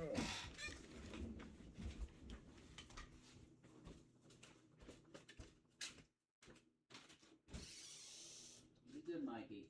You good, Mikey?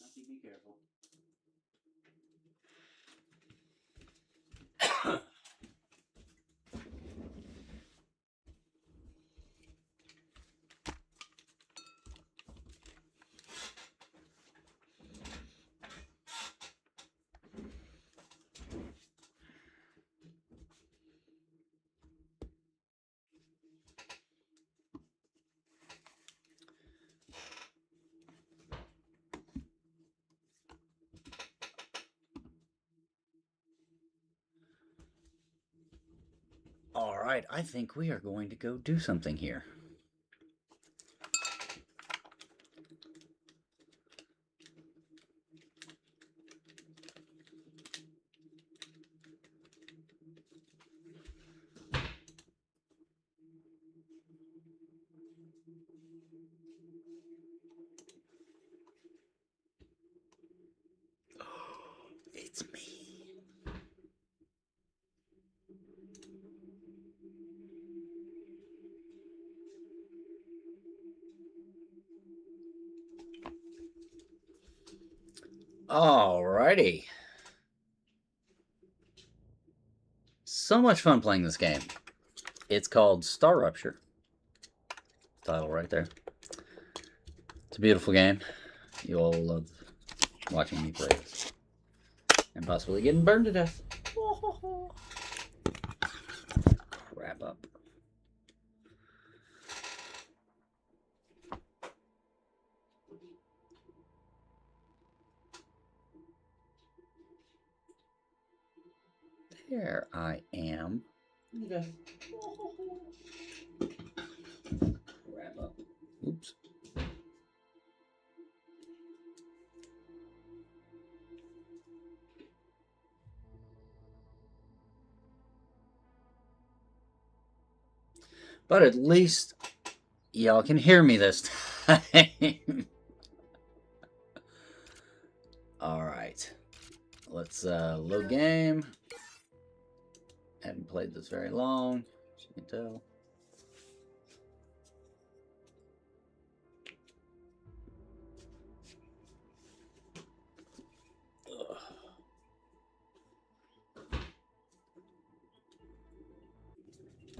Monkey, be careful. Alright, I think we are going to go do something here. It's me. Alrighty. So much fun playing this game. It's called Star Rupture. Title right there. It's a beautiful game. You all love watching me play this. And possibly getting burned to death. Wrap up. There I am. Wrap up. Oops. But at least y'all can hear me this time. Alright. Let's load game. Haven't played this very long, as you can tell. Ugh.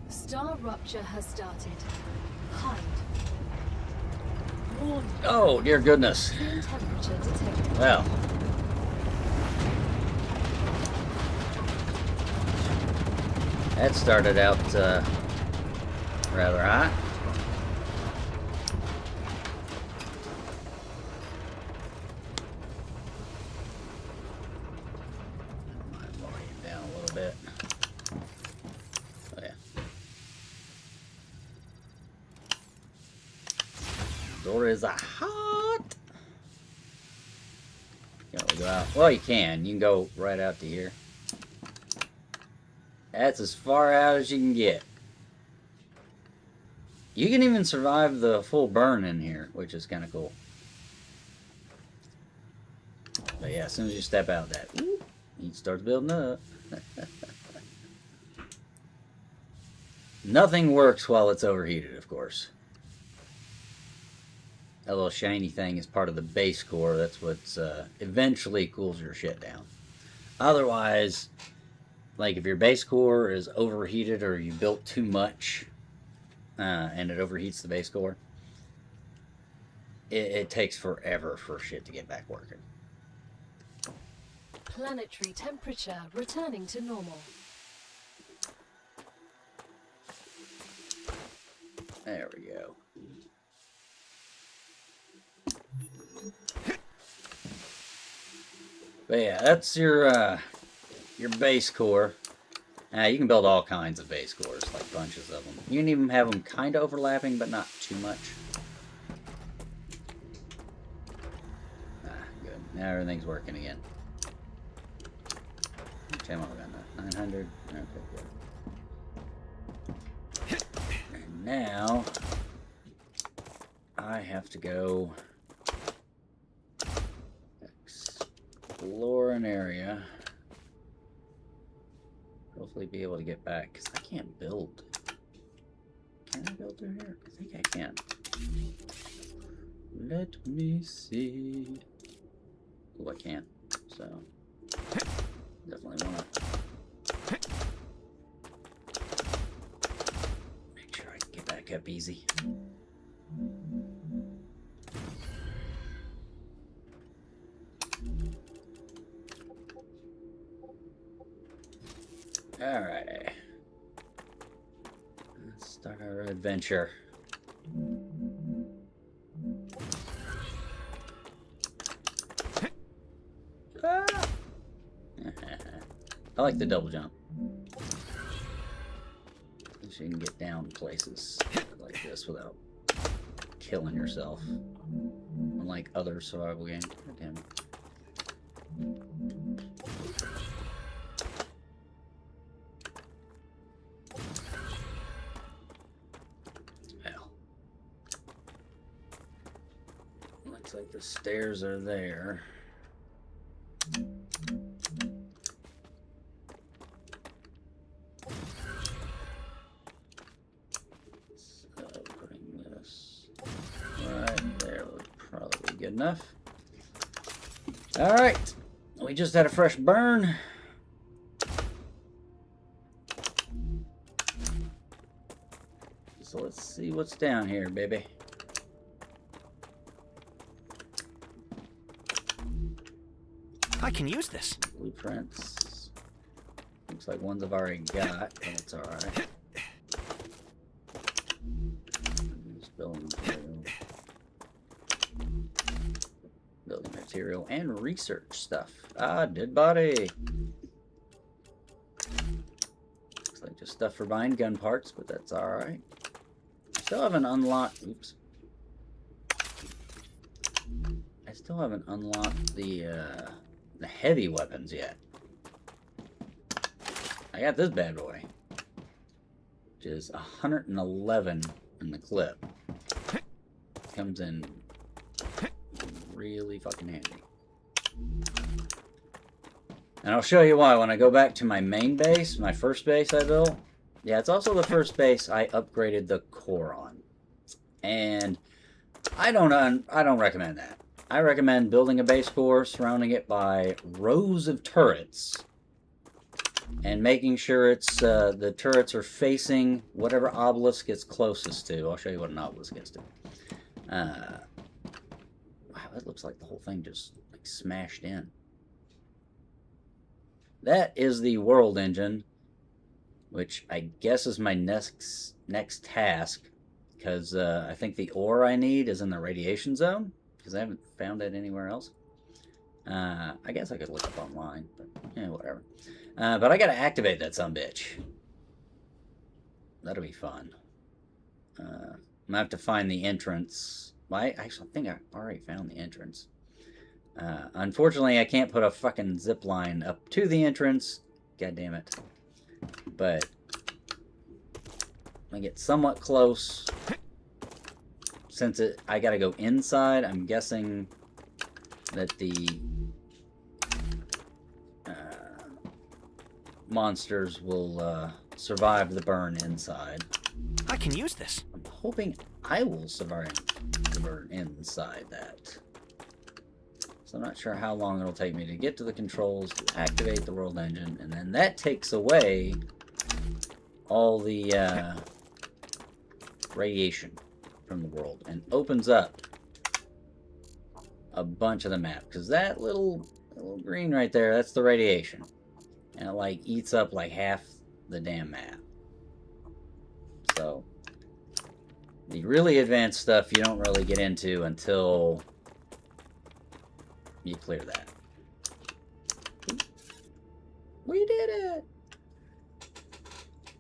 Star Rupture has started. Hide. Warning. Oh, dear goodness. Extreme temperature detected. Well. That started out rather hot. My volume down a little bit. Oh yeah. Door is hot. Can't really go out. Well, you can. You can go right out to here. That's as far out as you can get. You can even survive the full burn in here, which is kind of cool. But yeah, as soon as you step out, that heat starts building up. Nothing works while it's overheated, of course. That little shiny thing is part of the base core. That's what eventually cools your shit down. Otherwise, like if your base core is overheated or you built too much and it overheats the base core, it takes forever for shit to get back working. Planetary temperature returning to normal. There we go. But yeah, that's your base core. You can build all kinds of base cores, like bunches of them. You can even have them kind of overlapping, but not too much. Good. Now everything's working again. Which ammo we got now? 900. Okay, good. And now I have to go explore an area. Hopefully be able to get back, because I can't build. Can I build through here? I think I can. Let me see. Oh, I can't. So, definitely want to make sure I can get back up easy. Alright. Let's start our adventure. Ah! I like the double jump. So you can get down places like this without killing yourself. Unlike other survival games. God damn it. Well. Looks like the stairs are there. Putting this right there would probably be good enough. Alright, we just had a fresh burn. So let's see what's down here, baby. I can use this. Blueprints. Looks like ones I've already got, but it's alright. Building material. Building material and research stuff. Ah, dead body. Looks like just stuff for buying gun parts, but that's alright. Still haven't unlocked. Oops. I still haven't unlocked the heavy weapons yet. I got this bad boy, which is 111 in the clip. Comes in really fucking handy. And I'll show you why when I go back to my main base, my first base I built. Yeah, it's also the first base I upgraded the core on. And I don't recommend that. I recommend building a base core, surrounding it by rows of turrets, and making sure it's the turrets are facing whatever obelisk it's closest to. I'll show you what an obelisk is to. Wow, that looks like the whole thing just like smashed in. That is the world engine, which I guess is my next task, because I think the ore I need is in the radiation zone, because I haven't found it anywhere else. I guess I could look up online, but yeah, whatever. But I gotta activate that sumbitch. That'll be fun. I'm gonna have to find the entrance. Well, I actually think I already found the entrance. Unfortunately, I can't put a fucking zip line up to the entrance. God damn it. But I get somewhat close. Since I gotta go inside, I'm guessing that the monsters will survive the burn inside. I can use this. I'm hoping I will survive the burn inside that. So I'm not sure how long it'll take me to get to the controls, to activate the world engine, and then that takes away all the radiation from the world and opens up a bunch of the map. Because that little green right there, that's the radiation. And it like eats up like half the damn map. So the really advanced stuff you don't really get into until you clear that. We did it!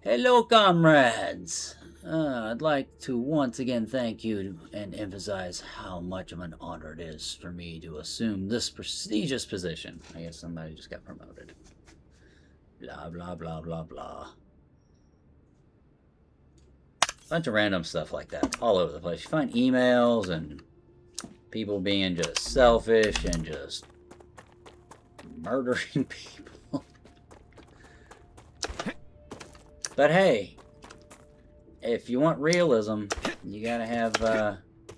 Hello, comrades! I'd like to once again thank you and emphasize how much of an honor it is for me to assume this prestigious position. I guess somebody just got promoted. Blah, blah, blah, blah, blah. Bunch of random stuff like that all over the place. You find emails and people being just selfish and just murdering people. But hey, if you want realism, you gotta have,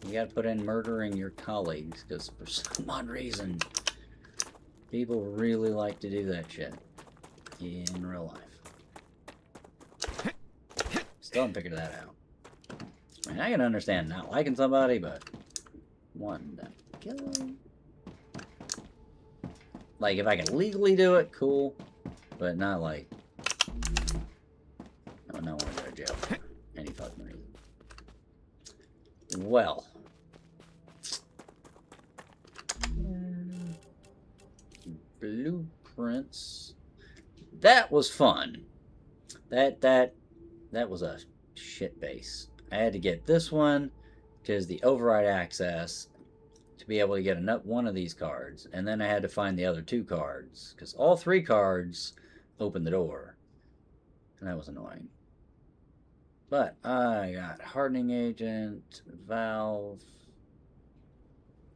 you gotta put in murdering your colleagues, because for some odd reason, people really like to do that shit in real life. Still haven't figured that out. I mean, I can understand not liking somebody, but wanting to kill them. Like, if I can legally do it, cool. But not like, I don't want to go to jail for any fucking reason. Well. Blueprints. That was fun. That that was a shit base. I had to get this one, which is the override access, to be able to get one of these cards. And then I had to find the other 2 cards, because all 3 cards open the door. And that was annoying. But I got Hardening Agent, Valve.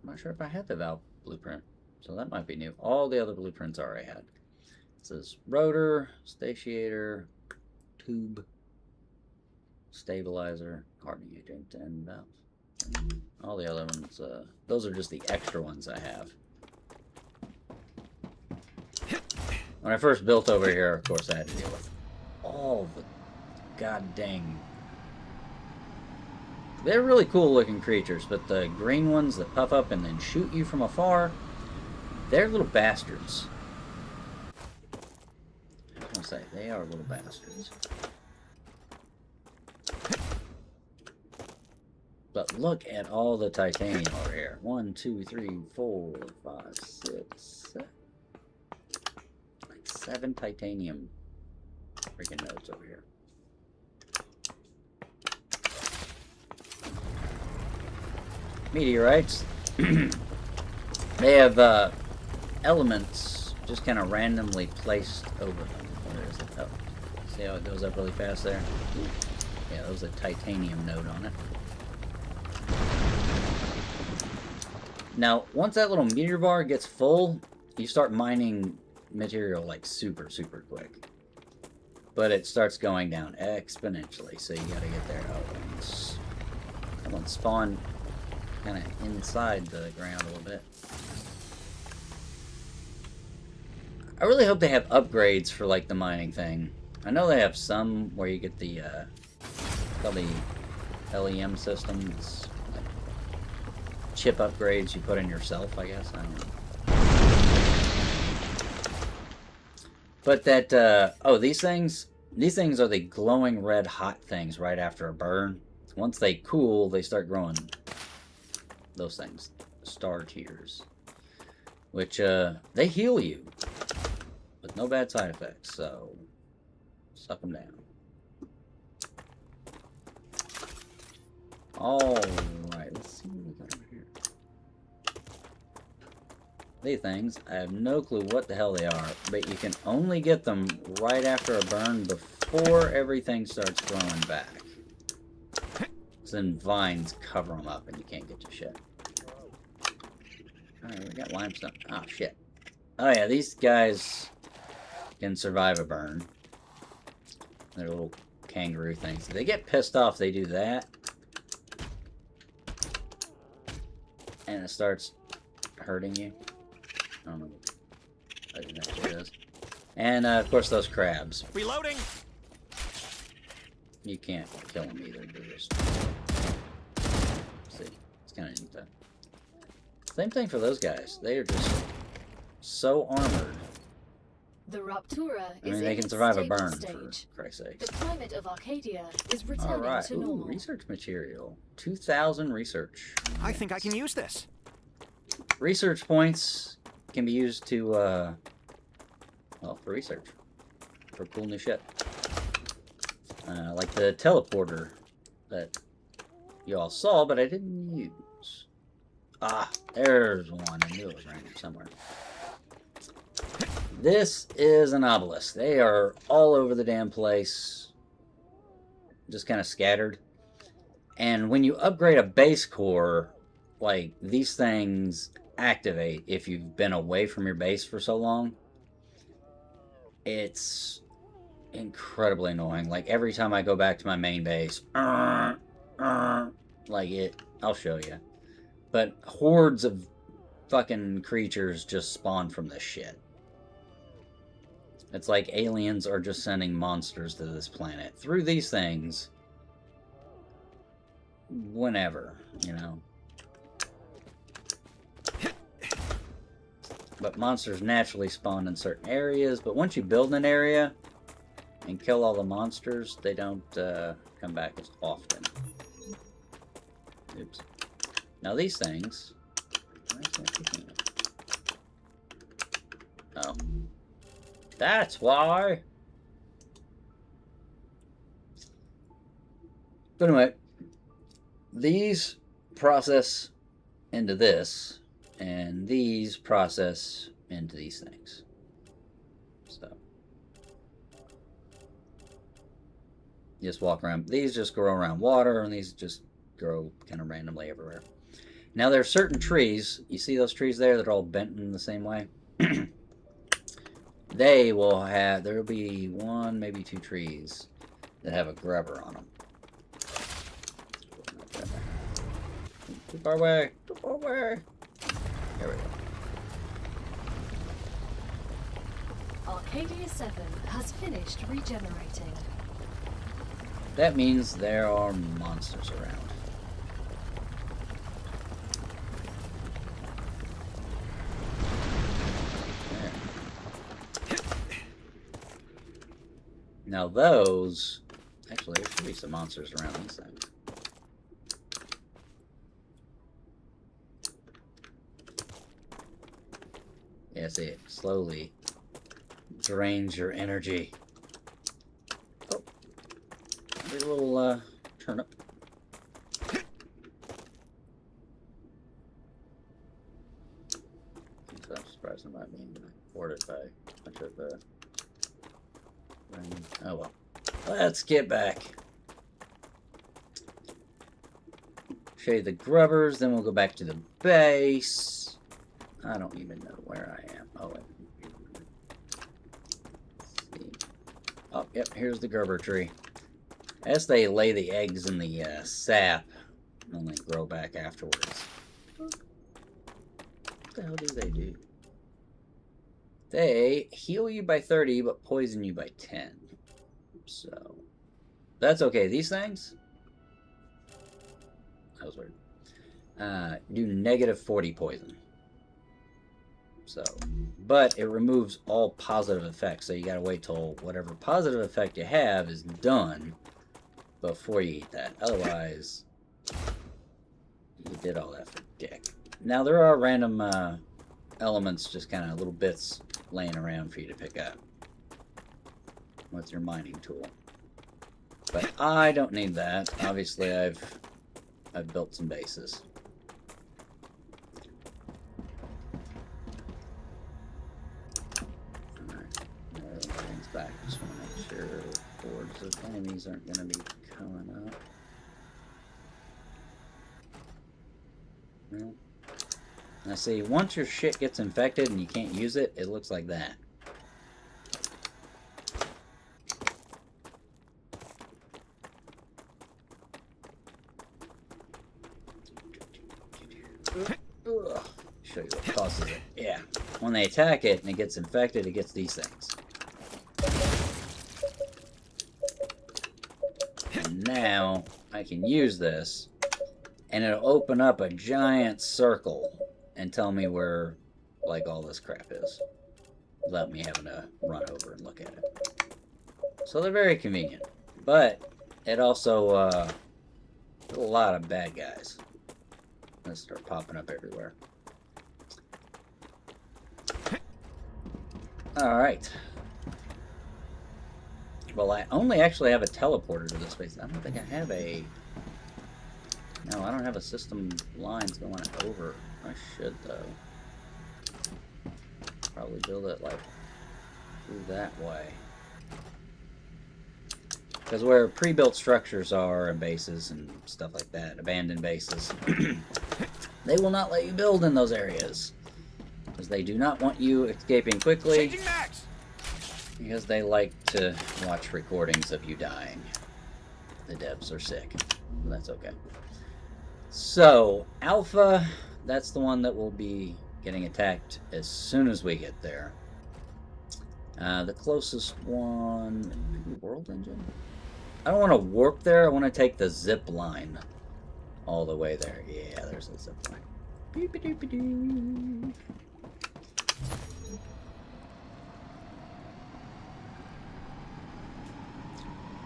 I'm not sure if I had the Valve blueprint, so that might be new. All the other blueprints I already had. It says Rotor, Statiator, Tube, Stabilizer, Hardening Agent, and Valve. And all the other ones, those are just the extra ones I have. When I first built over here, of course, I had to deal with all the god dang... They're really cool looking creatures, but the green ones that puff up and then shoot you from afar, they're little bastards. I was gonna say, they are little bastards. But look at all the titanium over here. 1, 2, 3, 4, 5, 6, 7. Like 7 titanium freaking nodes over here. Meteorites. They have elements just kind of randomly placed over them. Where is it? Oh, see how it goes up really fast there? Yeah, there was a titanium node on it. Now, once that little meteor bar gets full, you start mining material like super, super quick. But it starts going down exponentially, so you gotta get there. Oh, someone spawned kind of inside the ground a little bit. I really hope they have upgrades for like the mining thing. I know they have some where you get the LEM system. It's like chip upgrades you put in yourself, I guess. I don't know. But that oh, these things are the glowing red hot things right after a burn. Once they cool, they start growing those things, star tears, which they heal you with no bad side effects, so suck them down. Alright, let's see what we got over here. These things, I have no clue what the hell they are, but you can only get them right after a burn before everything starts growing back. So then vines cover them up and you can't get your shit. Alright, we got limestone. Oh, shit. Oh, yeah, these guys can survive a burn. They're little kangaroo things. If they get pissed off, they do that. And it starts hurting you. I don't know what it actually is. And, of course, those crabs. Reloading! You can't kill them either. They're just... See, it's kind of neat, though. Same thing for those guys. They are just so armored. The Raptura I mean, is they in can its survive a stable burn, stage. for Christ's sake. The climate of Arcadia is returning Alright, to ooh, normal. research material. 2,000 research. I think I can use this. Research points can be used to, well, for research. For cool new shit. Like the teleporter that you all saw, but I didn't use. Ah, there's one. I knew it was right here somewhere. This is an obelisk. They are all over the damn place. Just kind of scattered. And when you upgrade a base core, like, these things activate if you've been away from your base for so long. It's incredibly annoying. Like, every time I go back to my main base, like it, I'll show you. But hordes of fucking creatures just spawn from this shit. It's like aliens are just sending monsters to this planet through these things whenever, you know. But monsters naturally spawn in certain areas, but once you build an area and kill all the monsters, they don't come back as often. Oops. Now these things... Why is that picking up? Oh. That's why! But anyway, these process into this, and these process into these things. So just walk around. These just grow around water, and these just grow kind of randomly everywhere. Now there are certain trees. You see those trees there that are all bent in the same way? They will have, there will be one, maybe two trees that have a grubber on them. Too far away. Too far away. There we go. Arcadia 7 has finished regenerating. That means there are monsters around. There. Now those, actually there should be some monsters around these things. Yeah, see, it slowly drains your energy. Oh, a little turnip. I'm surprised I'm not being boarded by a bunch of oh well. Let's get back. Show you the grubbers, then we'll go back to the base. I don't even know where I am. Oh, wait. Let's see. Oh, yep, here's the grubber tree. As they lay the eggs in the sap, and they grow back afterwards. What the hell do they do? They heal you by 30, but poison you by 10. So, that's okay. These things? That was weird. Do negative 40 poison. So, but it removes all positive effects, so you gotta wait till whatever positive effect you have is done before you eat that. Otherwise, you did all that for dick. Now, there are random elements, just kind of little bits laying around for you to pick up with your mining tool. But I don't need that. Obviously, I've built some bases. Back. Just want to make sure hordes of enemies aren't going to be coming up. Well, now see, once your shit gets infected and you can't use it, it looks like that. Show you what causes it. Yeah. When they attack it and it gets infected, it gets these things. Now I can use this and it'll open up a giant circle and tell me where like all this crap is without me having to run over and look at it. So they're very convenient, but it also a lot of bad guys that start popping up everywhere. Alright. Well, I only actually have a teleporter to this place. I don't think I have a... No, I don't have a system lines going over. I should, though. Probably build it, like, through that way. Because where pre-built structures are and bases and stuff like that, abandoned bases, they will not let you build in those areas. Because they do not want you escaping quickly. Changing max. Because they like to watch recordings of you dying. The devs are sick. That's okay. So, Alpha, that's the one that will be getting attacked as soon as we get there. The closest one... Maybe World Engine? I don't want to warp there. I want to take the zip line all the way there. Yeah, there's the zip line. Beep-a-doop-a-doo.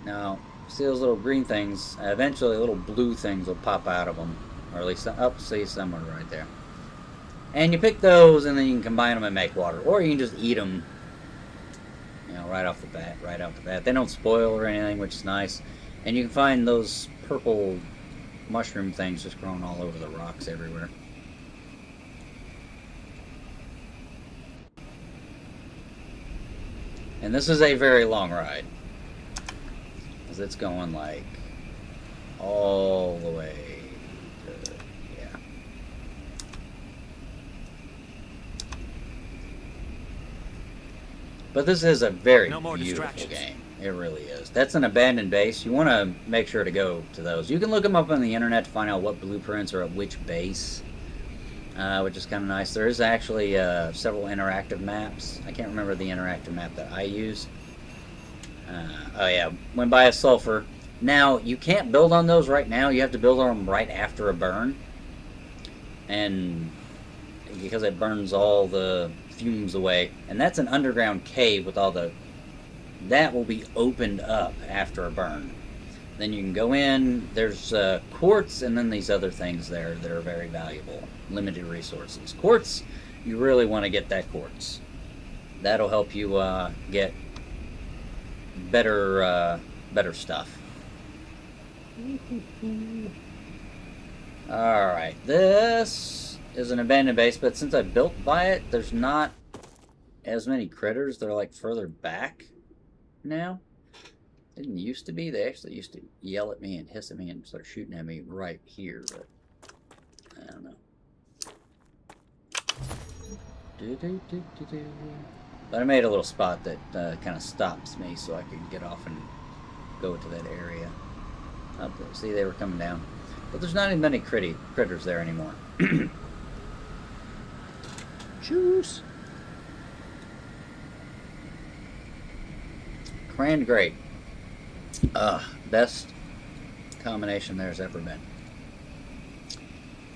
Now, see those little green things? Eventually, little blue things will pop out of them, or at least up. See somewhere right there. And you pick those, and then you can combine them and make water, or you can just eat them. You know, right off the bat. They don't spoil or anything, which is nice. And you can find those purple mushroom things just growing all over the rocks everywhere. And this is a very long ride, because it's going like all the way to, yeah. But this is a very beautiful game. It really is. That's an abandoned base. You want to make sure to go to those. You can look them up on the internet to find out what blueprints are at which base, which is kind of nice. There is actually several interactive maps. I can't remember the interactive map that I used. Oh yeah, went by a sulfur. Now, you can't build on those right now. You have to build on them right after a burn. And because it burns all the fumes away. And that's an underground cave with all the... That will be opened up after a burn. Then you can go in. There's quartz and then these other things there that are very valuable. Limited resources. Quartz, you really want to get that quartz. That'll help you get better stuff. Alright, this is an abandoned base, but since I built by it, there's not as many critters. They're like further back now. Didn't used to be. They actually used to yell at me and hiss at me and start shooting at me right here, but I don't know. But I made a little spot that kind of stops me so I could get off and go to that area. Up there. See, they were coming down. But there's not even many critters there anymore. Juice. Cran grape. Best combination there's ever been.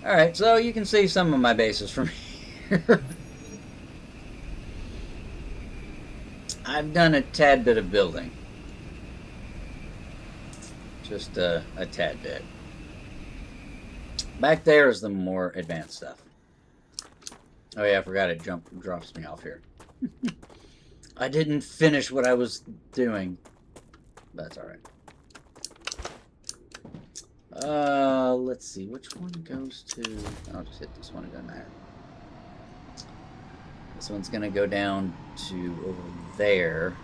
Alright, so you can see some of my bases from here. I've done a tad bit of building. Just a tad bit. Back there is the more advanced stuff. Oh yeah, I forgot it drops me off here. I didn't finish what I was doing. That's alright. Let's see, which one goes to... I'll just hit this one, it doesn't matter. This one's gonna go down to over there.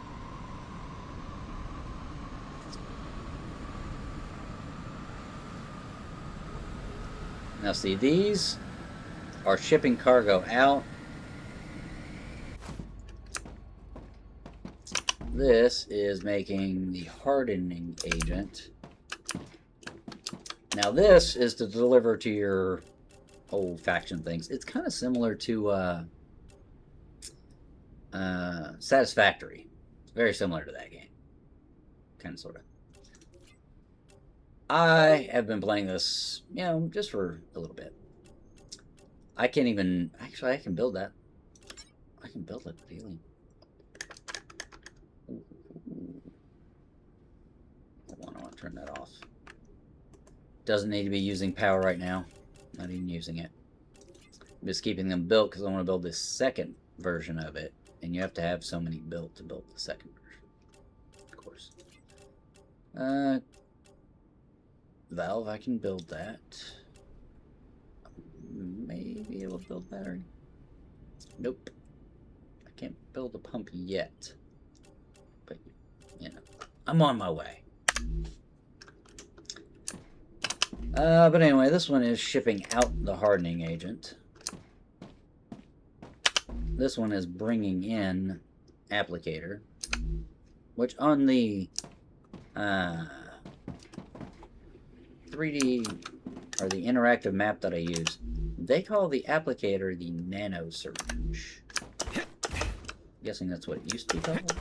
Now see, these are shipping cargo out. This is making the hardening agent. Now this is to deliver to your old faction things. It's kind of similar to Satisfactory. It's very similar to that game. Kind of, sort of. I have been playing this, you know, just for a little bit. I can't even... Actually, I can build that. I can build that feeling. I want to turn that off. Doesn't need to be using power right now. Not even using it. I'm just keeping them built because I want to build this second version of it. And you have to have so many built to build the second version. Of course. Valve, I can build that. Maybe it will build battery. Nope. I can't build a pump yet. But, you know, I'm on my way. But anyway, this one is shipping out the hardening agent. This one is bringing in applicator, which on the 3D or the interactive map that I use, they call the applicator the nanosurge. I'm guessing that's what it used to be called.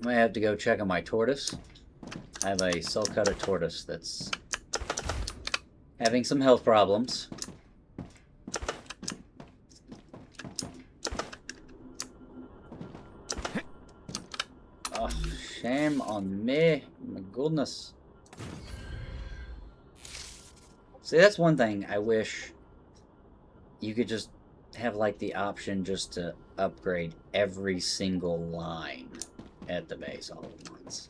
I might have to go check on my tortoise. I have a Sulcata tortoise that's having some health problems. Oh, shame on me. My goodness. See, that's one thing I wish you could just have like the option just to upgrade every single line at the base all at once.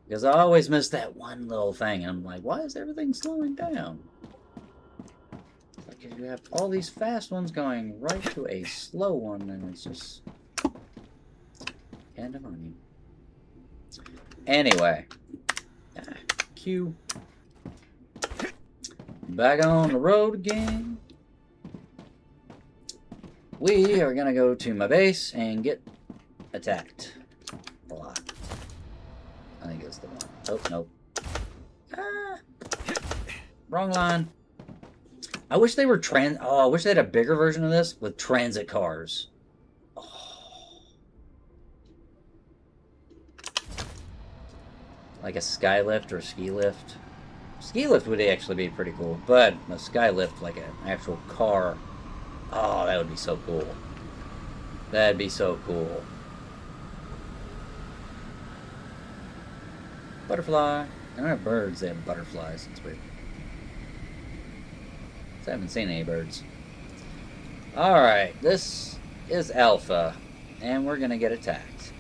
Because I always miss that one little thing, and I'm like, why is everything slowing down? Like, you have all these fast ones going right to a slow one, and it's just pandemonium. Anyway, Q. Back on the road again. We are gonna go to my base and get attacked a lot. I think it's the one. Oh, nope. Ah, wrong line. I wish they were I wish they had a bigger version of this with transit cars. Oh. Like a sky lift or a ski lift. Ski lift would actually be pretty cool, but a sky lift, like an actual car. Oh, that would be so cool. That'd be so cool. Butterfly. I don't have birds, they have butterflies. It's weird. I haven't seen any birds. Alright, this is Alpha, and we're gonna get attacked.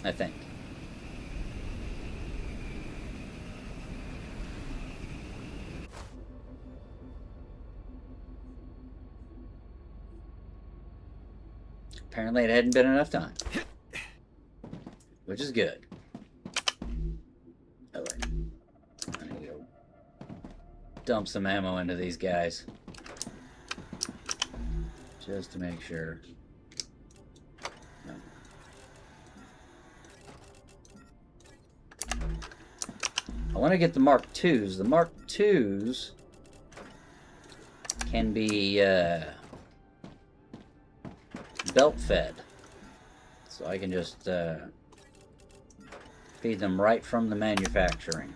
I think. Apparently it hadn't been enough time. Which is good. Oh wait. I need to go dump some ammo into these guys. Just to make sure. No. I want to get the Mark IIs. The Mark IIs can be belt fed, so I can just feed them right from the manufacturing.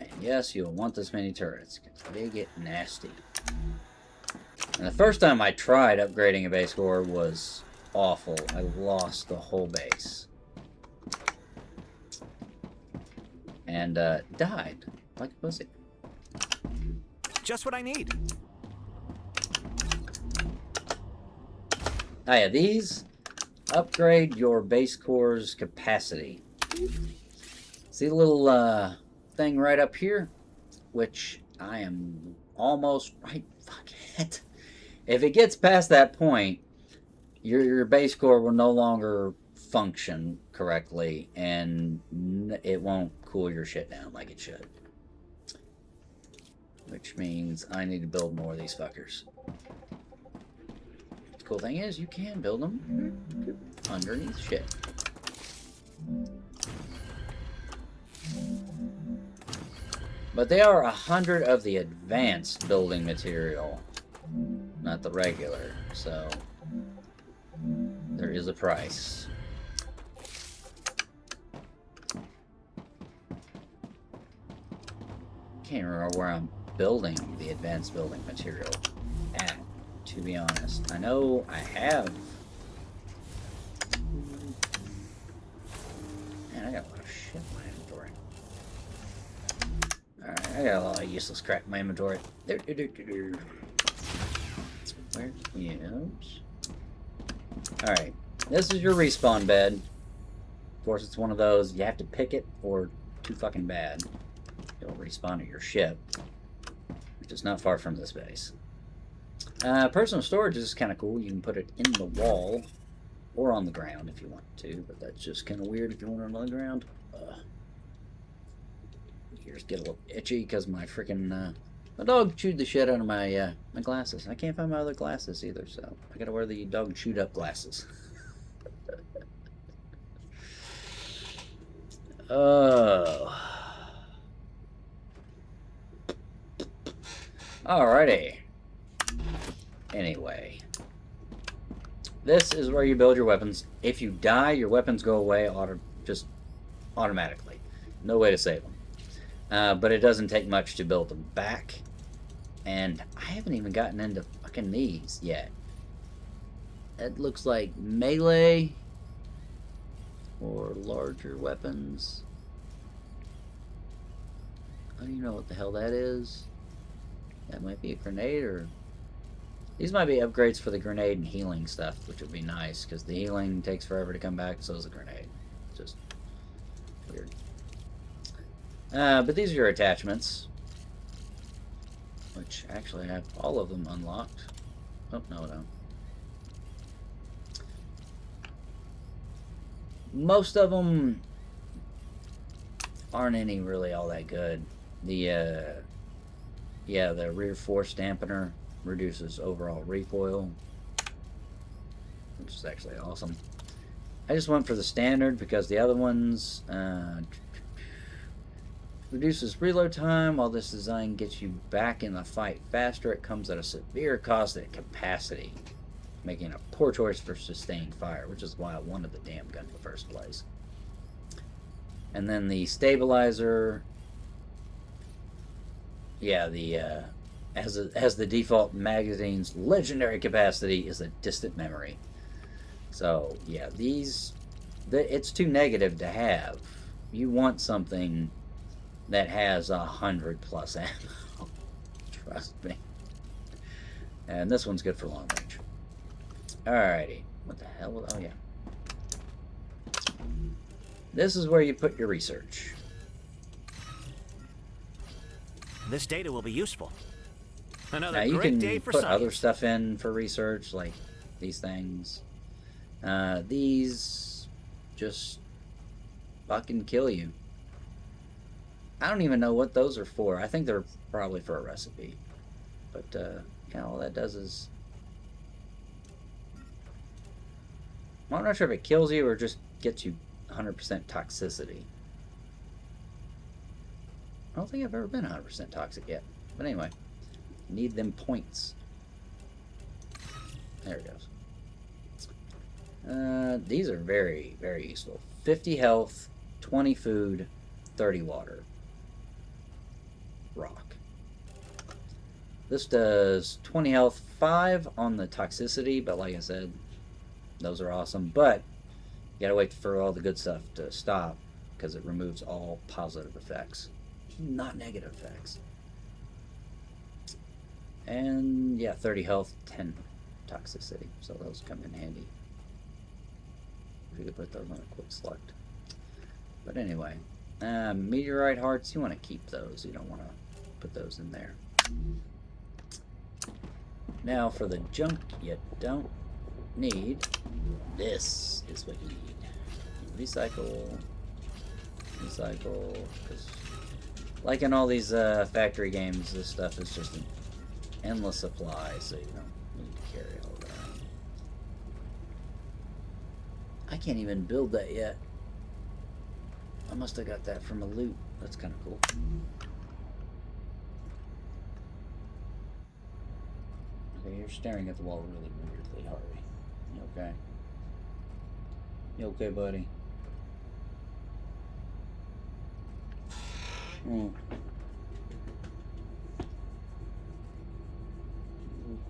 And yes, you'll want this many turrets because they get nasty. And the first time I tried upgrading a base core was awful. I lost the whole base. And died like a pussy. Just what I need. Oh yeah, these upgrade your base core's capacity. See the little thing right up here? Which I am almost right. Fuck it. If it gets past that point, your base core will no longer function correctly, and it won't cool your shit down like it should. Which means I need to build more of these fuckers. The cool thing is, you can build them underneath shit. But they are 100 of the advanced building material, not the regular, so there is a price. Can't remember where I'm building the advanced building material at, to be honest. I know I have. Man, I got a lot of shit in my inventory. Alright, I got a lot of useless crap in my inventory. Where? Yes. Alright, this is your respawn bed. Of course, it's one of those, you have to pick it or too fucking bad. You'll respawn at your ship, which is not far from this base. Personal storage is kind of cool. You can put it in the wall or on the ground if you want to, but that's just kind of weird if you want it on the ground. Ears get a little itchy because my freaking my dog chewed the shit out of my my glasses. I can't find my other glasses either, so I gotta wear the dog chewed up glasses. Oh. Alrighty. Anyway. This is where you build your weapons. If you die, your weapons go away just automatically. No way to save them. But it doesn't take much to build them back. And I haven't even gotten into fucking these yet. It looks like melee, or larger weapons. I don't even know what the hell that is. That might be a grenade, or these might be upgrades for the grenade and healing stuff, which would be nice because the healing takes forever to come back, so does the grenade. Just weird. But these are your attachments, which actually have all of them unlocked. Oh, no, no. Most of them aren't any really all that good. The the rear force dampener reduces overall recoil, which is actually awesome. I just went for the standard because the other ones reduces reload time. While this design gets you back in the fight faster, it comes at a severe cost at capacity, making a poor choice for sustained fire, which is why I wanted the damn gun in the first place. And then the stabilizer, yeah, as the default magazine's legendary capacity is a distant memory. So yeah, it's too negative to have. You want something that has 100+ ammo. Trust me. And this one's good for long range. Alrighty. What the hell? Oh, yeah. This is where you put your research. This data will be useful. Another Now, you great can day for put science. other stuff in for research, like these things. These just fucking kill you. I don't even know what those are for. I think they're probably for a recipe. But, yeah, all that does is... I'm not sure if it kills you or just gets you 100% toxicity. I don't think I've ever been 100% toxic yet. But anyway, need them points. There it goes. These are very, very useful. 50 health, 20 food, 30 water. Rock. This does 20 health, 5 on the toxicity, but like I said, those are awesome. But you gotta wait for all the good stuff to stop because it removes all positive effects, not negative effects. And yeah, 30 health, 10 toxicity, so those come in handy. We could put those on a quick select. But anyway, meteorite hearts, you want to keep those. You don't want to put those in there. Now for the junk you don't need, this is what you need. Recycle, because like in all these factory games, this stuff is just an endless supply, so you don't need to carry all that. I can't even build that yet. I must have got that from a loot. That's kind of cool. Okay, you're staring at the wall really weirdly, Harvey. You okay? You okay, buddy?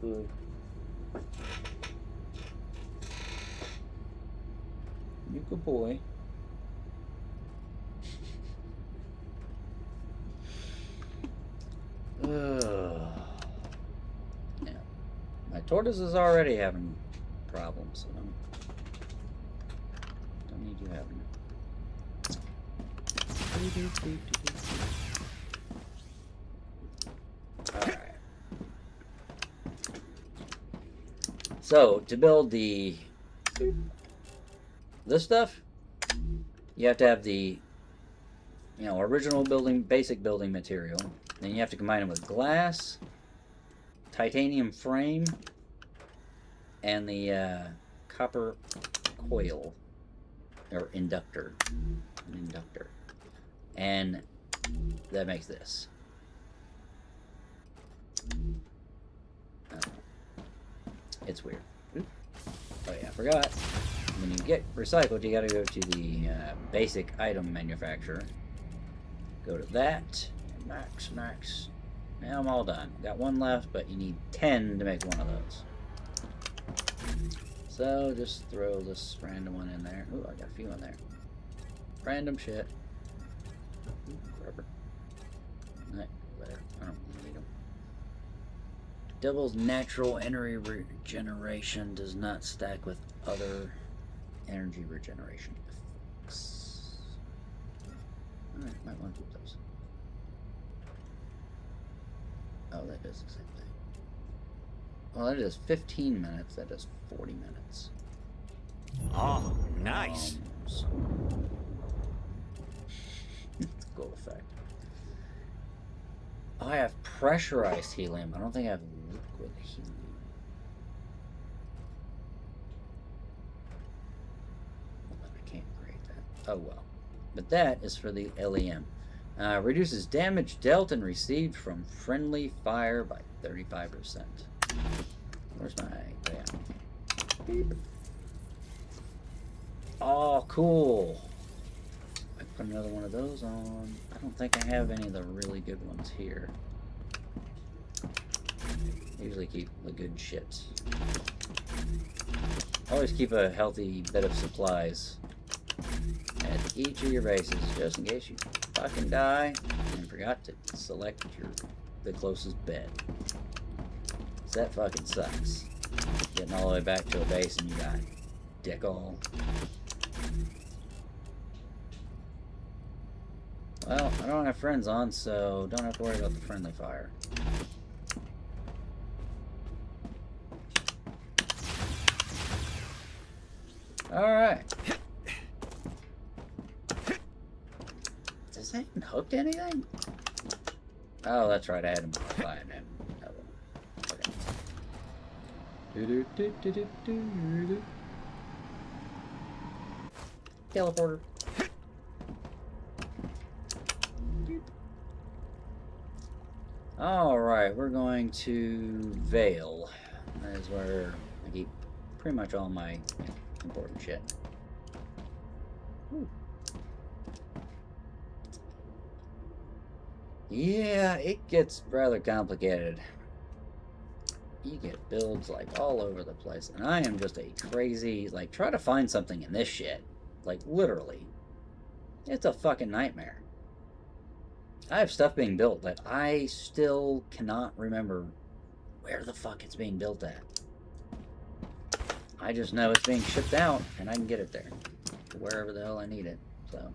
Good. You good boy. Yeah. My tortoise is already having problems, so don't need you having it. Alright. So, to build this stuff, you have to have the original basic building material. Then you have to combine it with glass, titanium frame, and the copper coil, or inductor. An inductor. And that makes this. It's weird. Oh yeah, I forgot. When you get recycled, you gotta go to the basic item manufacturer. Go to that. Max. Now I'm all done. Got one left, but you need 10 to make one of those. So just throw this random one in there. Ooh, I got a few in there. Random shit. Rubber. Alright, whatever. I don't need them. Devil's natural energy regeneration does not stack with other energy regeneration effects. Alright, might want to keep those. Oh, that does the same thing. Well, that is 15 minutes. That is 40 minutes. Oh, nice. It's a cool effect. Oh, I have pressurized helium. I don't think I have liquid helium. Well, I can't create that. Oh well. But that is for the LEM. Reduces damage dealt and received from friendly fire by 35%. Where's my... Oh, yeah. Beep. Oh, cool. I put another one of those on. I don't think I have any of the really good ones here. I usually keep the good shit. Always keep a healthy bit of supplies at each of your bases, just in case you fucking die and forgot to select the closest bed. 'Cause that fucking sucks. Getting all the way back to a base and you got dick all. Well, I don't have friends on, so don't have to worry about the friendly fire. Alright. Does that even hook to anything? Oh, that's right, I had him modify it. Okay. Do-do-do-do-do-do-do. Teleporter. Alright, we're going to Vale. That is where I keep pretty much all my important shit. Ooh. Yeah, it gets rather complicated. You get builds like all over the place, and I am just a crazy, like, try to find something in this shit. Like, literally. It's a fucking nightmare. I have stuff being built that I still cannot remember where the fuck it's being built at. I just know it's being shipped out, and I can get it there. Wherever the hell I need it, so.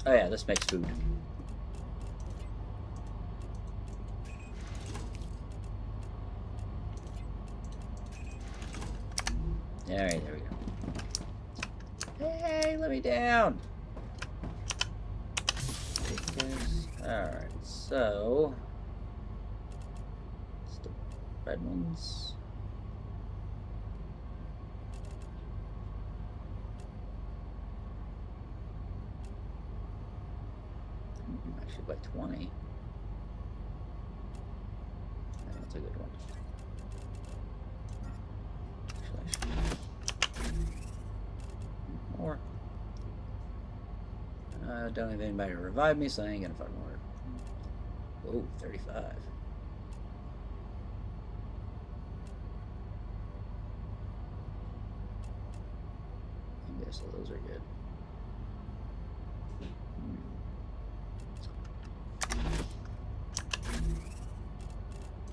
Oh yeah, this makes food. Alright, there we go. Hey, let me down! Alright, so... it's the red ones. Actually, by 20. Yeah, that's a good one. More. Don't have anybody to revive me, so I ain't gonna fucking work. Whoa, 35. I guess those are good.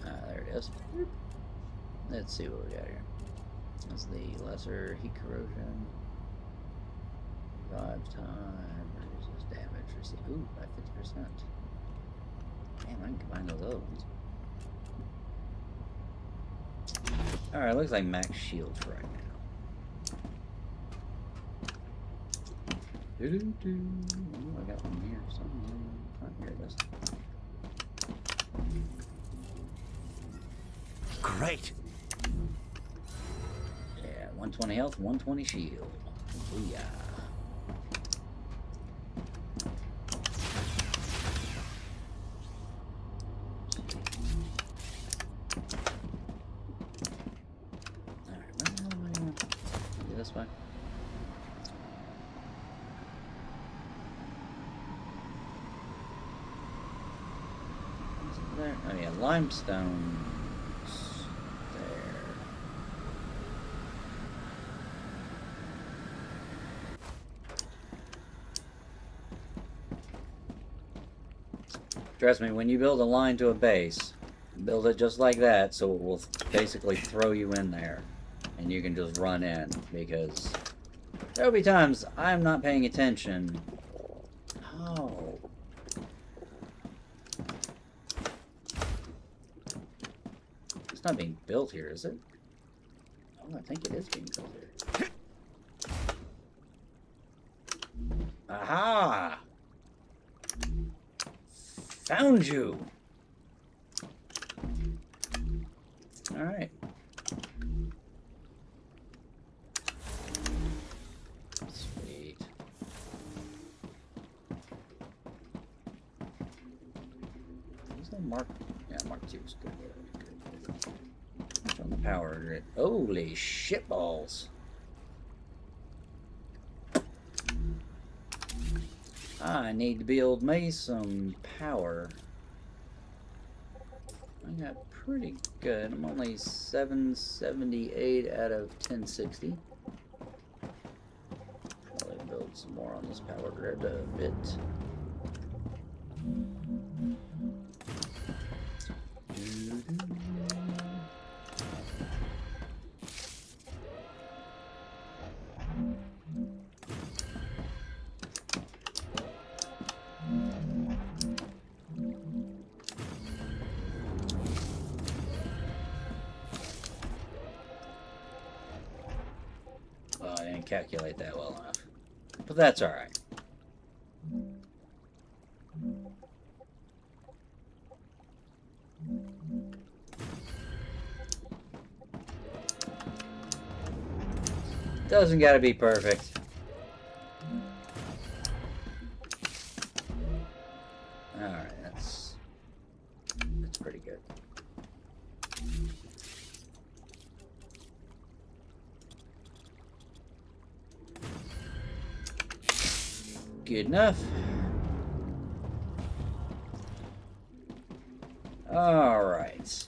There it is. Let's see what we got here. That's the lesser heat corrosion. Revive time, reduces damage received. Ooh, by 50%. Damn, I can combine those other ones. Alright, looks like max shield for right now. Ooh, I got one here somewhere. Oh, here it is. Great. Yeah, 120 health, 120 shield. Booyah. Alright, well, do this way. What's over there? Oh yeah, limestone. Trust me, when you build a line to a base, build it just like that so it will basically throw you in there. And you can just run in, because there will be times I'm not paying attention. Oh. It's not being built here, is it? Oh, I think it is being built here. Aha! Found you! Alright. Sweet. There's no Mark. Yeah, Mark II is good. On the power grid. Holy shitballs. I need to build me some power. I got pretty good. I'm only 778 out of 1060. Probably build some more on this power grid a bit. I didn't calculate that well enough. But that's alright. Doesn't gotta be perfect. Alright, that's pretty good. Good enough. All right.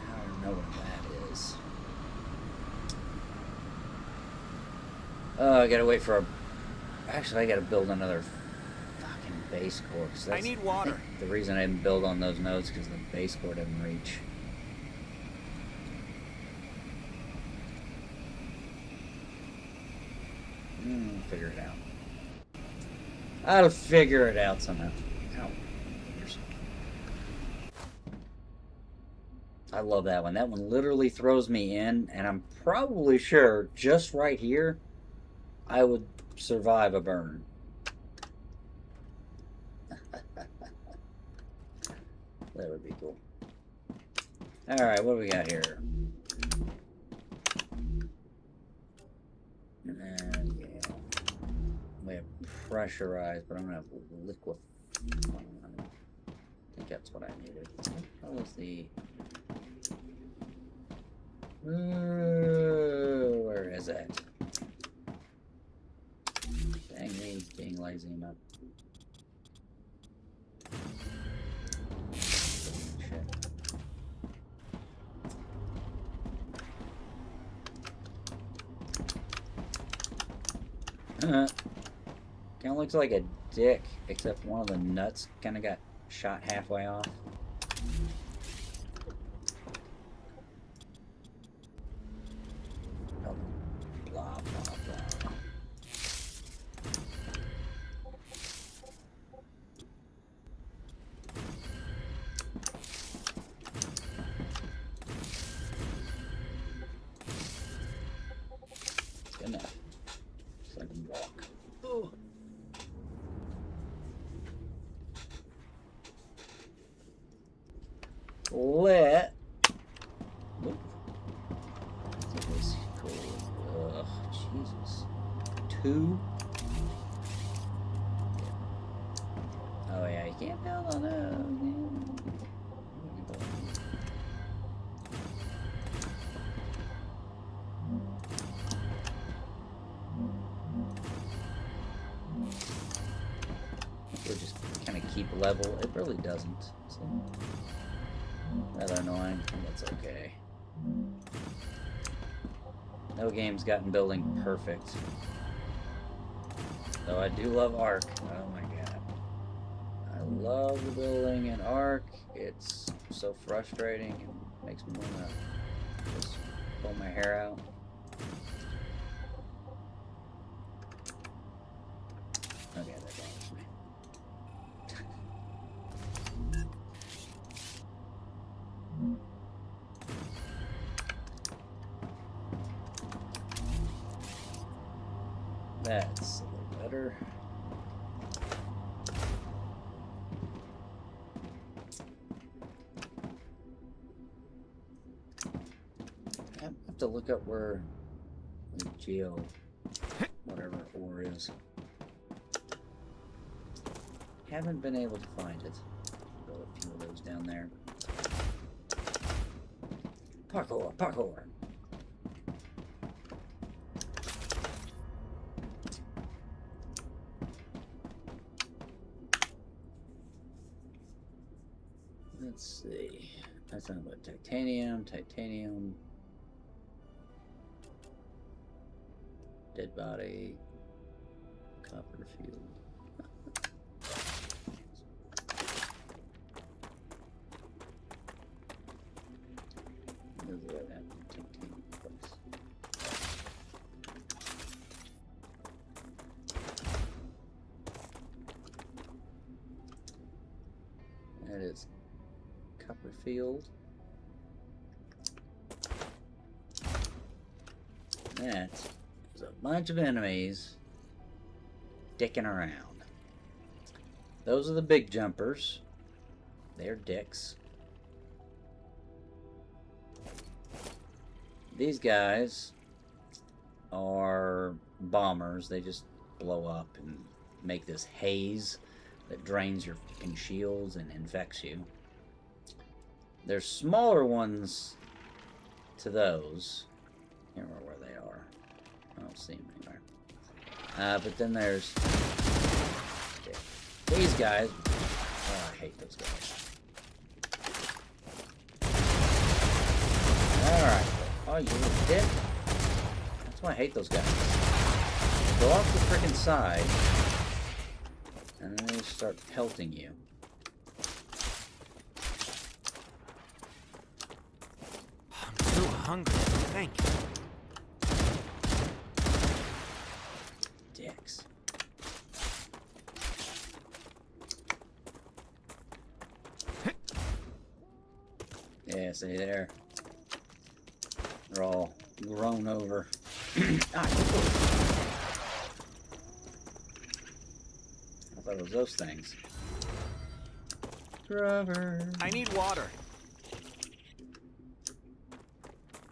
I don't know what that is. Oh, I gotta wait for a... Actually, I gotta build another base core. I need water. The reason I didn't build on those nodes because the base core didn't reach. Figure it out. I'll figure it out somehow. Ow. I love that one. That one literally throws me in, and I'm probably sure just right here I would survive a burn. That would be cool. Alright, what do we got here? And yeah. We have pressurized, but I'm gonna have liquid. I think that's what I needed. What was the... where is it? Dang me, being lazy enough. Kind of looks like a dick, except one of the nuts kind of got shot halfway off. Oh, blah, blah, blah. Good enough. So I can walk. Oh. Let. Ugh, Jesus. 2. Oh yeah, you can't build on those. We'll just kind of keep level. It really doesn't. So. Rather annoying, but that's okay. No game's gotten building perfect. Though I do love Ark. Oh my god. I love the building in Ark. It's so frustrating and makes me want to just pull my hair out. Okay, that bothers me. That's a little better. I have to look up where the geo whatever ore is. Haven't been able to find it. Build a few of those down there. Parkour, parkour. Let's see. That's not about titanium, titanium. Dead body. Copper field. That is Copperfield. That's a bunch of enemies dicking around. Those are the big jumpers. They're dicks. These guys are bombers. They just blow up and make this haze that drains your fucking shields and infects you. There's smaller ones to those. I can't remember where they are. I don't see them anywhere. But then there's these guys. Oh, I hate those guys. Alright. Oh, you little dick. That's why I hate those guys. Go off the frickin' side. And then they start pelting you. I'm too hungry to think. Dicks. Yeah, see there. They're all grown over. I thought it was those things. Grover. I need water.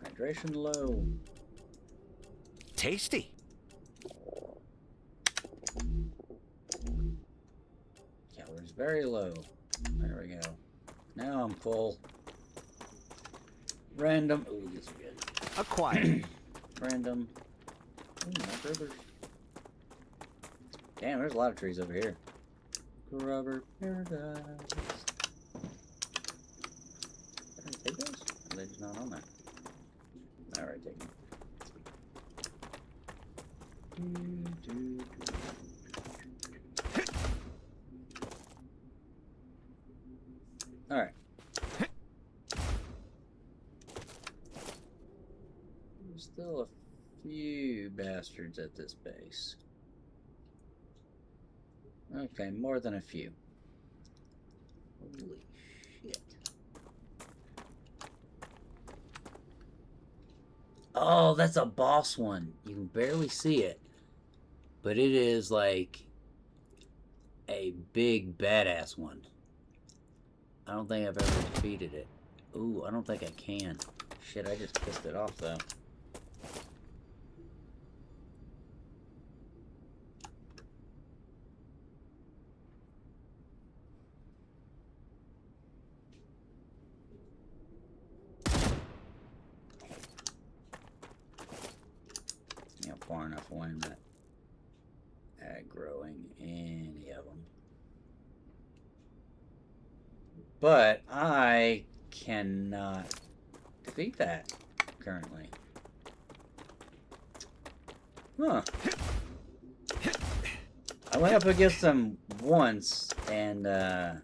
Hydration low. Tasty. Calories very low. There we go. Now I'm full. Random. Ooh, these are good. Acquired. Random. Ooh, more rivers. Damn, there's a lot of trees over here. Rubber paradise. Did I take those? Or are they just not on there? Alright, take them. Alright. There's still a few bastards at this base. Okay, more than a few. Holy shit. Oh, that's a boss one. You can barely see it. But it is like a big badass one. I don't think I've ever defeated it. Ooh, I don't think I can. Shit, I just pissed it off though. Far enough away I'm not aggroing any of them. But I cannot defeat that currently. Huh. I went up against him once, and I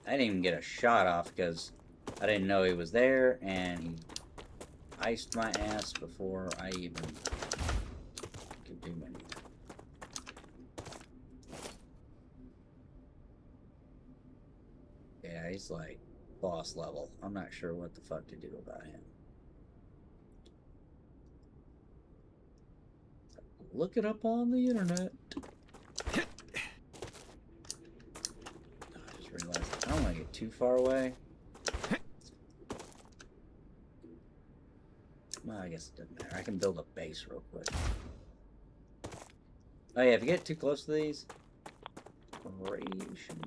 didn't even get a shot off because I didn't know he was there, and he iced my ass before I even could do anything. Yeah, he's like boss level. I'm not sure what the fuck to do about him. Look it up on the internet. I just realized I don't want to get too far away. Well, I guess it doesn't matter. I can build a base real quick. Oh yeah, if you get too close to these, radiation.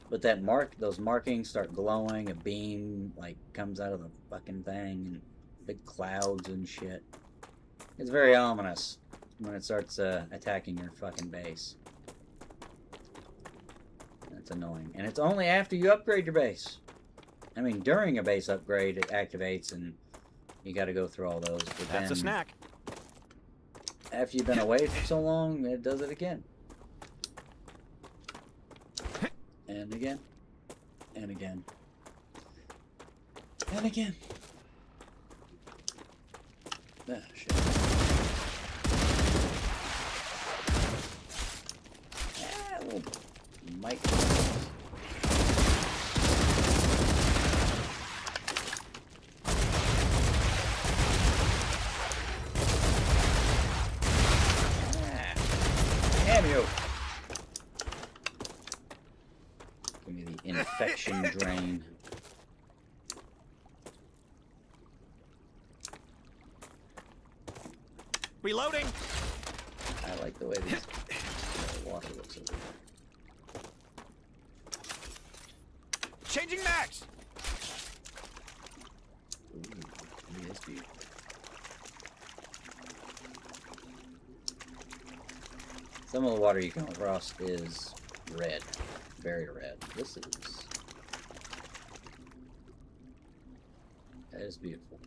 But that those markings start glowing. A beam like comes out of the fucking thing, and big clouds and shit. It's very ominous when it starts attacking your fucking base. That's annoying, and it's only after you upgrade your base. I mean, during a base upgrade, it activates, and you got to go through all those. But That's a snack. After you've been away for so long, it does it again. And again. And again. And again. Ah, shit. Ah, little mic. Damn you! Give me the infection drain. Reloading. I like the way this water looks over here. Changing max. Ooh, it is beautiful. Some of the water you come across is red. Very red. This is... That is beautiful.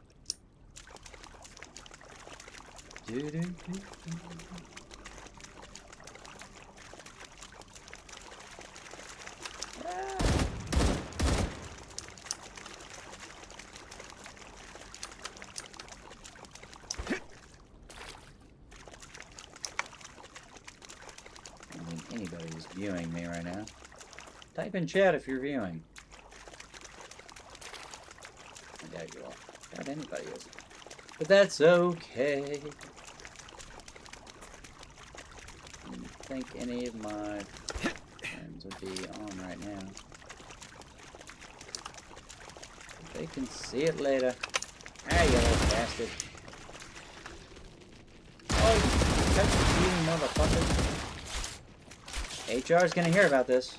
Anybody who's viewing me right now. Type in chat if you're viewing. I doubt you all. Doubt anybody is. But that's okay. I don't think any of my friends would be on right now. But they can see it later. Ah, you little bastard. Oh, you motherfucker. HR's gonna hear about this.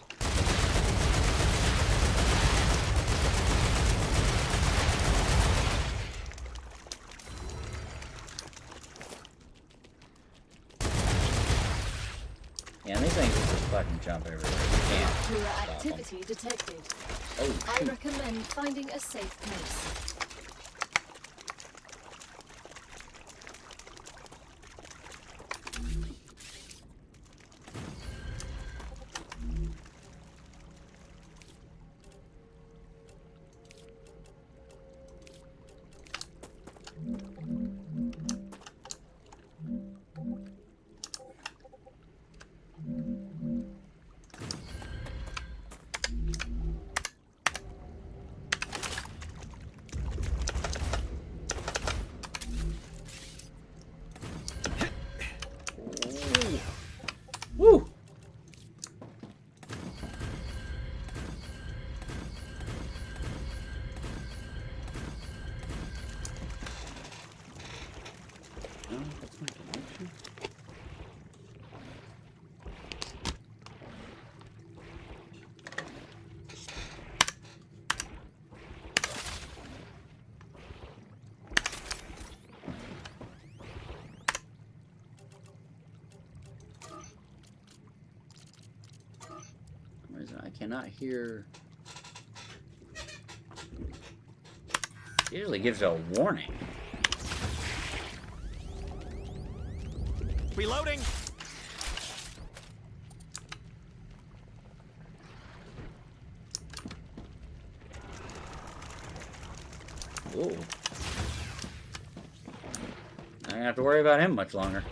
Yeah, these things will just fucking jump everywhere. You can't Nuclear stop them. activity detected. Oh, I shoot. recommend finding a safe place. Woo! Oh, that's my connection. I cannot hear. It usually gives a warning. Reloading! Ooh. I don't have to worry about him much longer.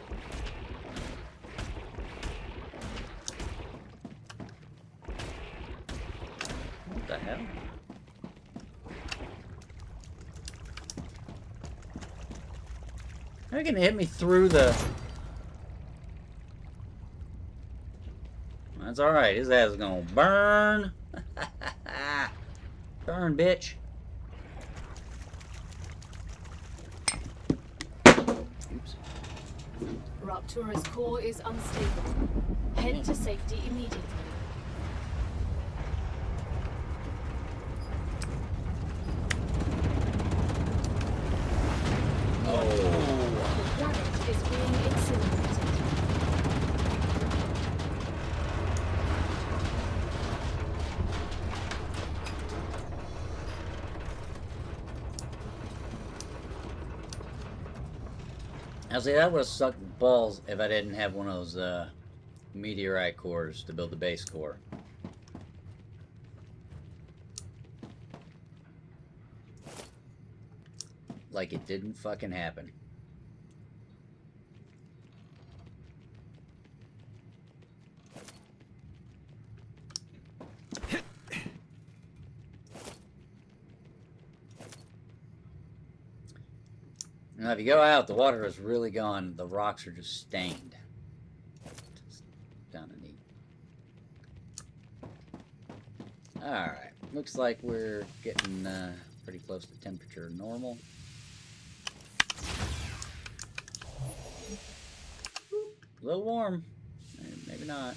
What the hell? How are you gonna hit me through the... That's alright, his ass is gonna burn. Burn, bitch. Oops. Raptura's core is unstable. Head to safety immediately. The planet is being incinerated. Now see, that would have sucked balls if I didn't have one of those meteorite cores to build the base core. Like it didn't fucking happen. Now, if you go out, the water is really gone. The rocks are just stained. Just kind of neat. Alright. Looks like we're getting pretty close to temperature normal. A little warm. Maybe not.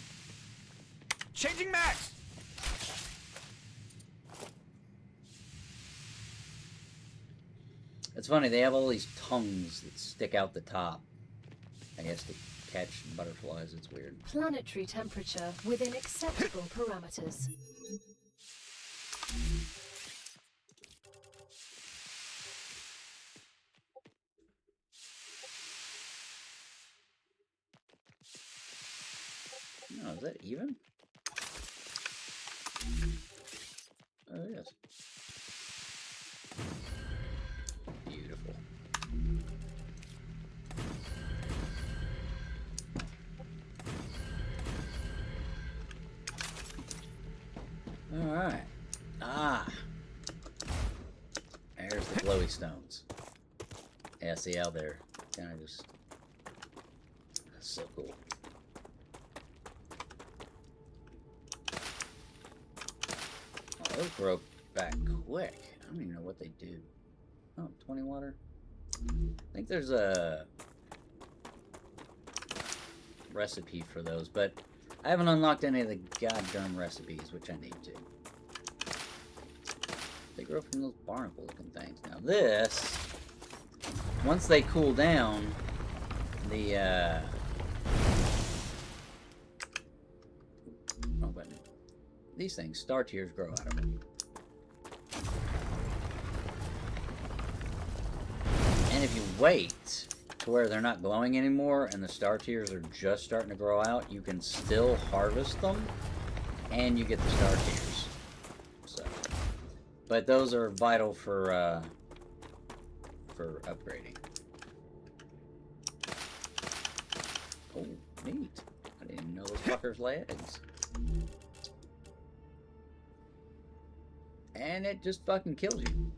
Changing max! It's funny, they have all these tongues that stick out the top. I guess to catch butterflies, it's weird. Planetary temperature within acceptable parameters. No, is that even? Oh, yes. Beautiful. Alright. Ah. There's the glowy stones. Yeah, see how they're kind of just... That's so cool. Oh, those grow back quick. I don't even know what they do. Oh, 20 water. I think there's a recipe for those, but I haven't unlocked any of the goddamn recipes, which I need to. They grow from those barnacle looking things. Now this, once they cool down, the oh, but these things, star tears, grow out of them. And if you wait to where they're not glowing anymore and the star tears are just starting to grow out, you can still harvest them and you get the star tears. So, but those are vital for upgrading. Oh, neat. I didn't even know those fuckers lay eggs. And it just fucking kills you.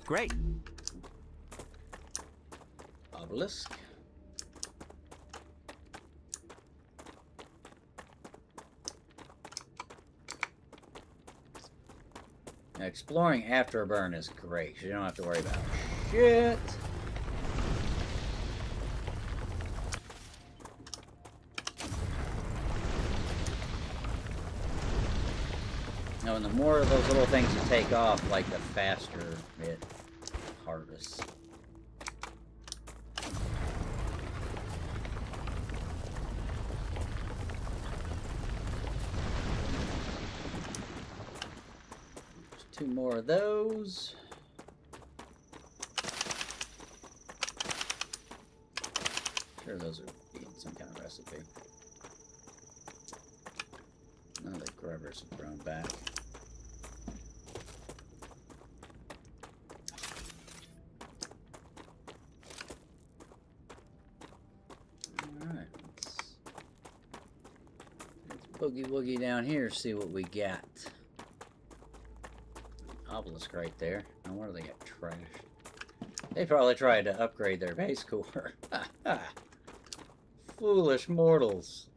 Great. Obelisk. Now, exploring after a burn is great. You don't have to worry about shit. Now, and the more of those little things you take off, like the faster it harvests. There's 2 more of those. Sure, those are being some kind of recipe. None of the grubbers have grown back. Alright, let's boogie woogie down here, see what we got. Obelisk right there. No wonder they got trashed. They probably tried to upgrade their base core. Foolish mortals.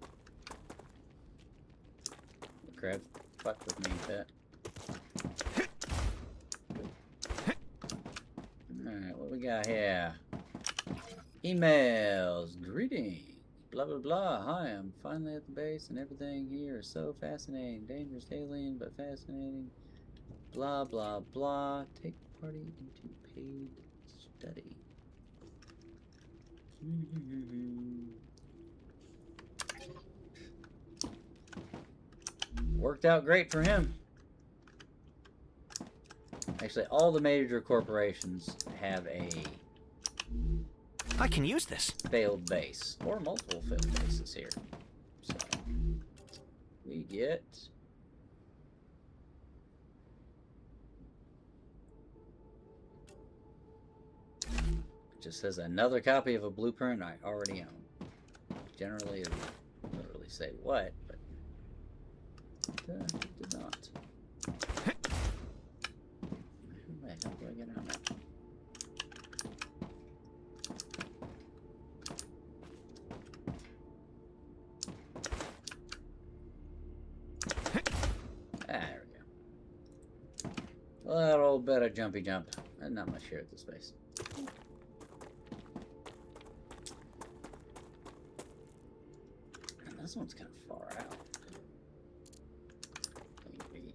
Crab, fuck with me, pet. Alright, what we got here? Emails. Greetings. Blah blah blah. Hi, I'm finally at the base and everything here is so fascinating. Dangerous alien, but fascinating. Blah blah blah. Take the party into paid study. Worked out great for him. Actually, all the major corporations have a I can use this. failed base, or multiple failed bases here. So, we get... It just says another copy of a blueprint I already own. Generally, it doesn't really say what, but it did not. Wait, how do I get out now? There we go. A little bit of jumpy jump. And not much here at this base. And this one's kind of far out. Maybe.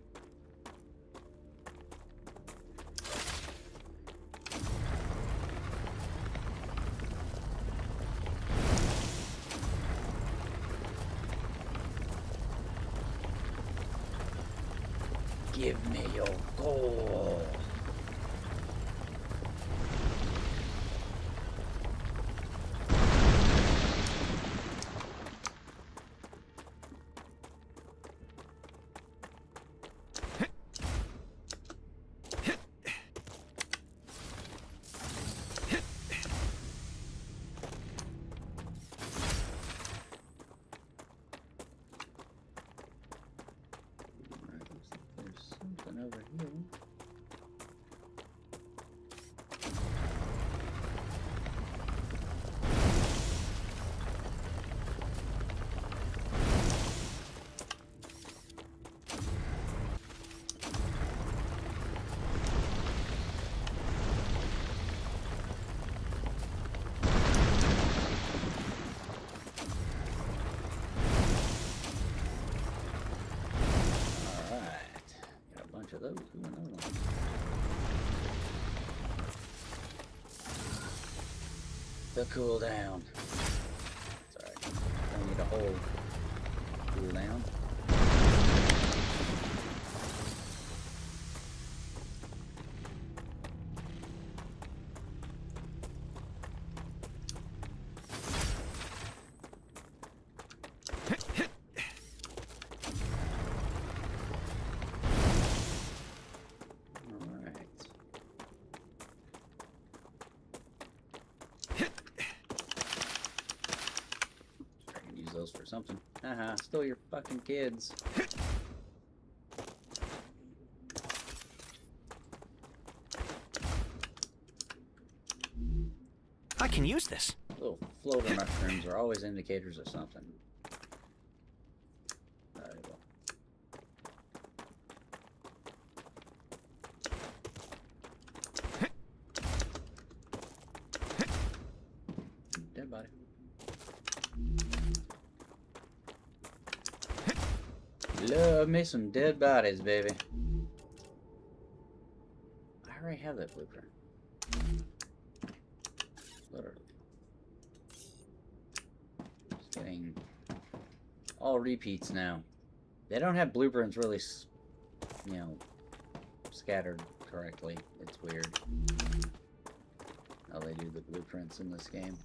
Give me your goal. There's something over here. Of those. Ooh, another one. The cooldown. Sorry. I need a whole cooldown. Those for something. Haha, still your fucking kids. I can use this. Little floater mushrooms are always indicators of something. Valuable. Dead body. Love me some dead bodies, baby. I already have that blueprint. Literally. Just getting all repeats now. They don't have blueprints really, you know, scattered correctly. It's weird how they do the blueprints in this game.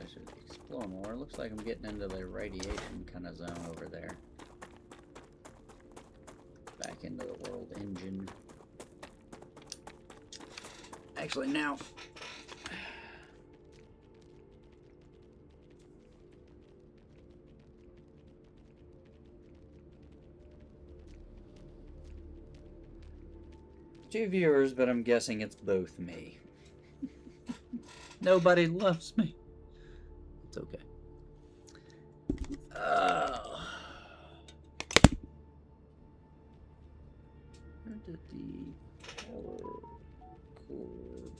I should explore more. Looks like I'm getting into the radiation kind of zone over there. Back into the world engine. Actually, now. Two viewers, but I'm guessing it's both me. Nobody loves me. It's okay. Where did the power cord?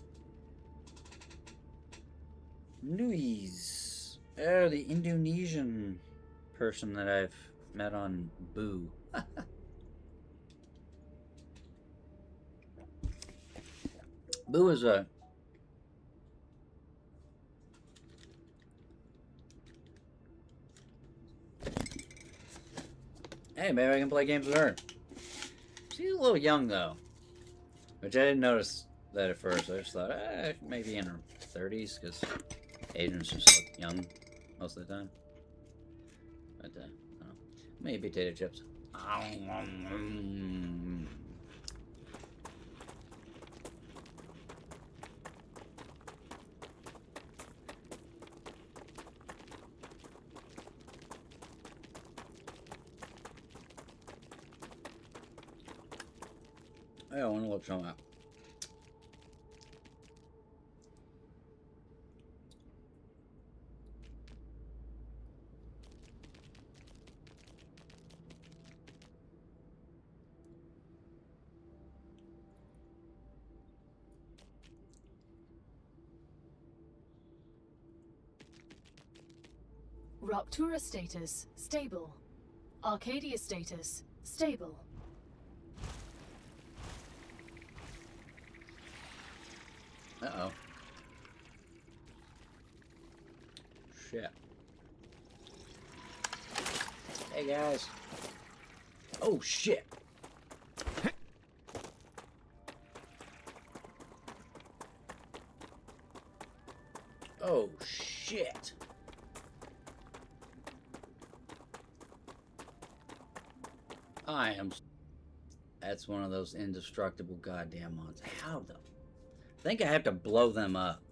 Nuiz. Oh, the Indonesian person that I've met on Boo. Boo is a hey, maybe I can play games with her. She's a little young though, which I didn't notice that at first. I just thought maybe in her 30s because Asians just look young most of the time. But I don't know. Maybe potato chips. I want to look some up. Ruptura status, stable. Arcadia status, stable. Uh-oh. Shit. Hey, guys. Oh, shit. Oh, shit. I am... That's one of those indestructible goddamn mods. How the... I think I have to blow them up.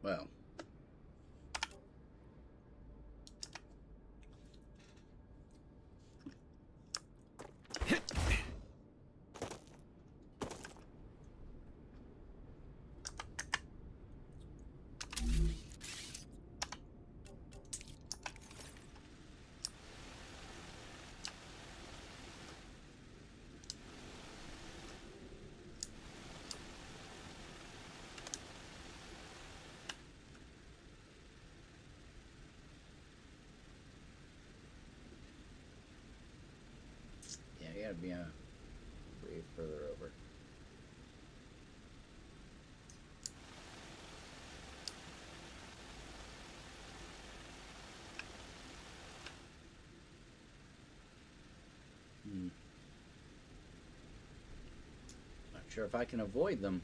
Well. Yeah, you gotta be way further over. Not sure if I can avoid them.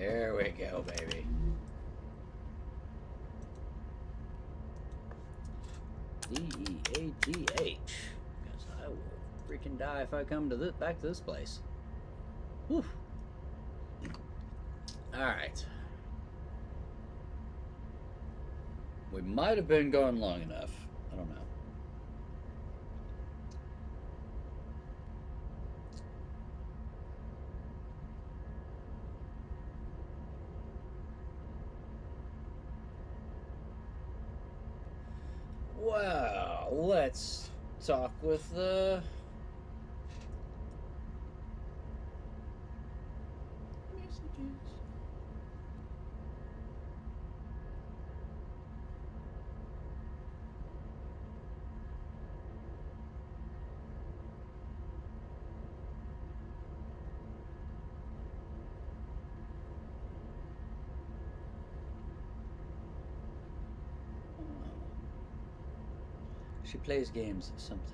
There we go, baby. DEATH. Because I will freaking die if I come to this back to this place. Whew. Alright. We might have been going long enough. I don't know. Wow, let's talk with the messages. She plays games sometimes.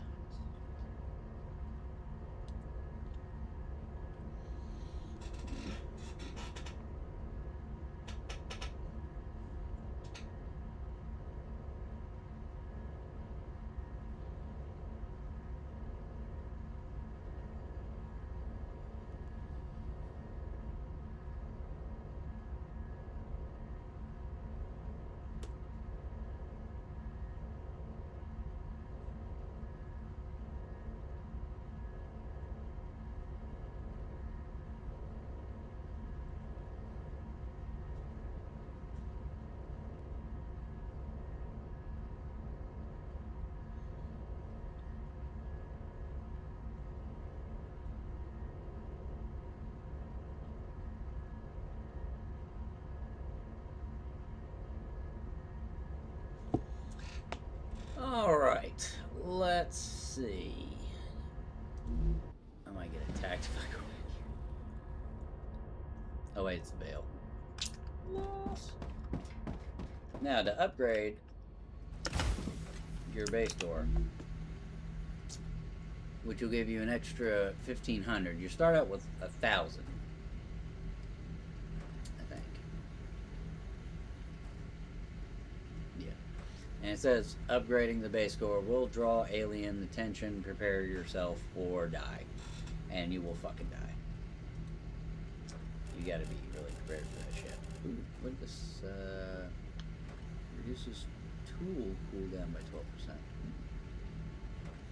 Alright, let's see. I might get attacked if I go back here. Oh wait, it's the veil. Loss. Now to upgrade your base door, which will give you an extra 1,500. You start out with 1,000. I think. Yeah. And it says upgrading the base door will draw alien attention, prepare yourself or die. And you will fucking die. You gotta be really prepared for that shit. Ooh, look at this, reduces tool cooldown by 12%.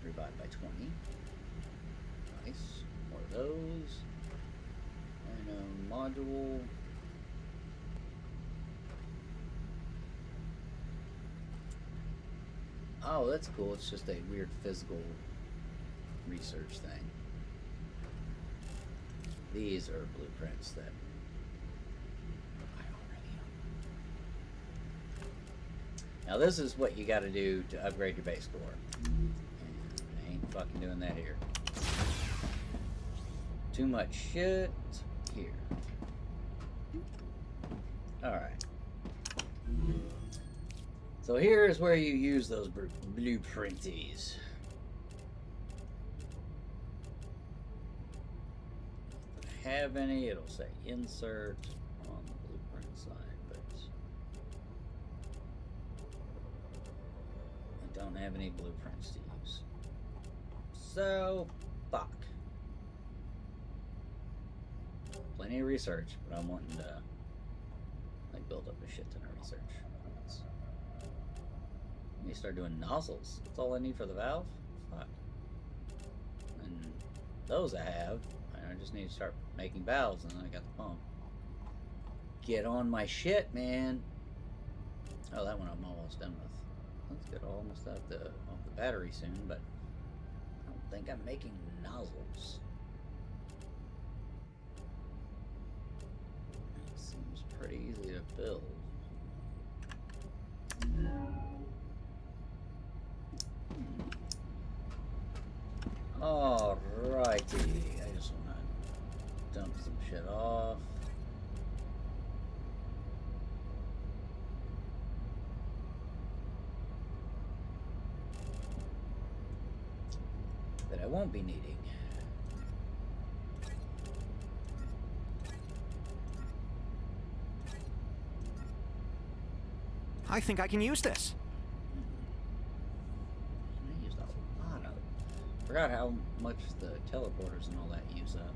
Revive by 20. Nice. More of those. And a module. Oh, that's cool. It's just a weird physical research thing. These are blueprints that I already own. Now this is what you got to do to upgrade your base door. And I ain't fucking doing that here. Too much shit here. Alright. So here's where you use those blueprinties. Have any, it'll say insert on the blueprint side, but I don't have any blueprints to use. So, fuck. Plenty of research, but I'm wanting to like build up a shit ton of research. Let me start doing nozzles. That's all I need for the valve? Fuck. And those I have. I just need to start making valves, and then I got the pump. Get on my shit, man. Oh, that one I'm almost done with. Let's get almost off the battery soon, but I don't think I'm making nozzles. It seems pretty easy to build. Alrighty. I just want to dump some shit off. That I won't be needing. I think I can use this. I used a lot of it. Forgot how much the teleporters and all that use up.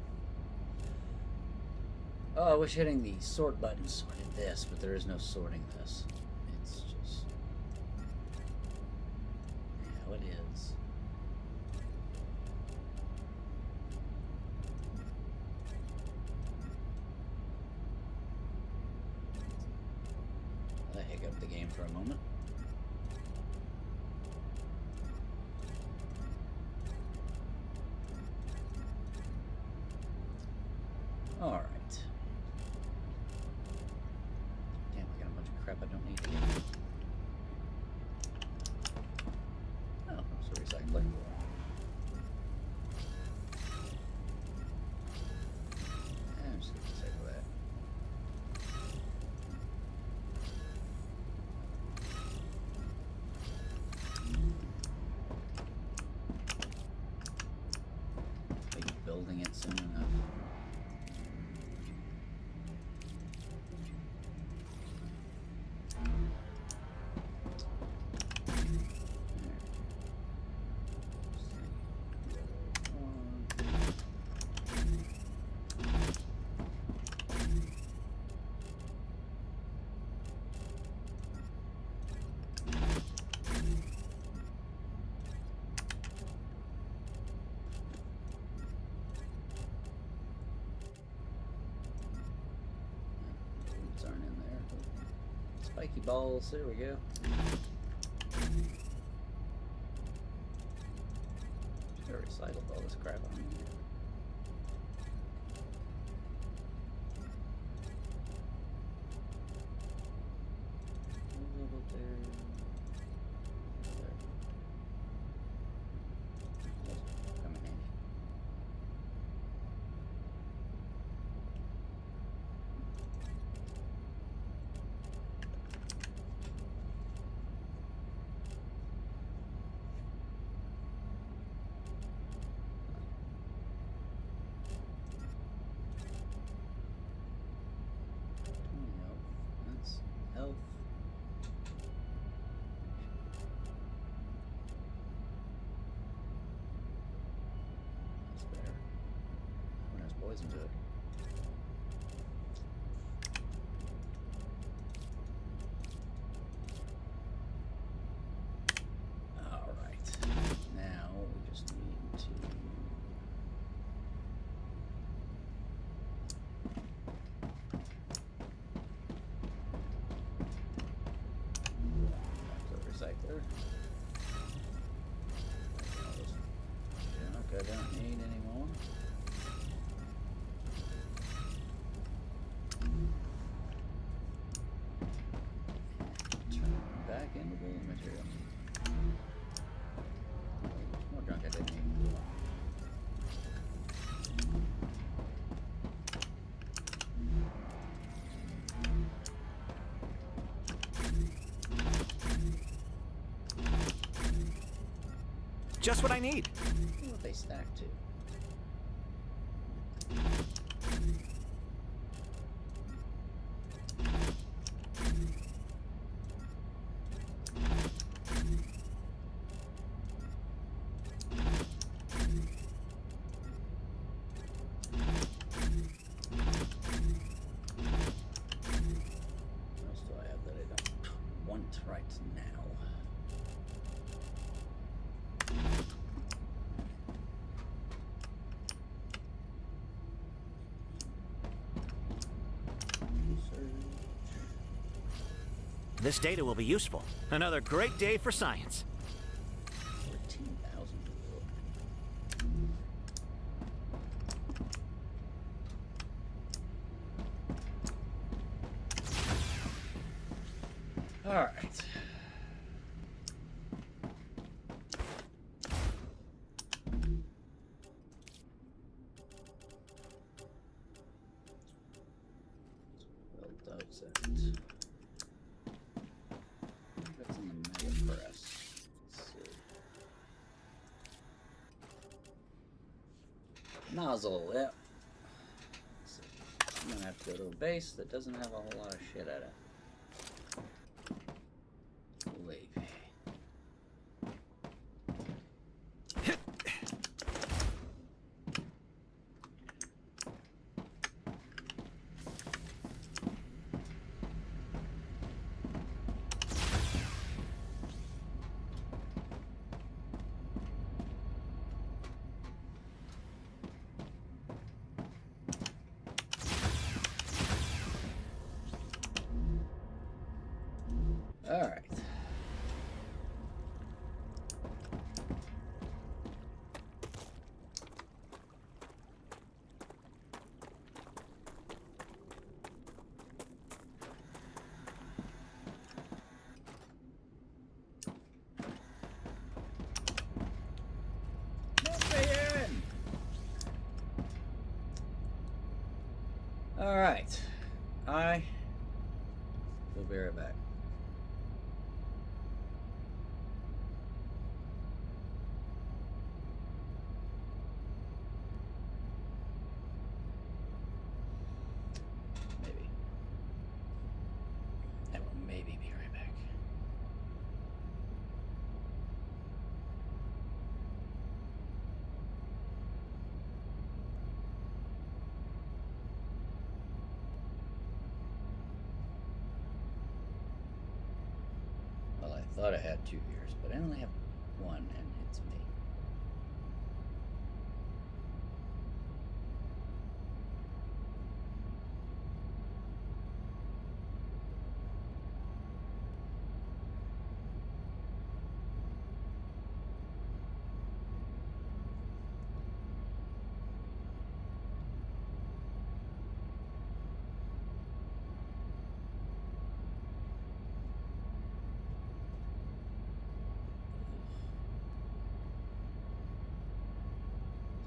Oh, I wish hitting the sort button sorted this, but there is no sorting this. It's just... how it is. I hiccup the game for a moment. Alright. Damn, I got a bunch of crap I don't need here. Oh, it's a recycler. I'm just gonna recycle that. Maybe building it soon enough. Aren't in there. Spiky balls, there we go. Should have recycled all this crap on here. Come in handy. That's health. That's better. One has poison to it. Alright. Now we just need to... recycler. Junk I don't need anymore. Turn it back into building material. More junk I didn't need. Just what I need. What they stack to. What else do I have that I don't want right now? This data will be useful. Another great day for science. 14,000. All right. Well, does it? That's in the mega press. Let's see. Nozzle, yep. Let's see. I'm gonna have to go to a base that doesn't have a whole lot of shit at it. Alright. Alright. I will be right back. Maybe. I will maybe be right back. Well, I thought I had 2 viewers, but I only have one, and it's me.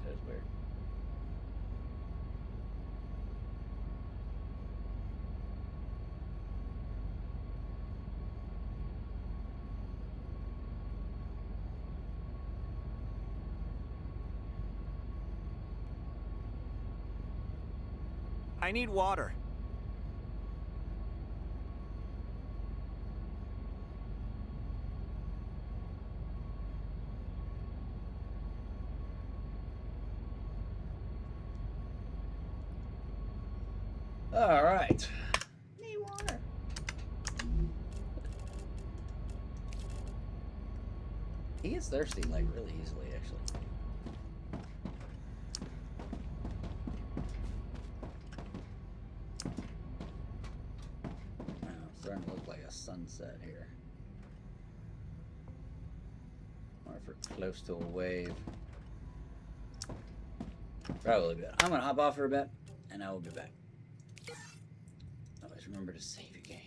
That is weird. I need water. All right. Need water. He gets thirsty like really easily, actually. It's starting to look like a sunset here. Or if we're close to a wave. Probably good. I'm gonna hop off for a bit, and I will be back. Always remember to save your game.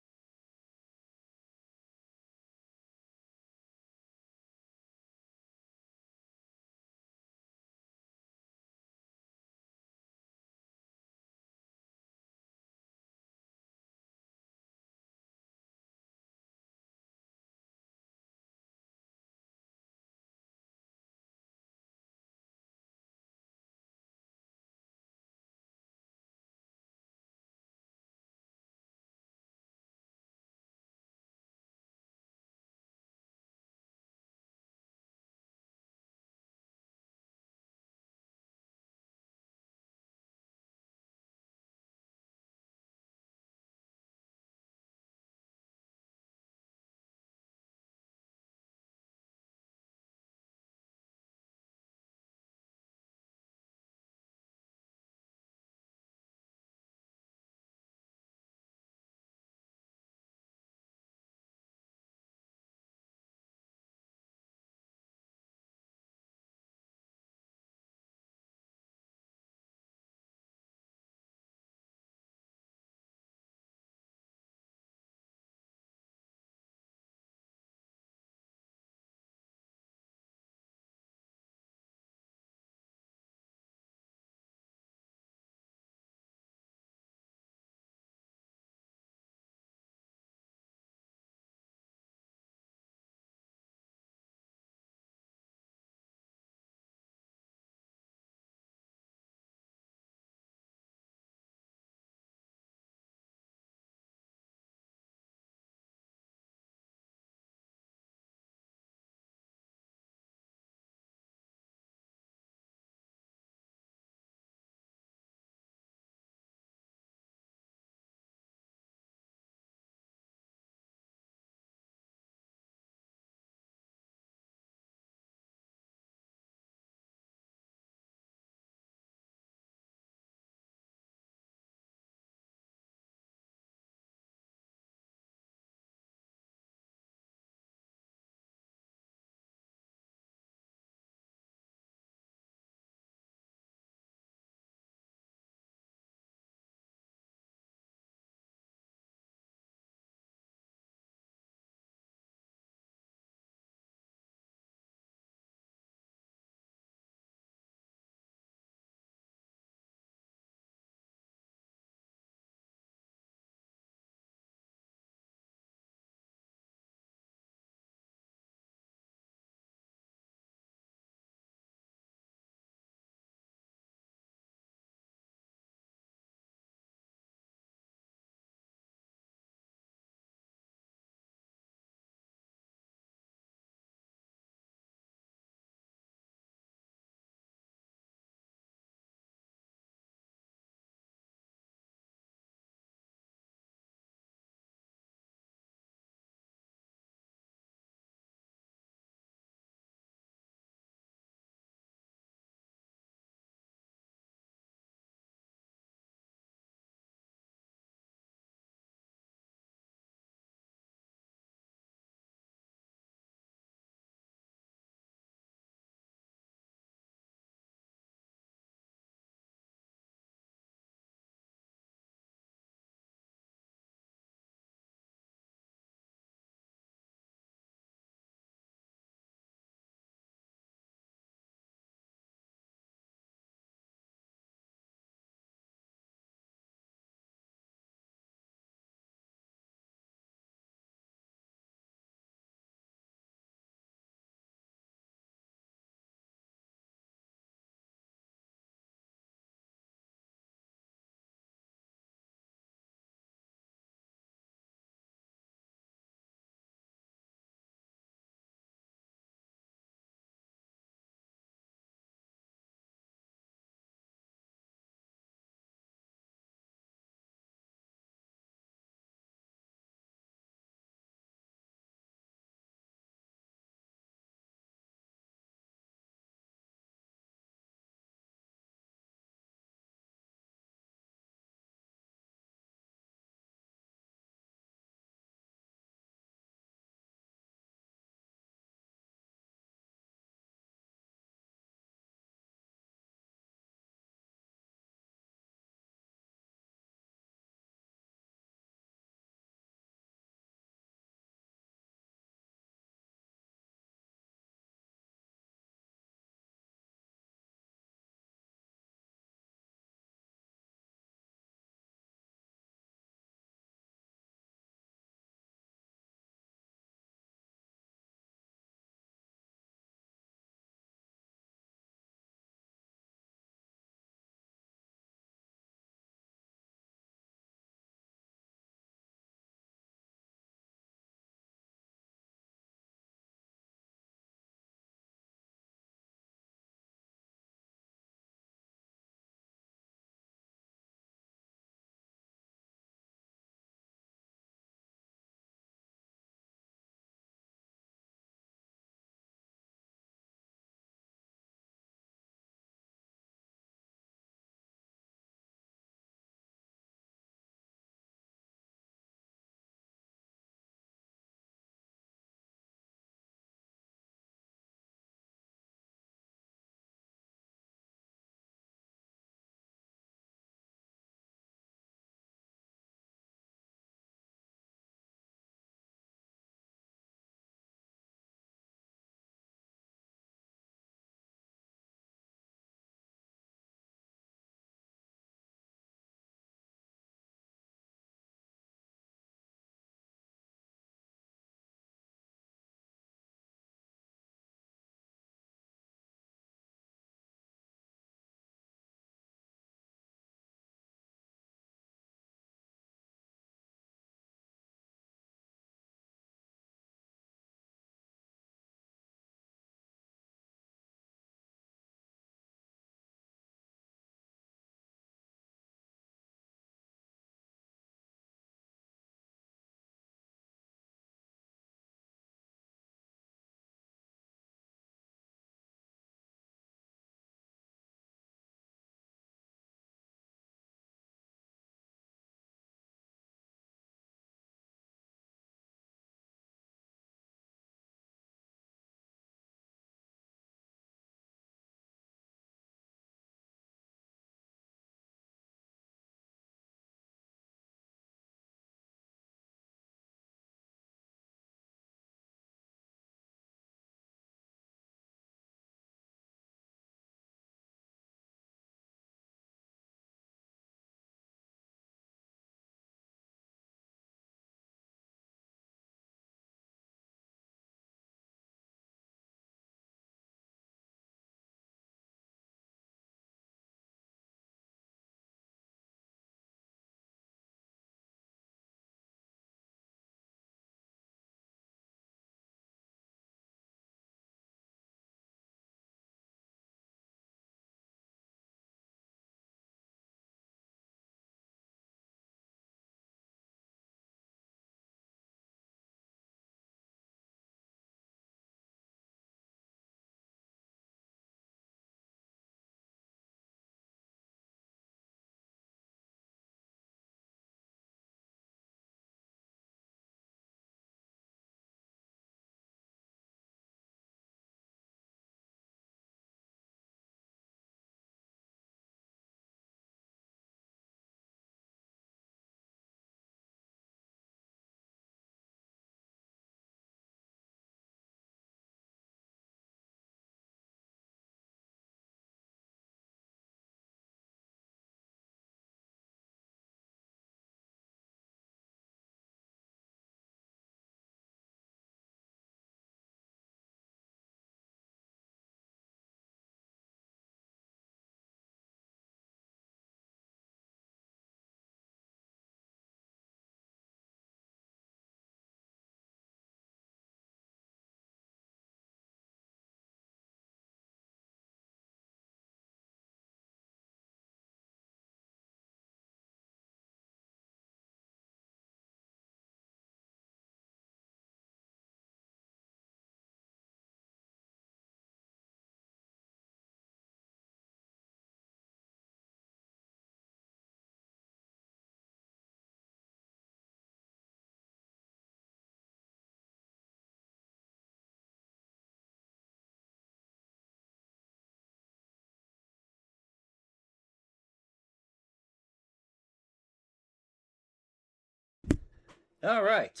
All right.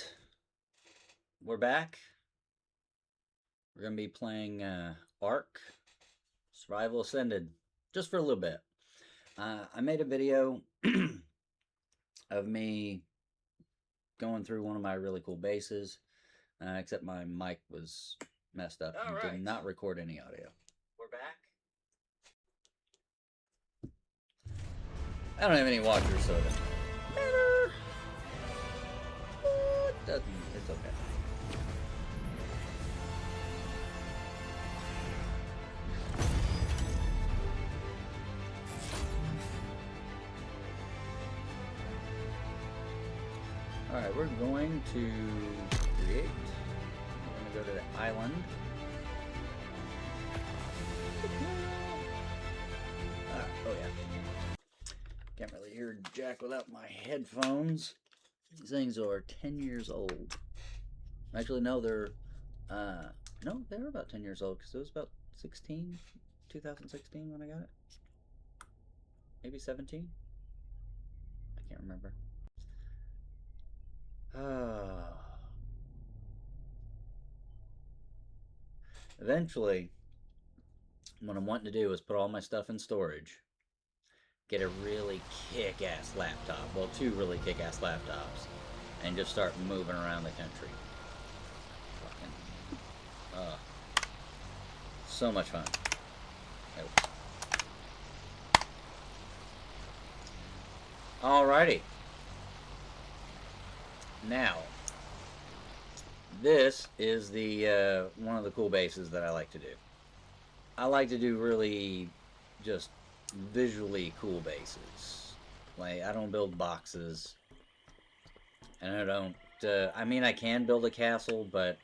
We're back. We're going to be playing Ark Survival Ascended just for a little bit. I made a video of me going through one of my really cool bases, except my mic was messed up and did not record any audio. We're back. I don't have any watchers, so it doesn't matter. It doesn't. It's okay. Alright, we're going to create. We're going to go to the island. Oh yeah. Can't really hear jack without my headphones. These things are 10 years old. Actually, no, they're about 10 years old because it was about 2016 when I got it. Maybe 17? I can't remember. Eventually, what I'm wanting to do is put all my stuff in storage, get a really kick-ass laptop, well, 2 really kick-ass laptops, and just start moving around the country. Fucking, so much fun. Alrighty. Now, this is the one of the cool bases that I like to do. I like to do really just visually cool bases. Like, I don't build boxes, and I don't. I mean, I can build a castle, but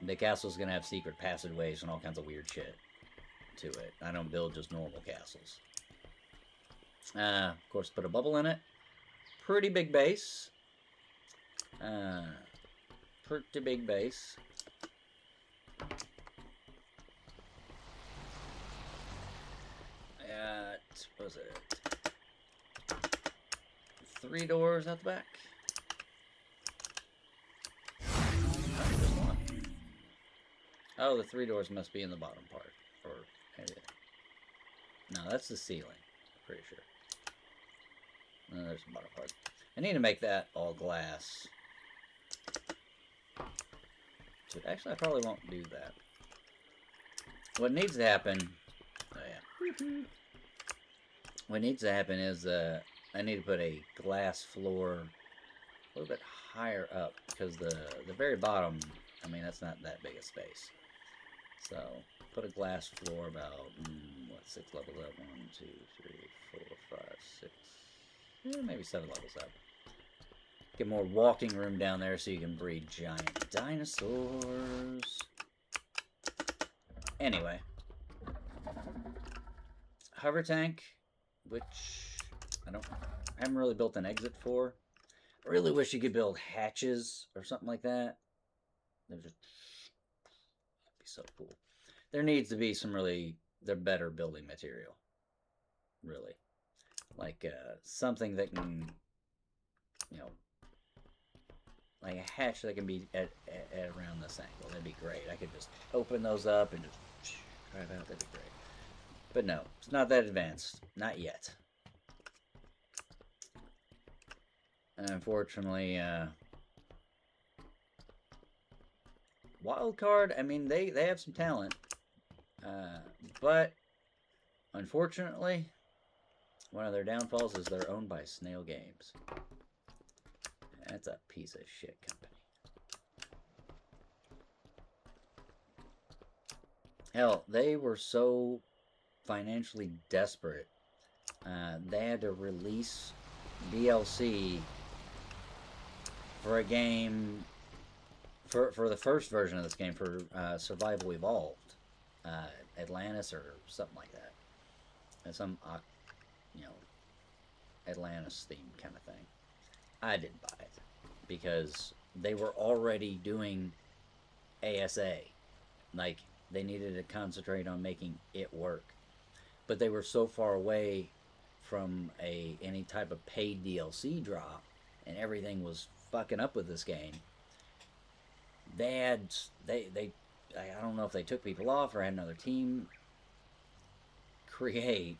the castle's gonna have secret passageways and all kinds of weird shit to it. I don't build just normal castles. Of course, put a bubble in it. Pretty big base. Pretty big base. What was it? 3 doors out the back. Oh, just 1. Oh, the 3 doors must be in the bottom part. Or maybe. No, that's the ceiling. Pretty sure. No, there's the bottom part. I need to make that all glass. Actually, I probably won't do that. What needs to happen... Oh, yeah. What needs to happen is I need to put a glass floor a little bit higher up, because the very bottom, I mean, that's not that big a space. So, put a glass floor about, 6 levels up? 1, 2, 3, 4, 5, 6... Yeah, maybe 7 levels up. Get more walking room down there so you can breed giant dinosaurs. Anyway. Hover tank, which I haven't really built an exit for. I really wish you could build hatches or something like that. That'd be so cool. There needs to be some better building material. Really. Like something that can, like a hatch that can be at around this angle. That'd be great. I could just open those up and just drive out. That'd be great. But no, it's not that advanced. Not yet. And unfortunately, Wildcard, I mean, they have some talent. But unfortunately, one of their downfalls is they're owned by Snail Games. That's a piece of shit company. Hell, they were so financially desperate, they had to release DLC for a game, for the first version of this game, for Survival Evolved, Atlantis or something like that. And some, Atlantis themed kind of thing. I didn't buy it because they were already doing ASA. Like, they needed to concentrate on making it work. But they were so far away from any type of paid DLC drop, and everything was fucking up with this game. They I don't know if they took people off or had another team create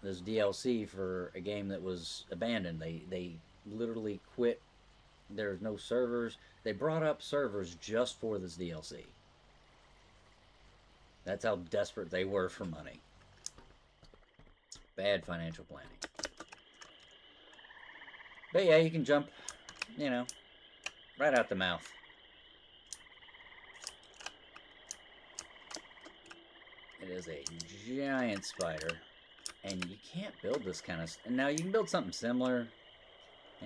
this DLC for a game that was abandoned. They literally quit. There's no servers. They brought up servers just for this DLC. That's how desperate they were for money. Bad financial planning. But yeah, you can jump, you know, right out the mouth. It is a giant spider. And you can't build this kind of... And now you can build something similar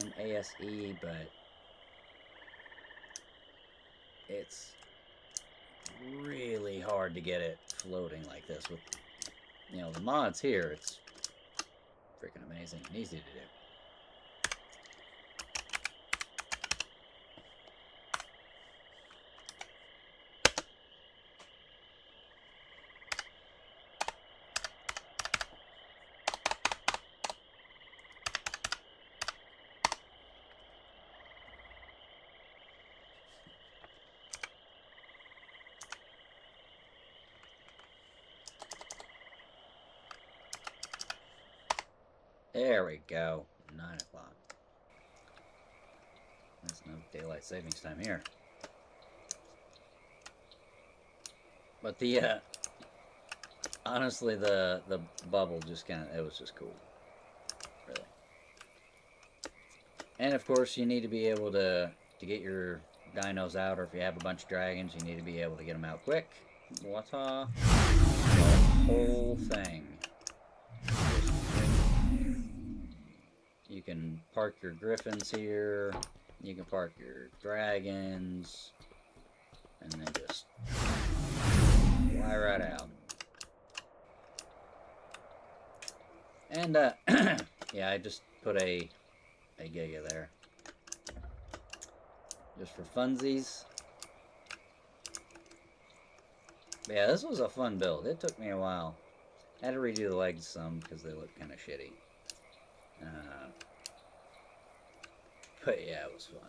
in ASE, but it's really hard to get it floating like this. With, you know, the mods here, it's freaking amazing and easy to do. There we go. 9 o'clock. There's no daylight savings time here. But the, honestly, the bubble just kind of, it was just cool. Really. And of course, you need to be able to get your dinos out, or if you have a bunch of dragons, you need to be able to get them out quick. Wata. The whole thing. You can park your griffins here, you can park your dragons, and then just fly right out. And, yeah, I just put a Giga there. Just for funsies. But yeah, this was a fun build. It took me a while. I had to redo the legs some because they look kind of shitty. But yeah, it was fun.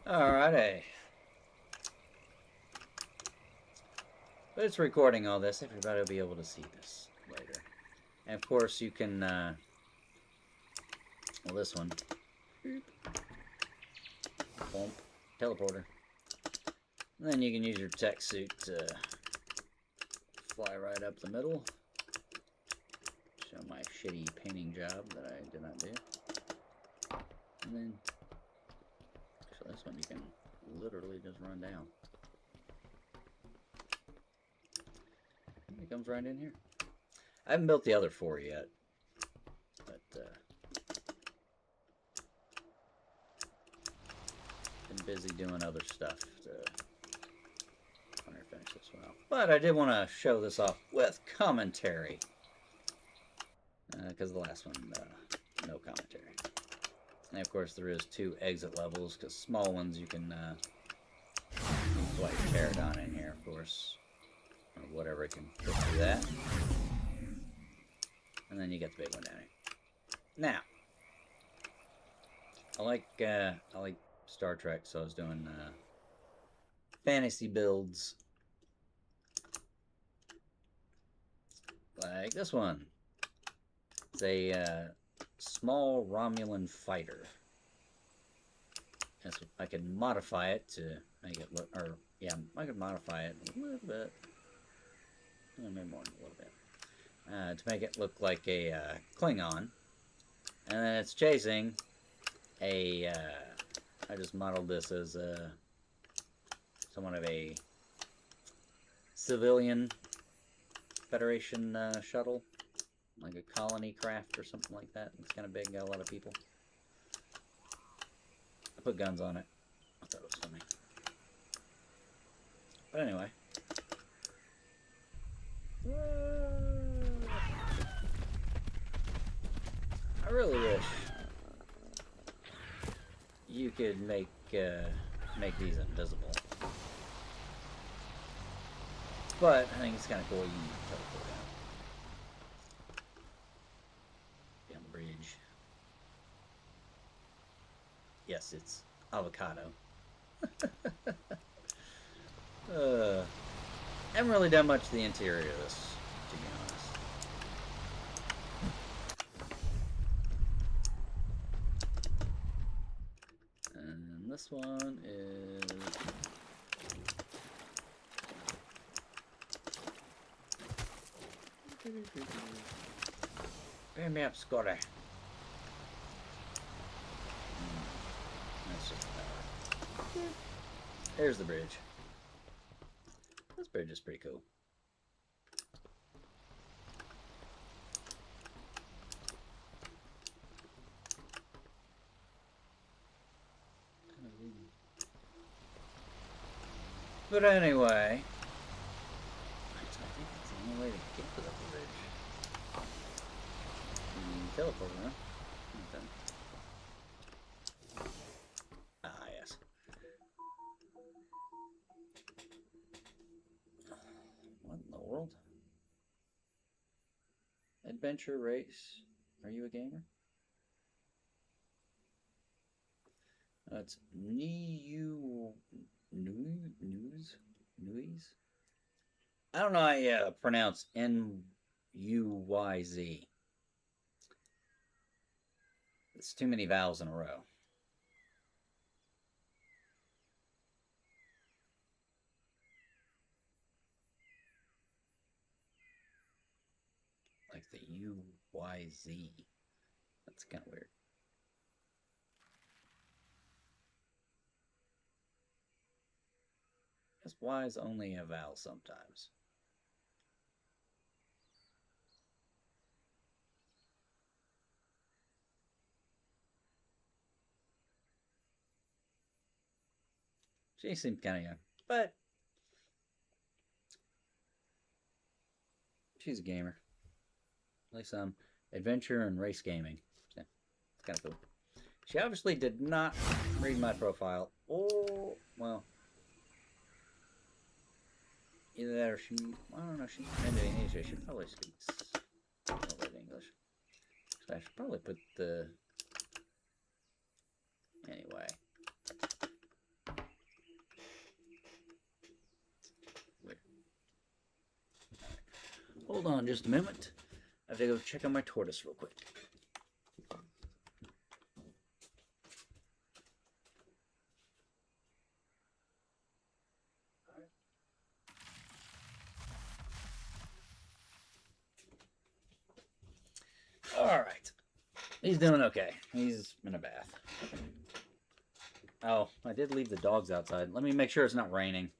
Alrighty. But it's recording all this. Everybody will be able to see this later. And of course, you can, well, this one. Boom. Teleporter. And then you can use your tech suit to fly right up the middle. Show my shitty painting job that I did not do. And then, so this one you can literally just run down. It comes right in here. I haven't built the other 4 yet, but been busy doing other stuff to finish this one off. But I did want to show this off with commentary, because the last one, no commentary. And of course there is 2 exit levels, because small ones you can fly Pterodon in here, of course. Or whatever it can fit through that. And then you get the big one down here. Now, I like Star Trek, so I was doing fantasy builds like this one. It's a small Romulan fighter. And so I can modify it to make it look, or yeah, I could modify it a little bit. Maybe more than a little bit. To make it look like a Klingon. And then it's chasing a, I just modeled this as somewhat of a civilian Federation shuttle. Like a colony craft or something like that. It's kind of big, got a lot of people. I put guns on it. I thought it was funny. But anyway. really wish you could make these invisible. But I think it's kind of cool. You can teleport down the bridge. Yes, it's avocado. Haven't really done much to the interior of this, to be honest. And this one is... Bear me up, Scotty. That's just power. There's the bridge. This bridge is pretty cool. But anyway, I think it's the only way to get to the bridge. You can teleport around. Ah, yes. What in the world? Adventure race. Are you a gamer? That's News. I don't know how you pronounce N-U-Y-Z. It's too many vowels in a row. Like the U-Y-Z. That's kind of weird. Because Y is only a vowel sometimes. She seemed kind of young, but she's a gamer. At least adventure and race gaming. So, it's kind of cool. She obviously did not read my profile. Oh, well. Either that or she, I don't know, she's from Indonesia. She probably speaks a little bit of English. So I should probably put the... Anyway. Weird. Right. Hold on just a moment. I have to go check on my tortoise real quick. Alright. He's doing okay. He's in a bath. Oh, I did leave the dogs outside. Let me make sure it's not raining.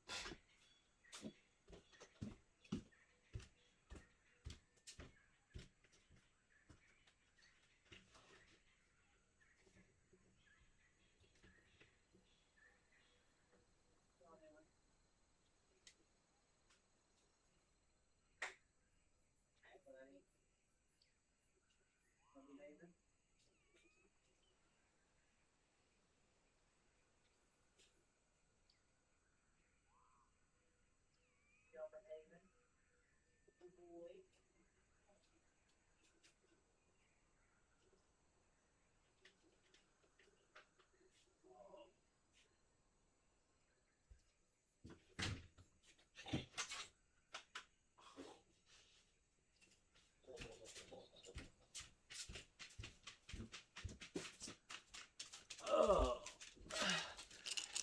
Oh.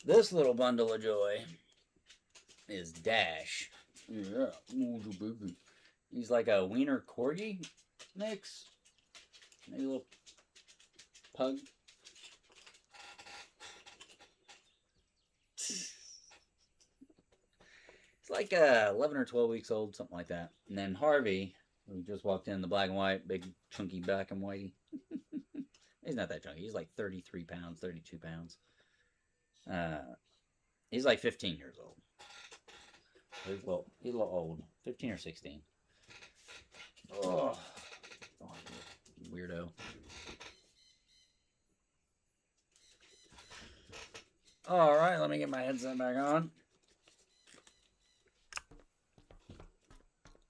This little bundle of joy is Dash. Yeah, he's like a wiener corgi mix. Maybe a little pug. It's like 11 or 12 weeks old, something like that. And then Harvey, who just walked in, the black and white, big chunky black and whitey. He's not that chunky. He's like 33 pounds, 32 pounds. He's like 15 years old. He's a little old. 15 or 16. Oh, weirdo. Alright, let me get my headset back on.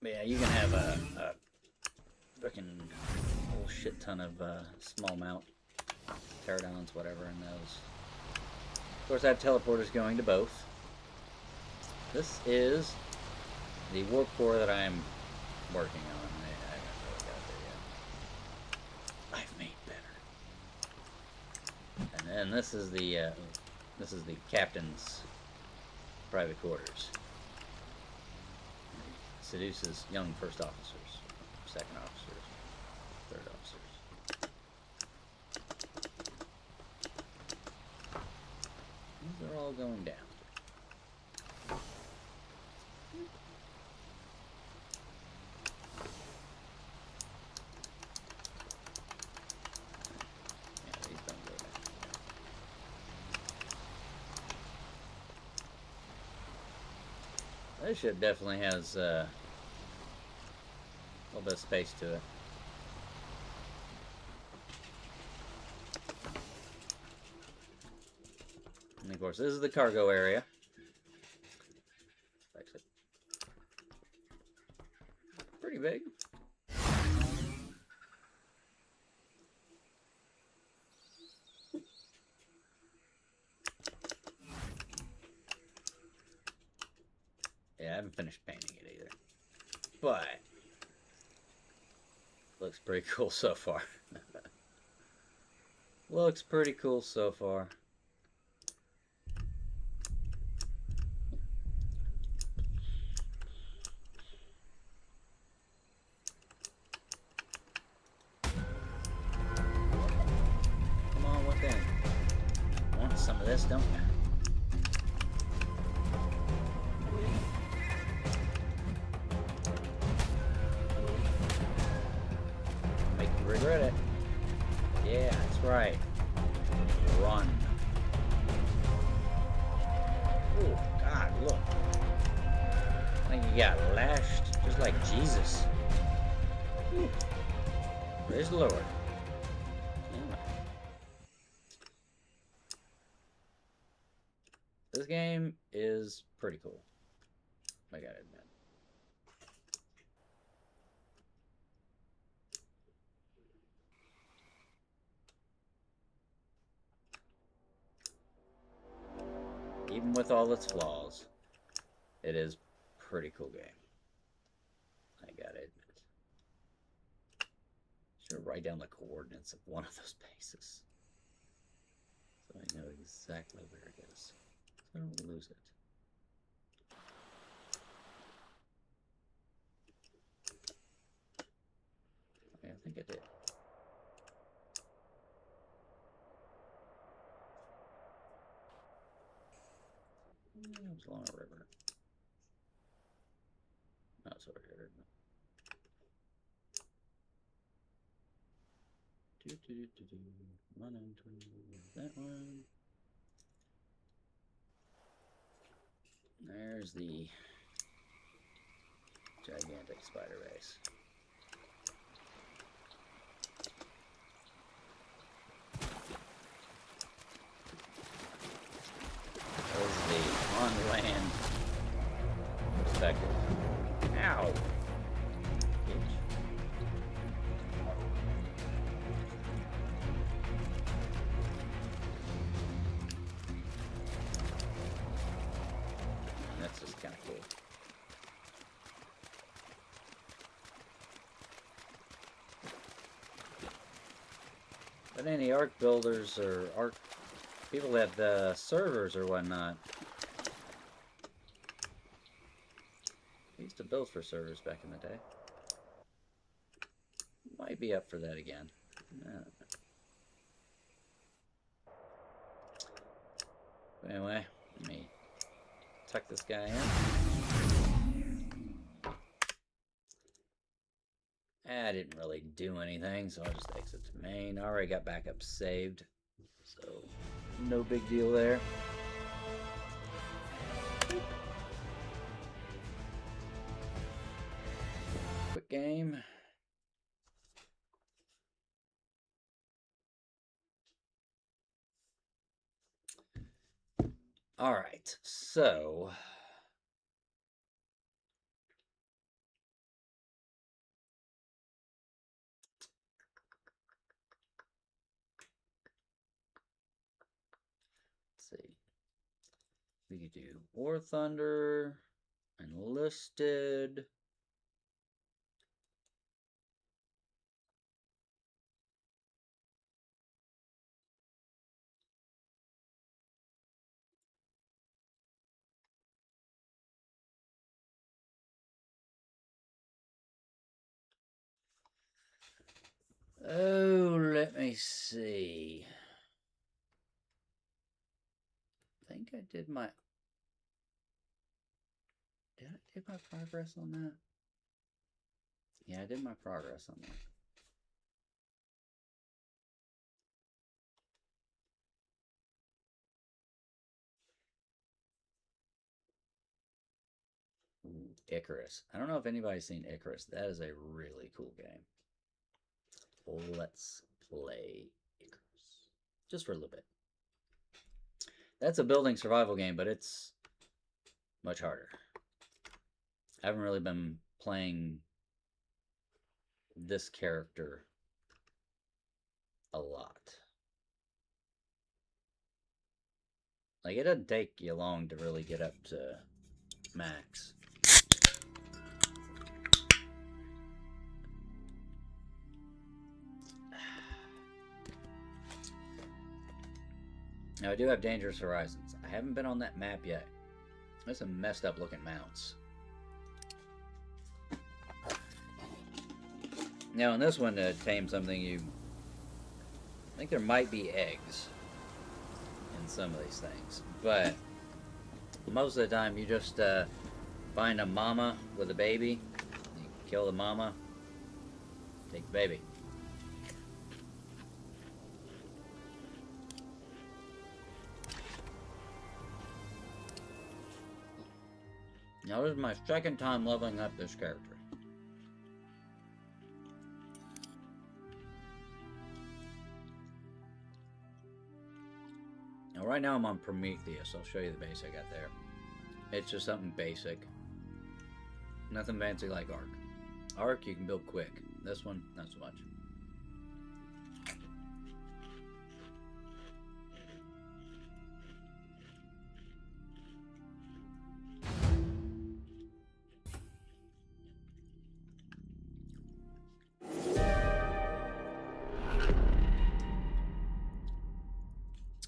But yeah, you can have a freaking whole shit ton of small mount pterodons, whatever, in those. Of course, I have teleporters going to both. This is the warp core that I'm working on. I haven't really got there yet. I've made better. And then this is the captain's private quarters. Seduces young first officers, second officers, third officers. These are all going down. Yeah, these don't go down. This ship definitely has a little bit of space to it. And of course, this is the cargo area. Actually, pretty big. Yeah, I haven't finished painting it either. But looks pretty cool so far. Looks pretty cool so far. Come on, what then? Want some of this, don't you? Make you regret it. Yeah, that's right. Run. Oh, God, look. Like you got lashed just like Jesus. Whew. Praise the Lord. Yeah. This game is pretty cool. I gotta admit. Even with all its flaws, it is a pretty cool game. I gotta admit. Should write down the coordinates of one of those bases, so I know exactly where it is, so I don't lose it. Okay, I think I did. It was along a river. No, it's over here. That one. There's the gigantic spider base. There's the on-land perspective. Ow! Bitch. That's just kind of cool. But any ARC builders or ARC people that servers or whatnot, I used to build for servers back in the day. Might be up for that again. I don't know. But anyway, let me tuck this guy in. I didn't really do anything, so I'll just exit to main. I already got backup saved, so no big deal there. Quick game. All right, so let's see. We could do War Thunder, Enlisted. Oh, let me see. I think I did my... Did I do my progress on that? Yeah, I did my progress on that. Ooh, Icarus. I don't know if anybody's seen Icarus. That is a really cool game. Let's play Icarus. Just for a little bit. That's a building survival game, but it's much harder. I haven't really been playing this character a lot. Like, it doesn't take you long to really get up to max. Now, I do have Dangerous Horizons. I haven't been on that map yet. There's some messed up looking mounts. Now, in this one, to tame something, I think there might be eggs in some of these things. But most of the time, you just find a mama with a baby. You kill the mama, take the baby. Now, this is my second time leveling up this character. Now, right now I'm on Prometheus. I'll show you the base I got there. It's just something basic. Nothing fancy like Ark. Ark, you can build quick. This one, not so much.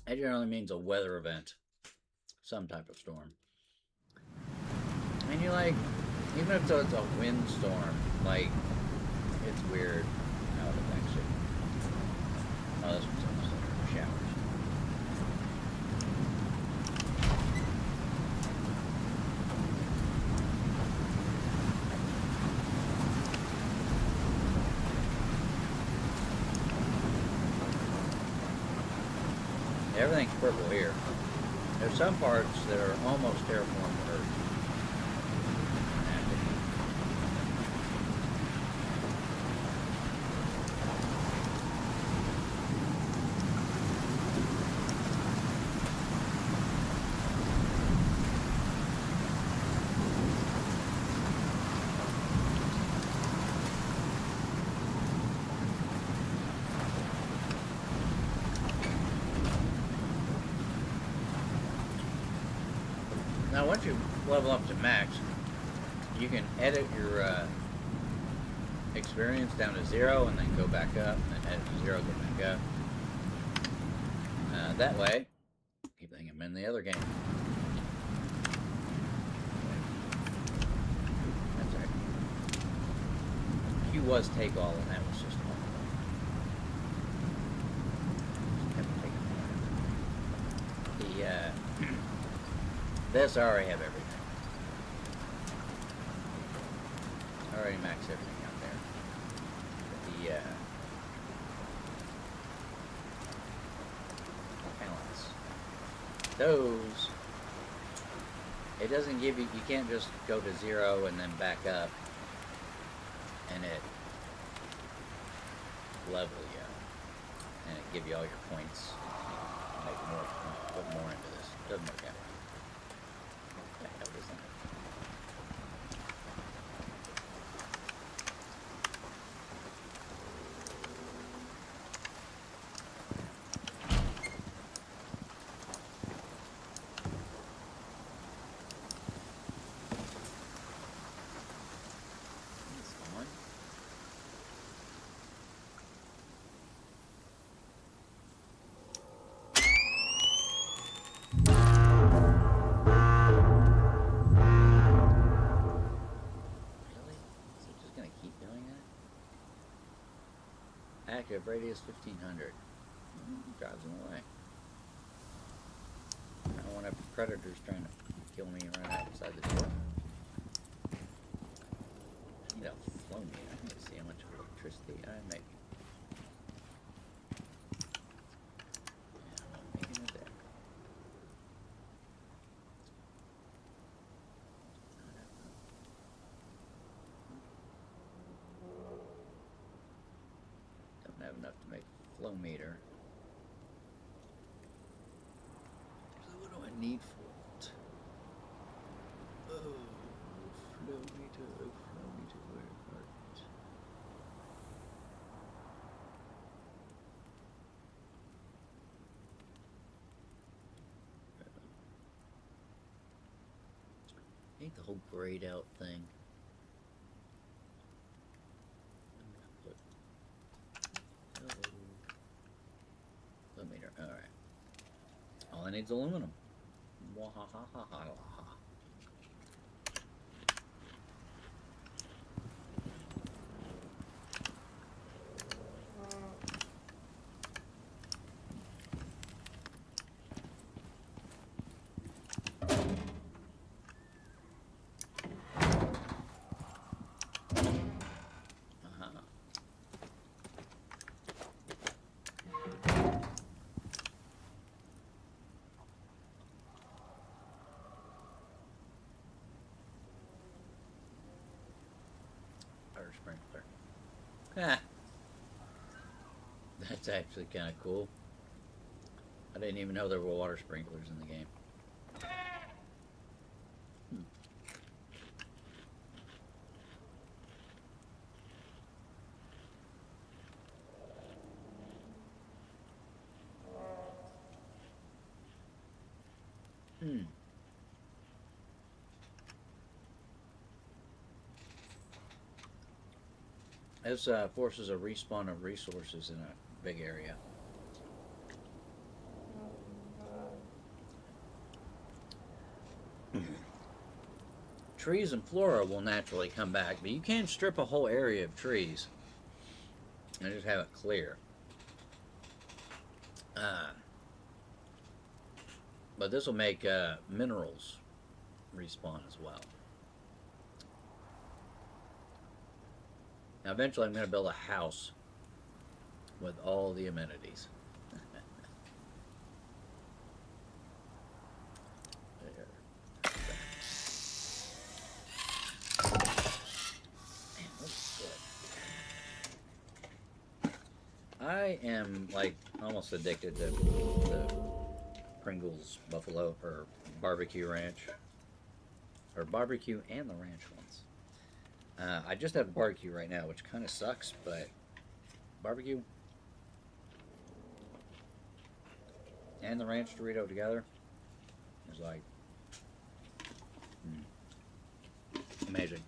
That generally means a weather event. Some type of storm. And you like, even if it's a windstorm, like, it's weird how it affects you. Oh, this one's almost like showers. Everything's purple here. There's some parts that are almost terraformed Earth. Now, once you level up to max, you can edit your experience down to 0 and then go back up, and then edit to 0, go back up. That way, keep thinking I'm in the other game. That's right. Q was take all, and that was just one. This I already have everything. I already maxed everything out there. But the those, it doesn't give you, you can't just go to 0 and then back up and it level you and it give you all your points. Make more, put more into this. Doesn't work out. isn't it? It's gone. Really? Is it just gonna keep doing that? Active radius 1500. Drives them away. I don't want to have predators trying to kill me right outside the door. I need a flow meter. I need to see how much electricity I make. Yeah, I'm not making it there. Don't have enough to make a flow meter. So what do I need for it? Oh, flow meter, where are it? Ain't the whole grayed out thing. Flow meter, alright. All I need is aluminum. Wahahaha. Water sprinkler. Ah, that's actually kind of cool. I didn't even know there were water sprinklers in the game. Hmm. This forces a respawn of resources in a big area. Trees and flora will naturally come back, but you can't strip a whole area of trees and just have it clear. But this will make minerals respawn as well. Now eventually I'm going to build a house with all the amenities. There. Man, looks good. I am like almost addicted to the Pringles Buffalo or Barbecue Ranch. Or barbecue and the ranch ones. I just have barbecue right now, which kind of sucks, but barbecue and the ranch Dorito together is like amazing.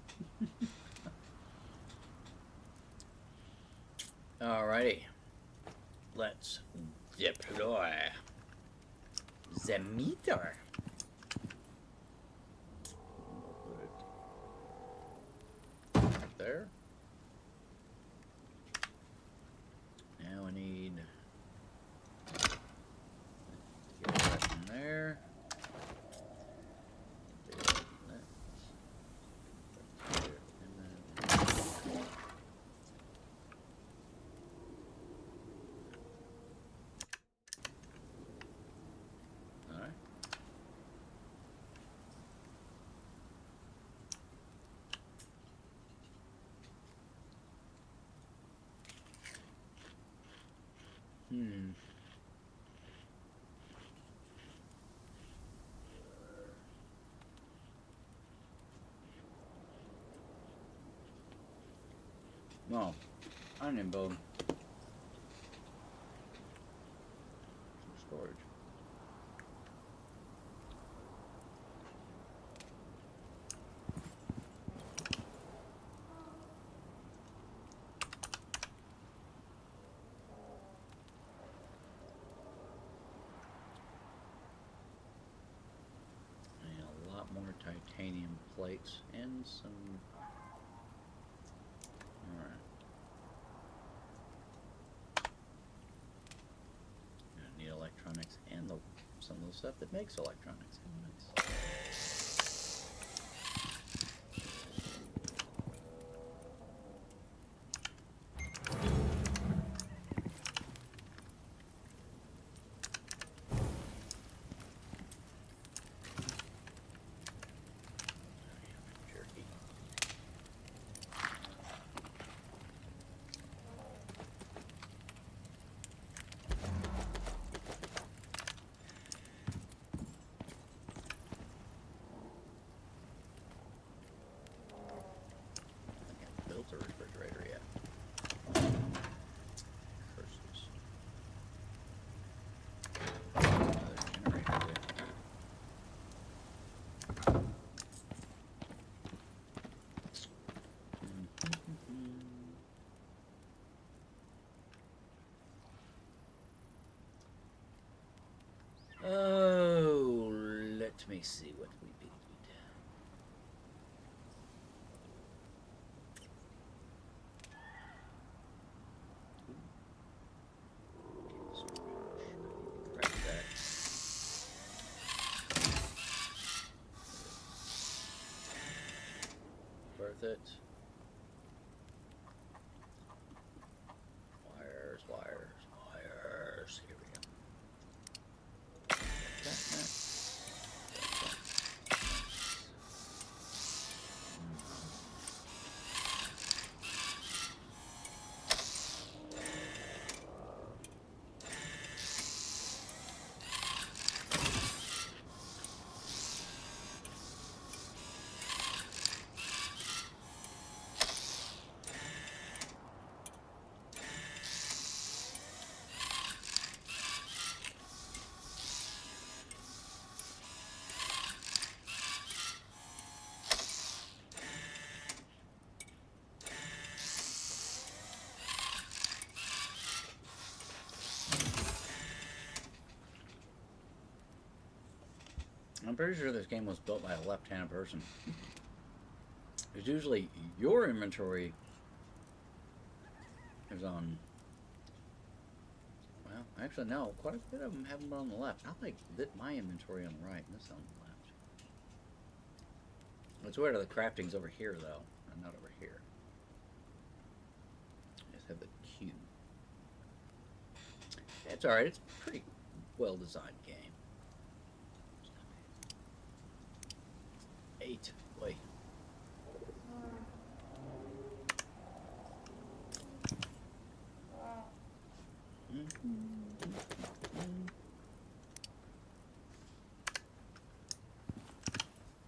Alrighty, let's deploy the meter. There. Now I need to get that in there. All right. No, onion bone. Some storage. And a lot more titanium plates and some. All right. Need electronics and some of the stuff that makes electronics. Nice. Jerky. I haven't built a refrigerator yet. Versus another generator yet. Oh, let me see what we need. Grab that. Worth it. Wires, wires, wires. Here we go. I'm pretty sure this game was built by a left-handed person. Because usually your inventory is on. Well, actually, no. Quite a bit of them have them on the left. I like my inventory on the right and this on the left. It's weird the crafting's over here, though, and not over here. Just have the cube. It's alright. It's a pretty well-designed game. 8. Wait.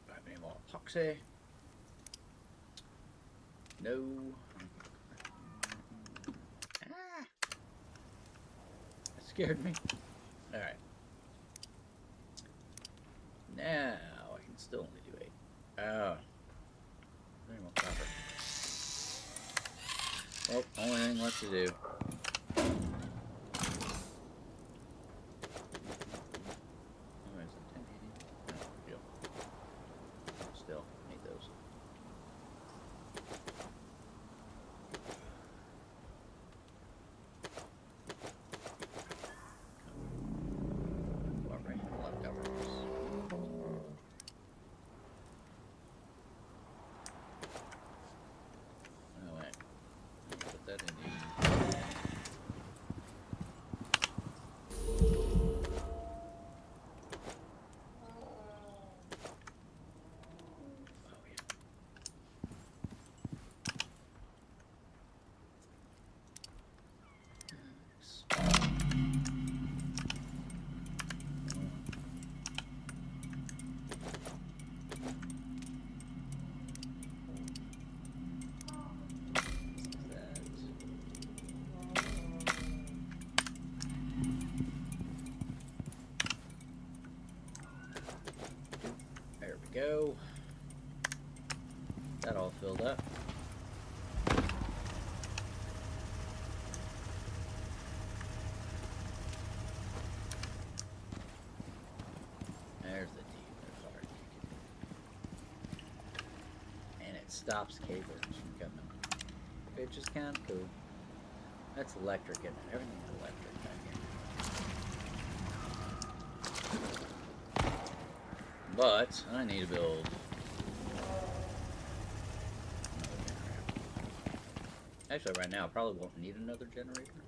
Got any more epoxy? No. Ah! That scared me. Alright. Now I can still only do 8. Oh. Any more copper. Well, only thing left to do. Oh, is it 1080? No, deal. Still, need those. Alright, leftovers. Oh, wait. Put that in here. go. That all filled up. There's the deep. And it stops cables from coming. Which is kind of cool. That's electric, isn't it? Everything's electric back here. But I need to build another generator. Actually, right now I probably won't need another generator.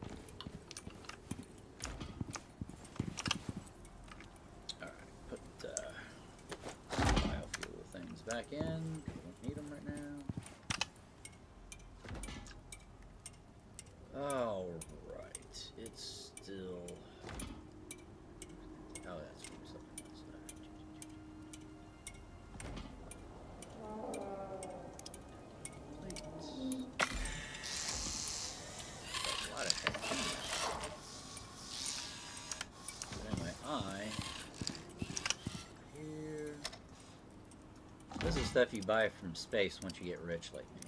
Alright, put biofuel things back in. Don't need them right now. Alright, it's still... Oh, that's from something else. That's a lot of heck. But anyway, here... This is stuff you buy from space once you get rich like me.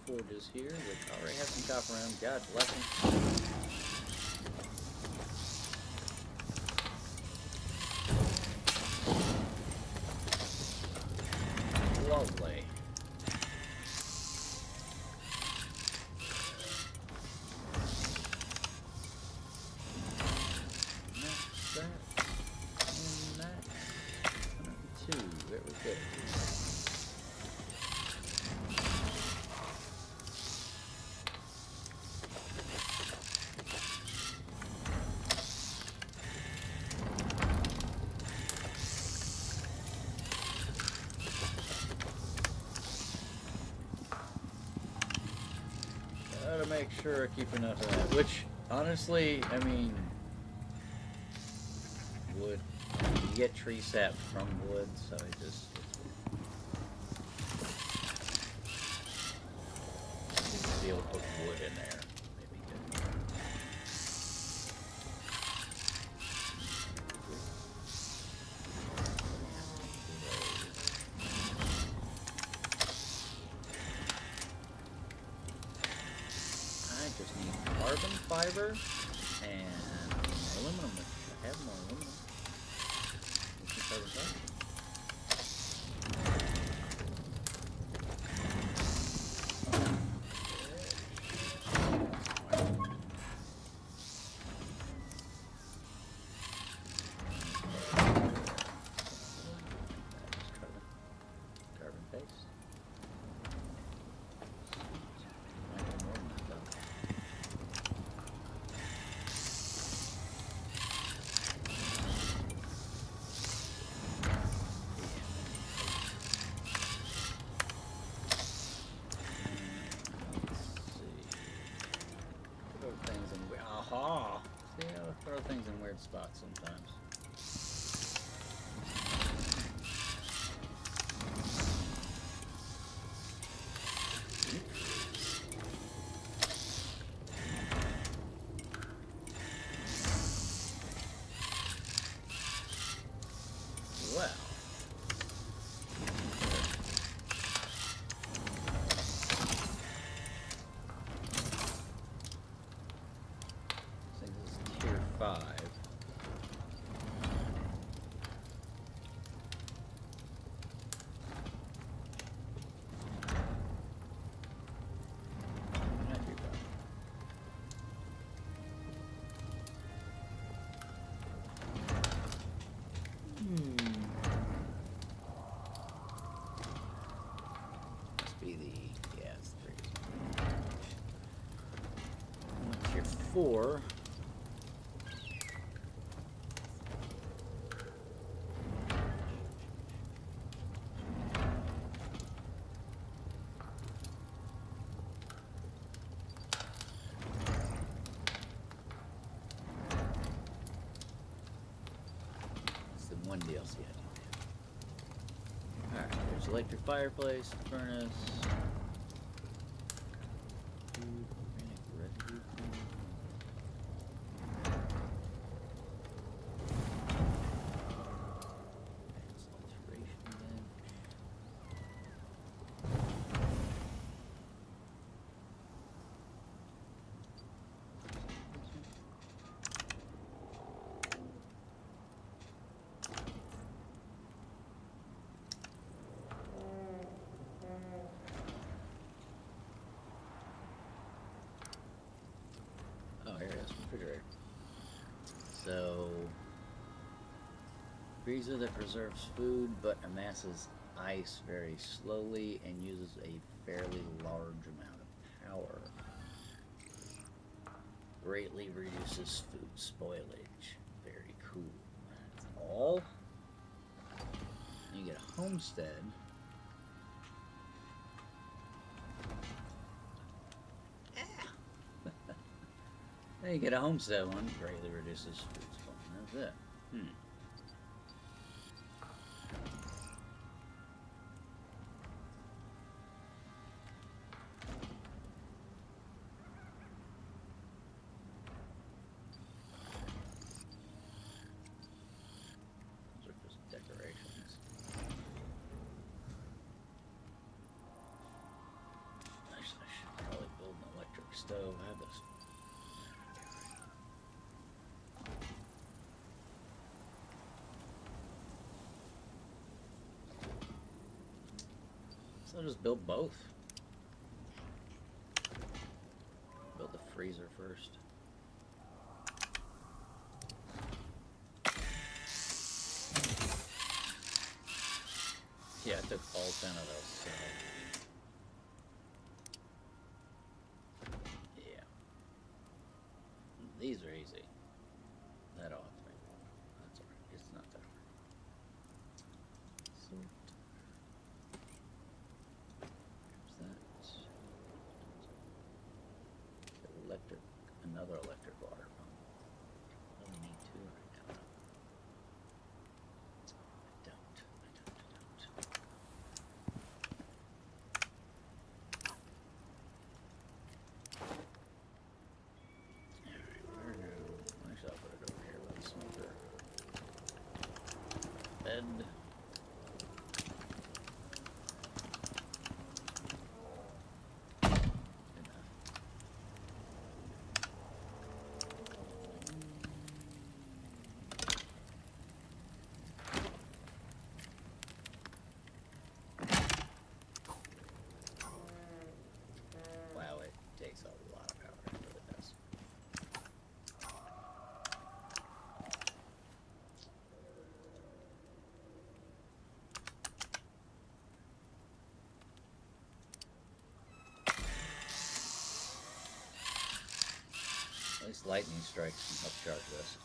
Forges here, which already have some copper around. God bless them. Lovely. And that. 102. Very good. Gotta make sure I keep enough of that. Which, honestly, I mean, wood. You get tree sap from wood, so it just. It's be able to put wood in there. Maybe good. I just need carbon fiber and aluminum. I have more aluminum. Carbon fiber. Carbon paste. Aha! See, I throw things in weird spots sometimes. Well. Tier 5. Not tier 5. Must be the it's 3. Tier 4. One DLC I don't have. Alright, there's electric fireplace, furnace. So, freezer that preserves food but amasses ice very slowly and uses a fairly large amount of power. Greatly reduces food spoilage. Very cool. That's all. You get a homestead. Then you get a homestead one. Greatly reduces food spoilage. That's it. Those are just decorations. Actually, I should probably build an electric stove. I have this. So I'll just build both. Build the freezer first. Yeah, I took all 10 of those, so... yeah. These are easy. That off. That's alright. It's not that hard. Sort. Electric, another electric water pump. I only need 2 right now. I don't. Alright, where now? Actually, I'll put it over here by the smoker. Bed. Wow, it takes a lot of power. It really does. At least lightning strikes can help charge this.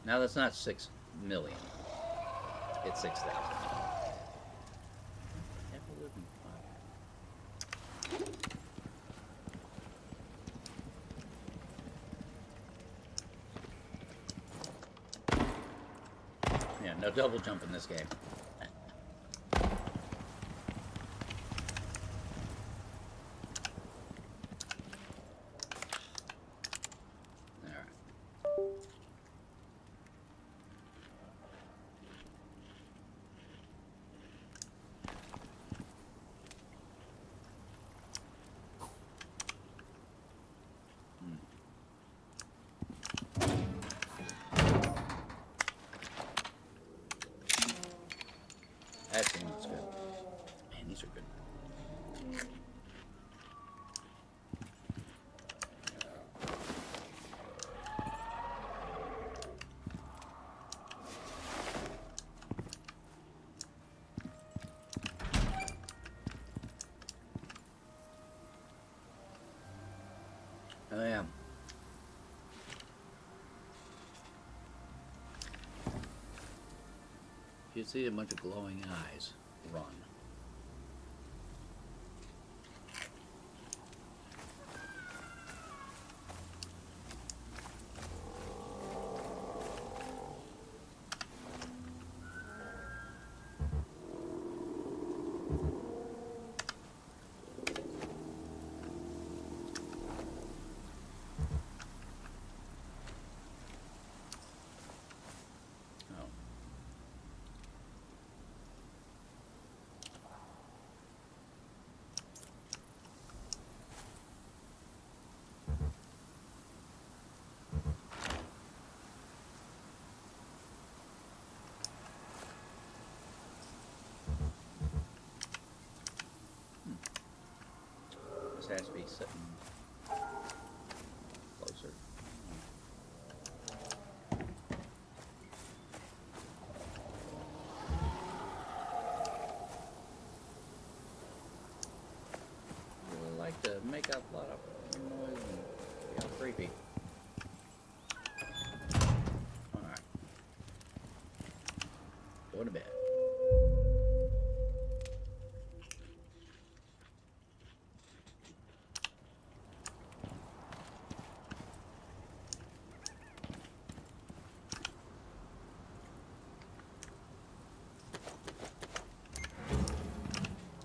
Now that's not 6 million. It's 6,000. Yeah, no double jump in this game. Actually, that's good. Man, these are good. Oh yeah. If you see a bunch of glowing eyes, run. has to be sitting closer. Really like to make up a lot of noise and be all creepy. Alright. Go to bed.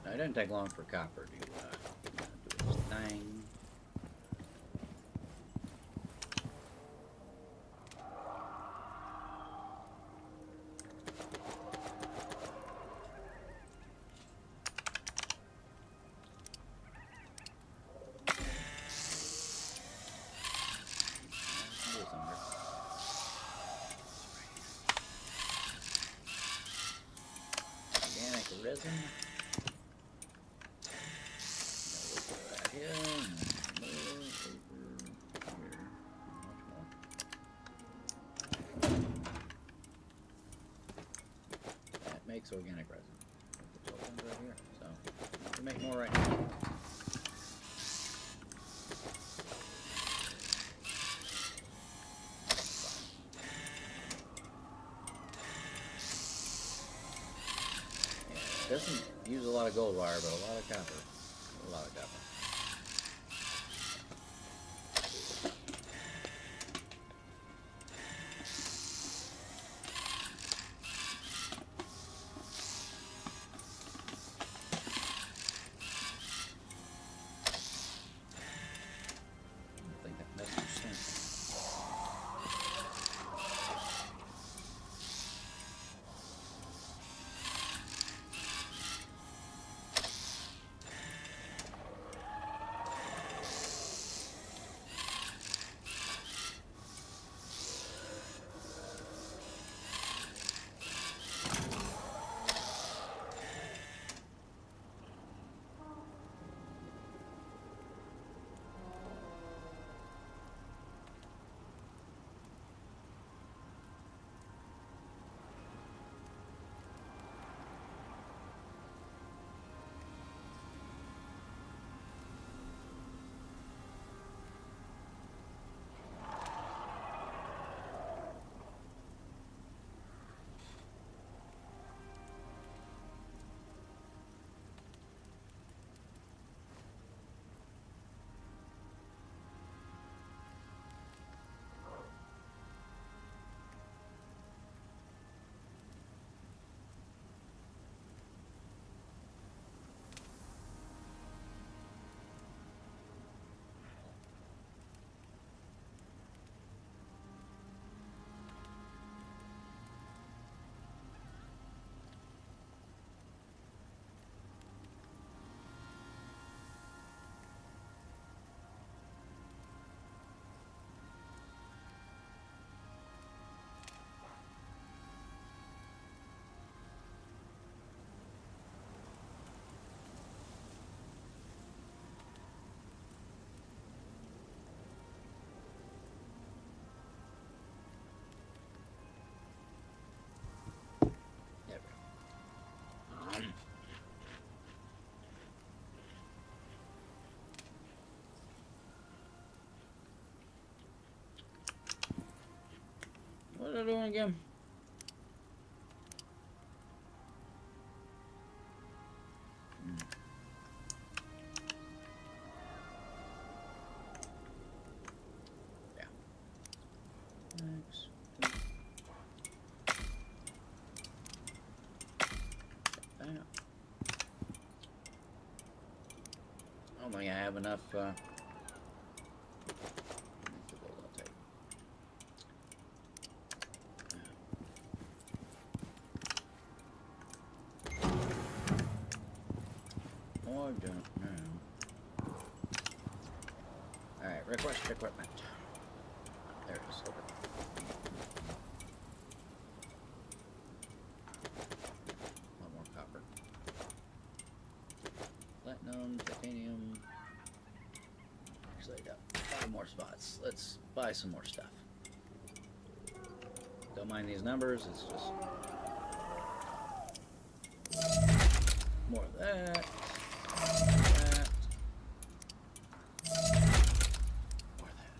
It doesn't take long for copper to do its thing. Organic resin. That makes organic resin. It's all done right here. So we make more right now. It doesn't use a lot of gold wire, but a lot of copper. A lot of copper. I think that makes sense. What are they doing again? Yeah. Next. I don't think I have enough. I don't know. Alright, request equipment. There it is. Okay. One more copper. Platinum, titanium. 2 more spots. Let's buy some more stuff. Don't mind these numbers, it's just more of that. That. More of that.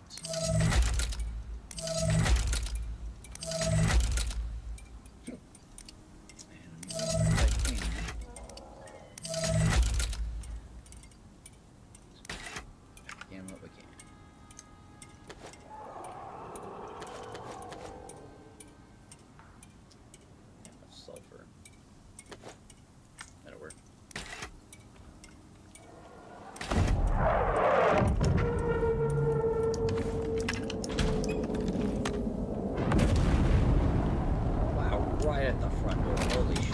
And more titanium. Again, what we can. Sulfur. That'll work. Wow, right at the front door. Holy shit.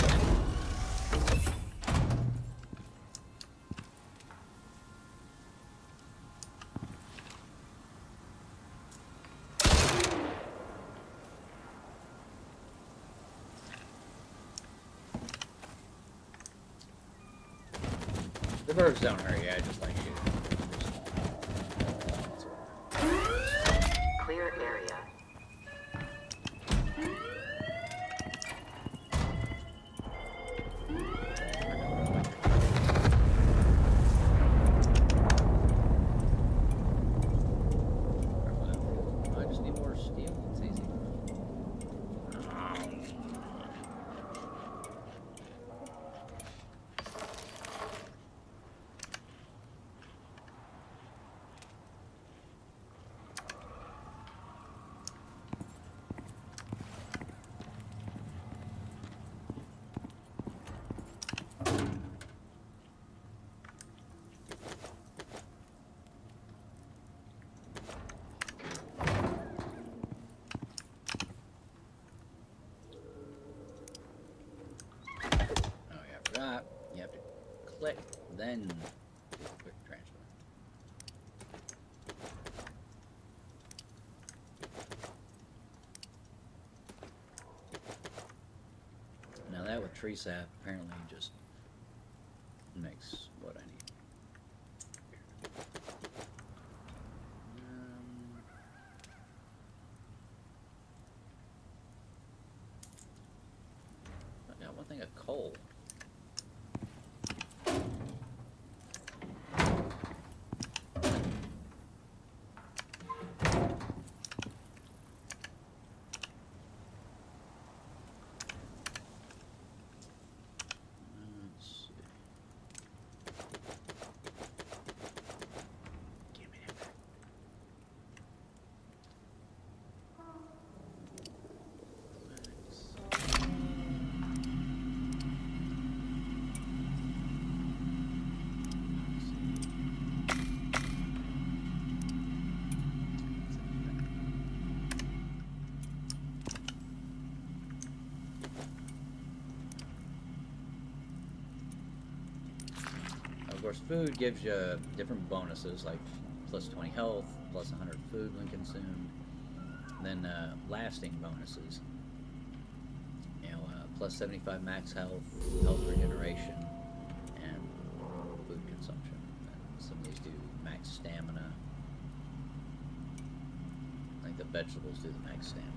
The birds don't hurt you, I just like shooting. Clear area. I just need more steel, it's easy. Oh yeah, I forgot. You have to click, then do the quick transfer. Now that with tree sap apparently just makes what I need. I got one thing of coal. Let's see. Give me that back. Of course, food gives you different bonuses, like plus 20 health, plus 100 food when consumed. Then lasting bonuses. You know, plus 75 max health, health regeneration, and food consumption. And some of these do max stamina. I think the vegetables do the max stamina.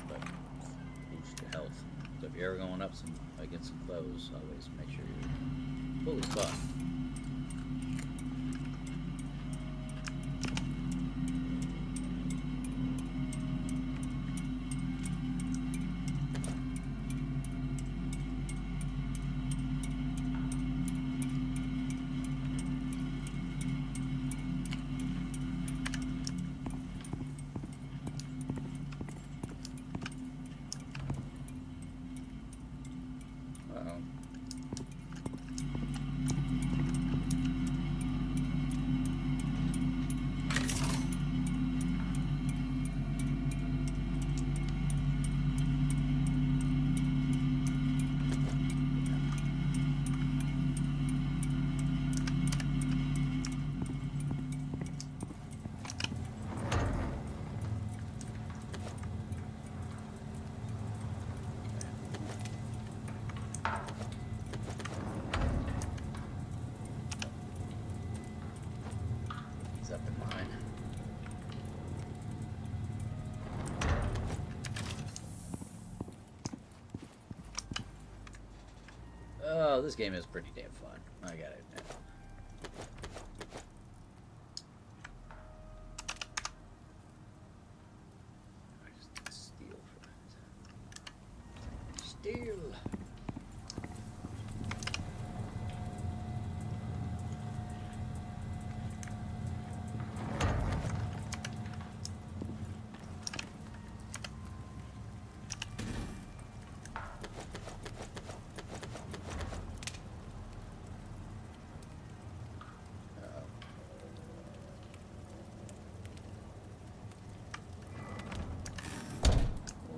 But boost your health. So if you're ever going up against some foes, always make sure you're fully buffed. Uh-oh. these up in mine. Oh, this game is pretty damn fun. I gotta admit. I just need steel for that. Steel.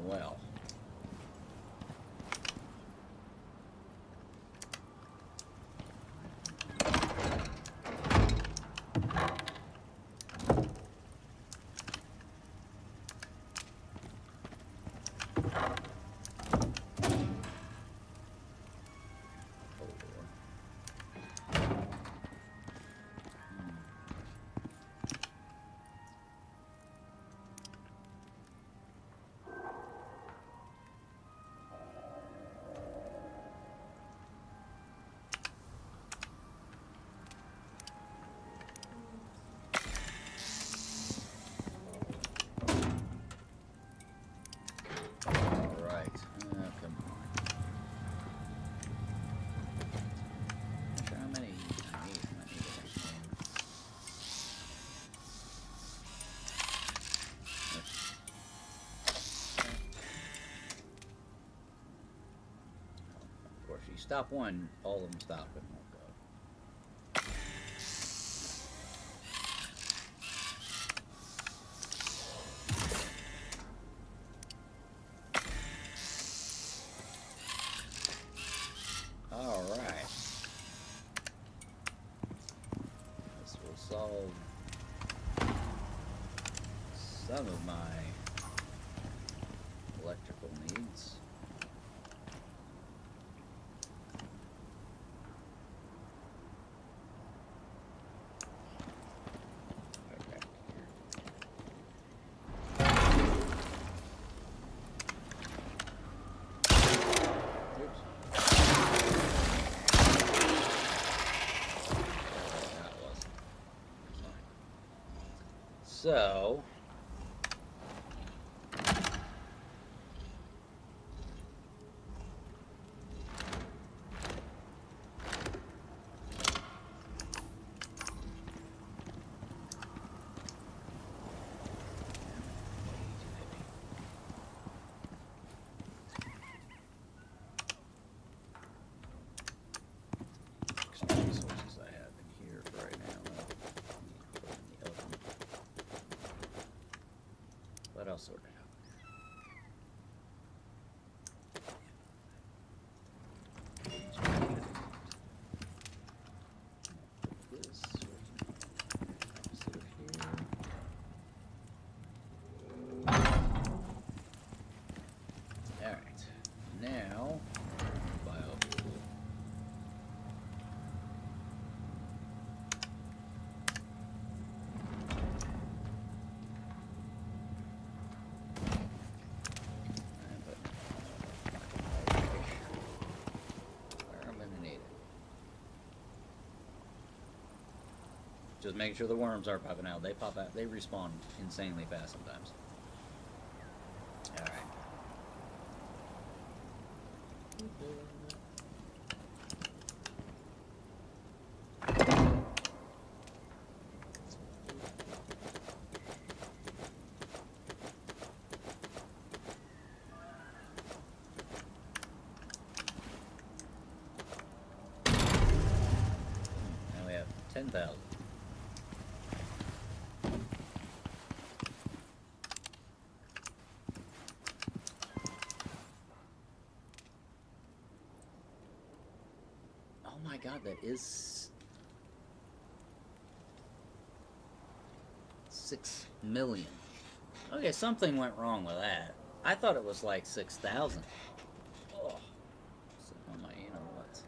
Well. Alright. Come on. How many I need? Of course, you stop one, all of them stop and won't go. Alright. This will solve some of my electrical needs. Okay. Oops. That was fine. So, some resources I have in here for right now. Put in the oven. But I'll sort it out. Put this opposite of here. Alright. Now, biofuel. And put where I'm gonna need it. Just making sure the worms are popping out. They pop out. They respawn insanely fast sometimes. All right. Now we have 10,000. Oh my god, that is 6 million. Okay, something went wrong with that. I thought it was like 6,000. Oh, so, oh my, you know what?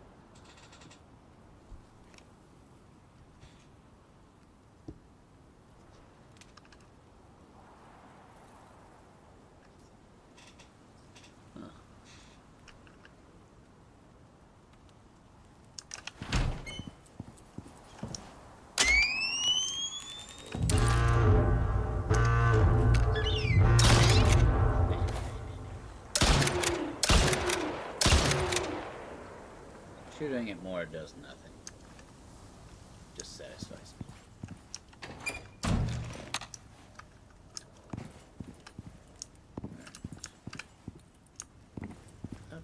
Shooting it more does nothing. Just satisfies me. Up.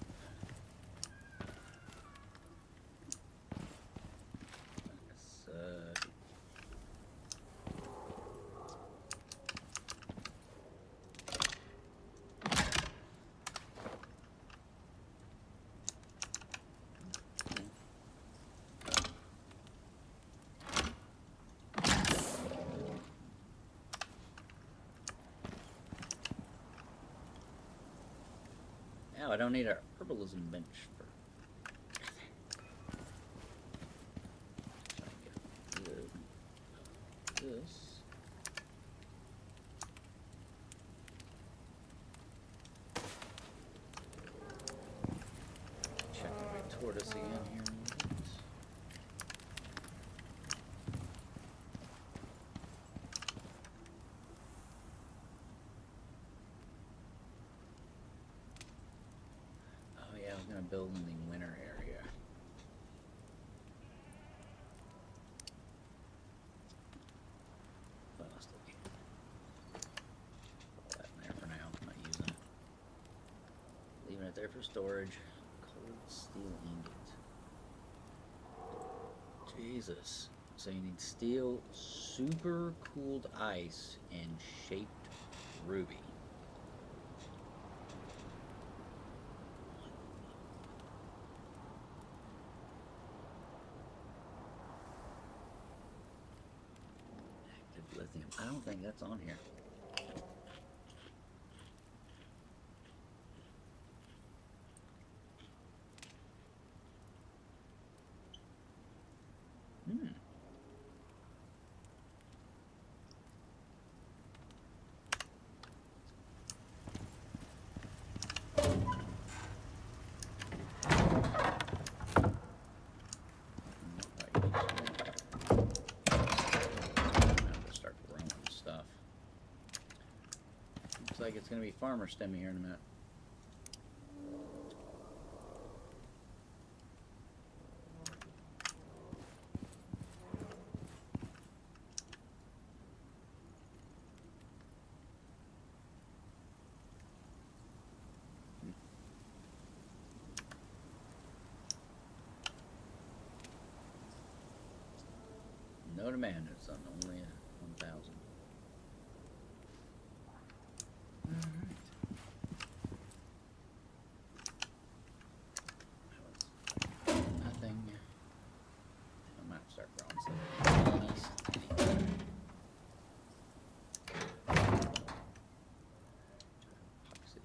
Now I don't need a herbalism bench for this. Checking my tortoise again here. Oh yeah, I was gonna build in the winter area. What else do we have? Put that in there for now. I'm not using it. Leaving it there for storage. Cold steel ingot. Jesus. So you need steel, super cooled ice, and shaped ruby. Active lithium. I don't think that's on here. Start growing stuff. Looks like it's going to be farmer stemmy here in a minute. No demand, it's on only 1,000. Alright. Nothing. I might start growing some yeast. Epoxy.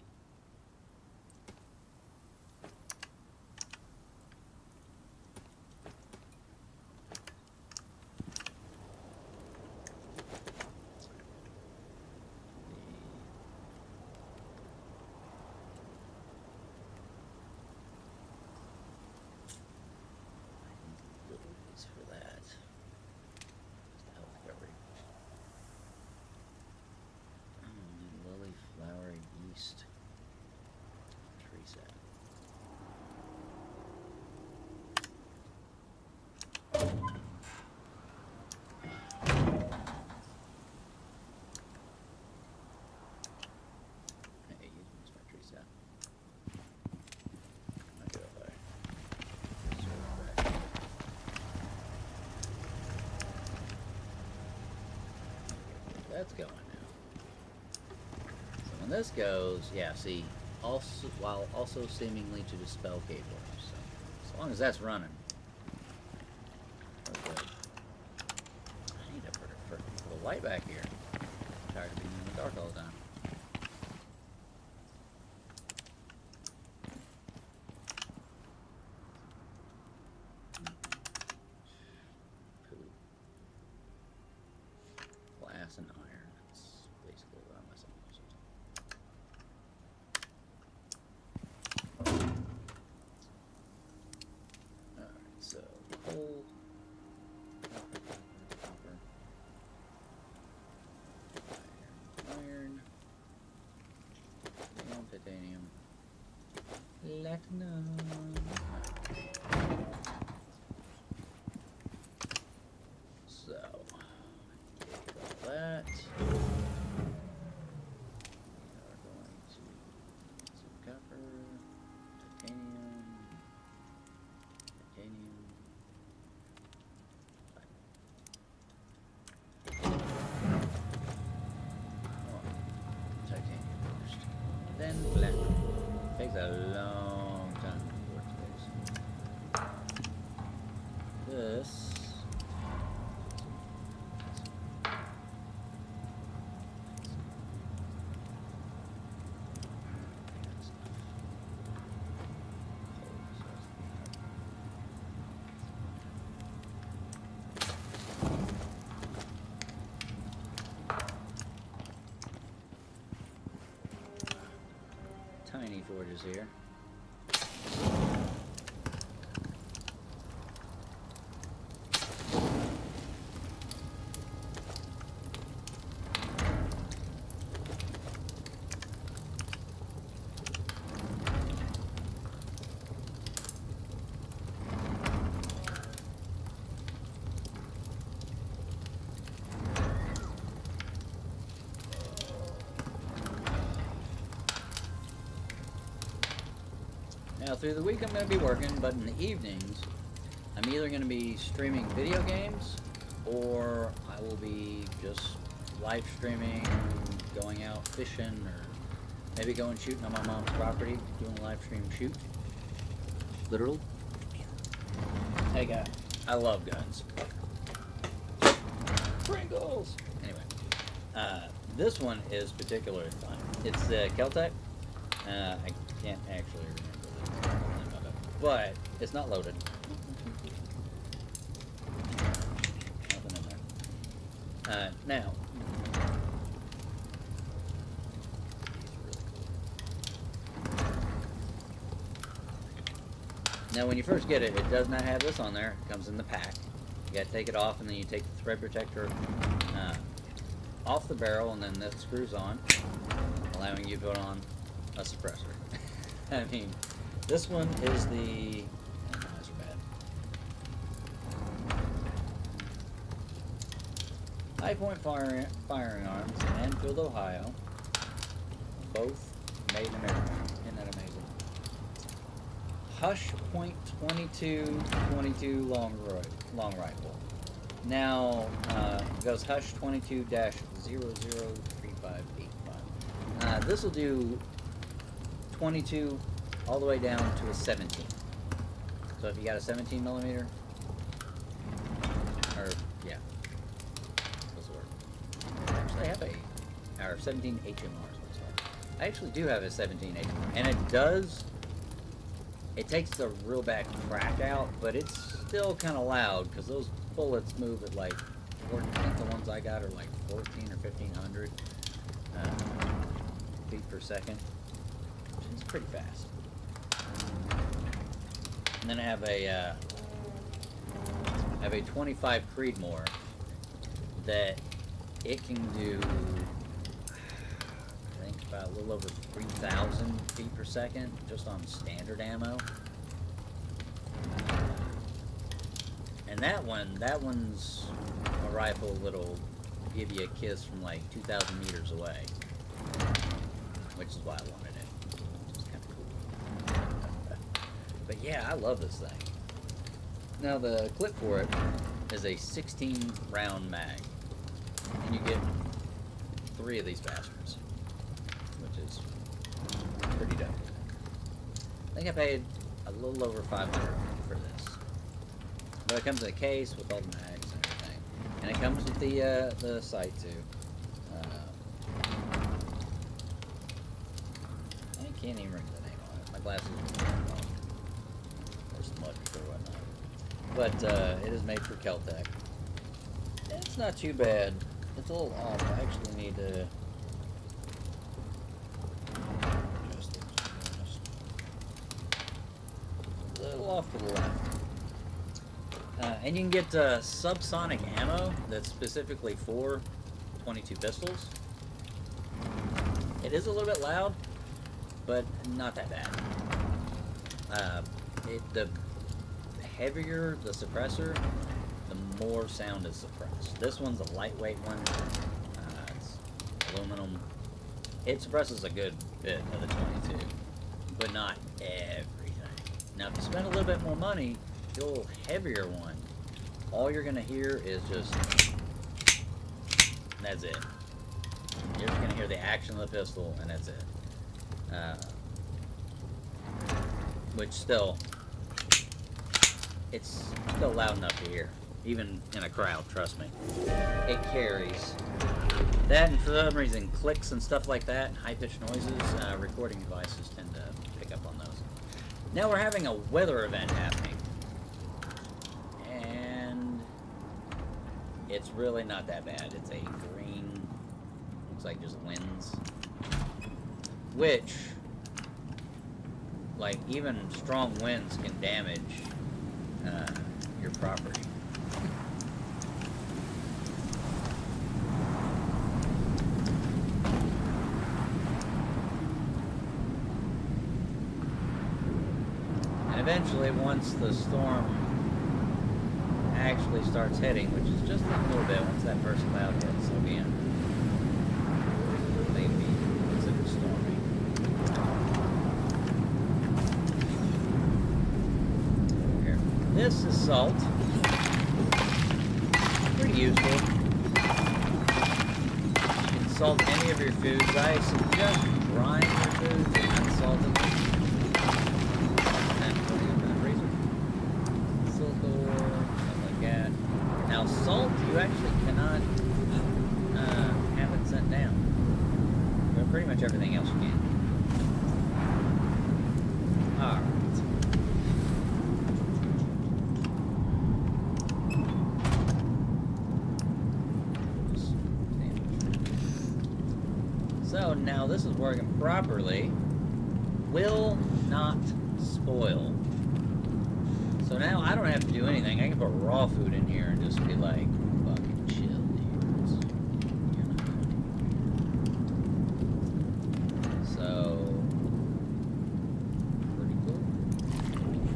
Lilies for that. Just health recovery. Lily flower yeast. Tree sap. Hey, use my tree sap. Might go by. That's going now. So when this goes, yeah, see, also while also seemingly to dispel cave worms. So as long as that's running, we're good. I need to put a light back here. I'm tired of being in the dark all the time. Glass and iron. That's basically what I'm messing with. Alright, so coal, copper, iron, titanium, platinum. Keyforge is here. Now, through the week I'm going to be working, but in the evenings, I'm either going to be streaming video games, or I will be just live streaming, going out fishing, or maybe going shooting on my mom's property, doing a live stream shoot. Literal. Hey, guy. I love guns. Pringles! Anyway, this one is particularly fun. It's Keltec. I can't actually remember the name of it, but it's not loaded. Nothing in there. Now, when you first get it, it does not have this on there. It comes in the pack. You gotta take it off, and then you take the thread protector off the barrel, and then that screws on, allowing you to put on a suppressor. I mean, this one is the... Oh, no, those are bad. High Point Firing Arms, Enfield, Ohio. Both made in America. Isn't that amazing? Hush Point 22 long rifle. Now, it goes Hush 22-003585. This will do 22 all the way down to a 17. So if you got a 17 millimeter, or yeah, this will work. Actually, I have or 17 HMR is what it's called. I actually do have a 17 HMR, and it does. It takes the real bad crack out, but it's still kind of loud because those bullets move at like 14. The ones I got are like 14 or 1500 feet per second. It's pretty fast. And then I have a 25 Creedmoor that it can do, I think, about a little over 3,000 feet per second just on standard ammo. And that one's a rifle that'll give you a kiss from like 2,000 meters away, which is why I wanted it. Which is kind of cool. But yeah, I love this thing. Now the clip for it is a 16 round mag, and you get 3 of these bastards, which is pretty dope. I think I paid a little over $500 for this. But it comes in a case with all the mags and everything, and it comes with the sight too. I can't even remember the name on it. My glasses are off. There's smudge or whatnot. But it is made for Keltec. It's not too bad. It's a little off. I actually need to adjust it. A little off to the left. And you can get subsonic ammo that's specifically for 22 pistols. It is a little bit loud, but not that bad. The heavier the suppressor, the more sound is suppressed. This one's a lightweight one. It's aluminum. It suppresses a good bit of the 22, but not everything. Now, if you spend a little bit more money, the little heavier one, all you're gonna hear is just, that's it. You're just gonna hear the action of the pistol, and that's it. Which still, it's still loud enough to hear, even in a crowd, trust me. It carries. That, and for some reason, clicks and stuff like that, and high-pitched noises, recording devices tend to pick up on those. Now we're having a weather event happening. And it's really not that bad. It's a green, looks like just winds. Which like, even strong winds can damage your property. And eventually, once the storm actually starts hitting, which is just a little bit, once that first cloud hits, it'll be in. Maybe considered stormy. Here. This is salt. Pretty useful. You can salt any of your foods. I suggest drying your foods and not salting them. And putting them in the freezer. Silkor, stuff like that. Now salt, you actually cannot have it sent down. But pretty much everything else you can. Alright. So now this is working properly. Will not spoil. So now I don't have to do anything. I can put raw food in here and just be like, fucking chill, dudes. You're not funny. So, pretty cool.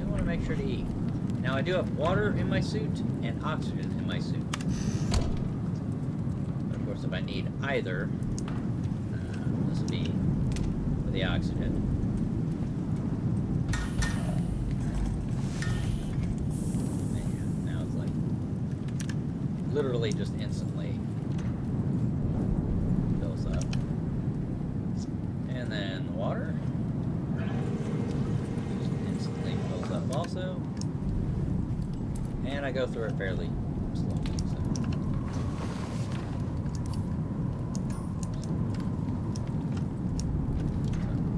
I want to make sure to eat. Now I do have water in my suit and oxygen in my suit. But of course, if I need either, this will be for the oxygen. Literally just instantly fills up. And then the water just instantly fills up also. And I go through it fairly slowly. So.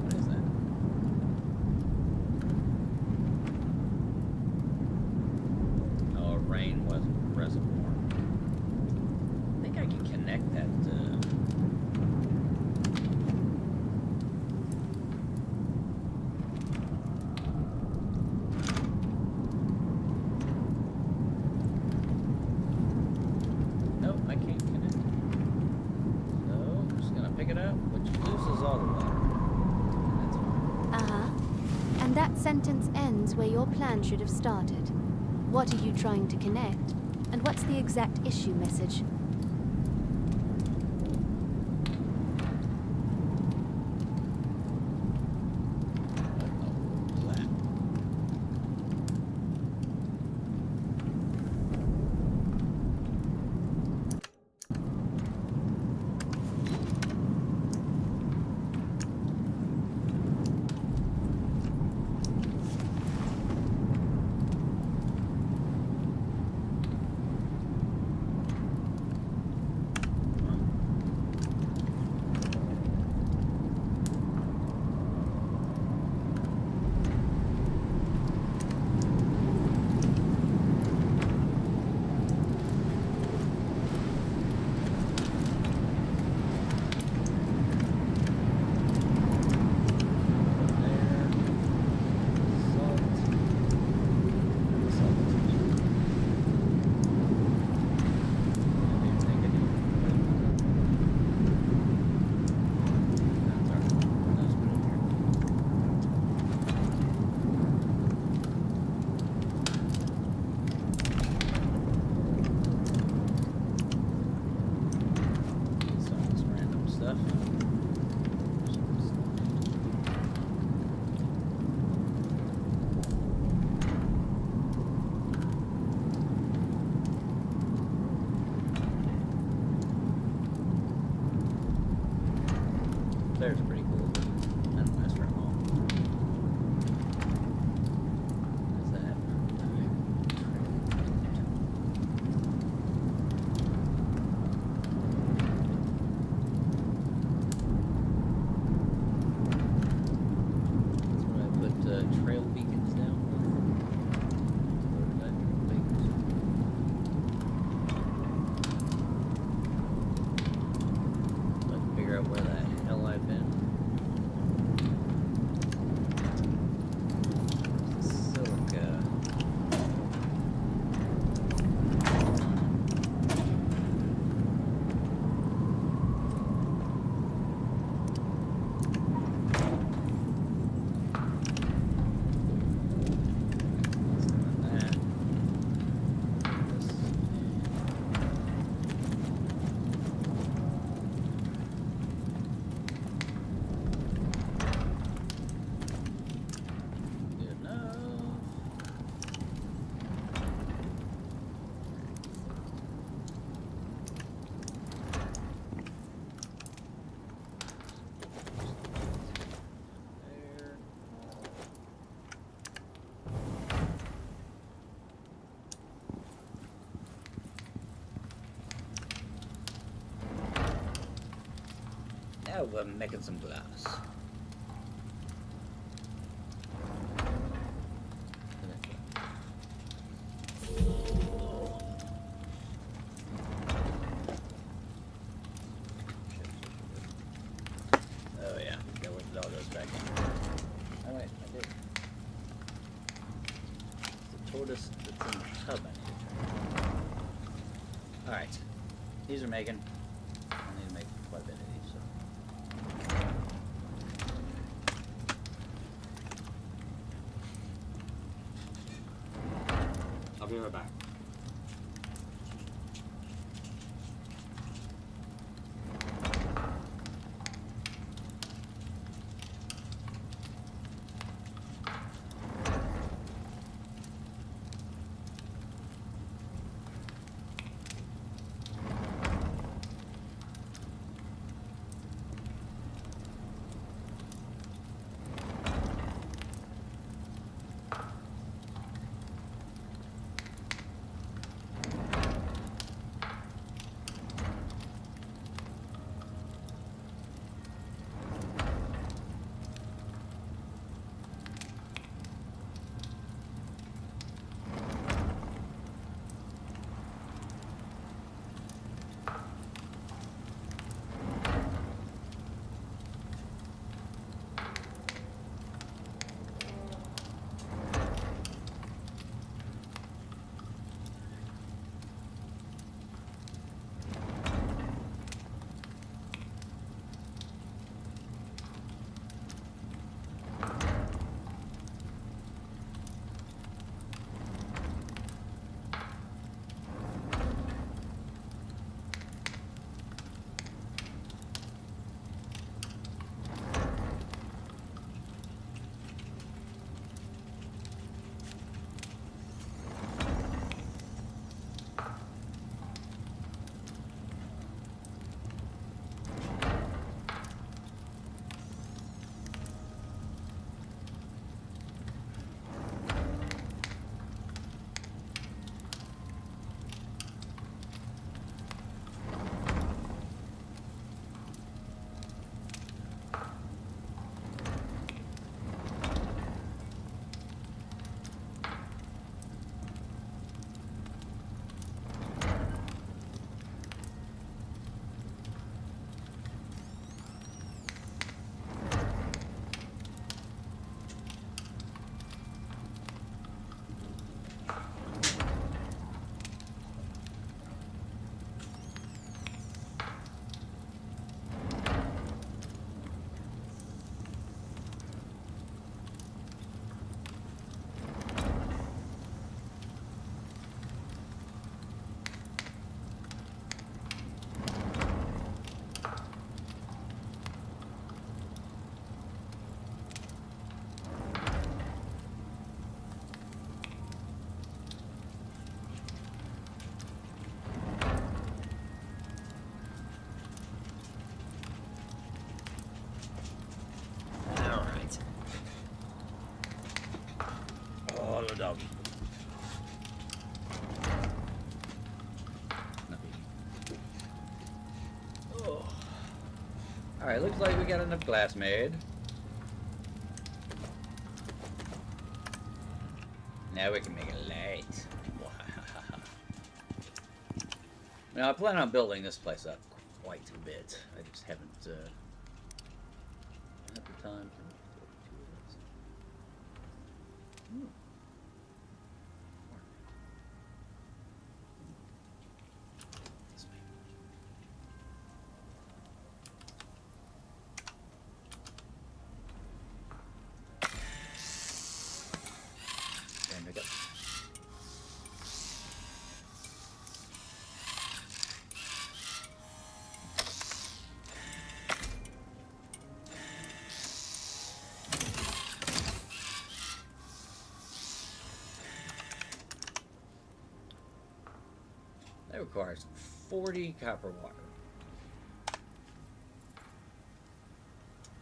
What is that? Oh, a rain reservoir. I can connect that. Nope, I can't connect. So I'm just gonna pick it up, which loses all the water. That's fine. And that sentence ends where your plan should have started. What are you trying to connect? And what's the exact issue message? There's pretty cool. That don't last very long. What is that? That's where I put trail beacons down. So I can figure out where the hell I've been. Oh, we're making some glass. Oh yeah, that was all those back in. Oh wait, I did. It's the tortoise that's in the tub I need to turn. Alright. These are making. I need to make quite a bit of these, so. I'll be right back. Hello, doggy. Oh. Alright, looks like we got enough glass made. Now we can make a light. Now, I plan on building this place up quite a bit. I just haven't had the time. Hmm. This way. And we go. That requires 40 copper wire.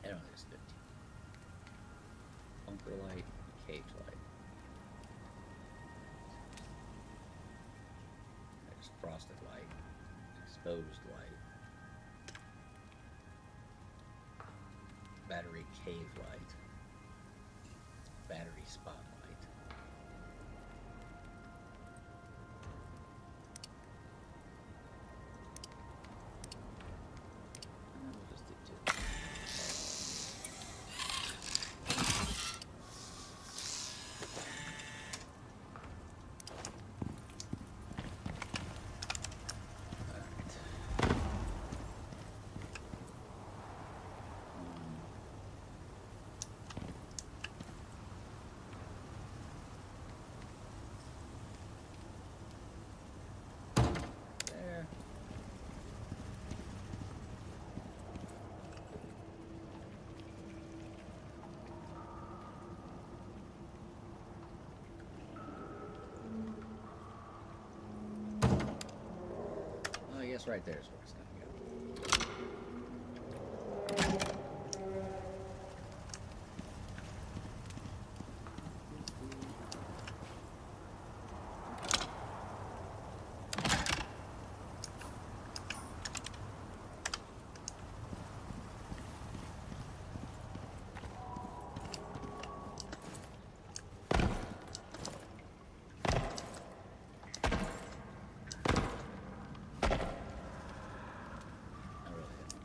And only just 15. Bunker light, cage light. There's frosted light, exposed light. Battery cave light. Battery spotlight. And we'll just do two. There. Well, I guess right there is where it's gonna go. I really didn't.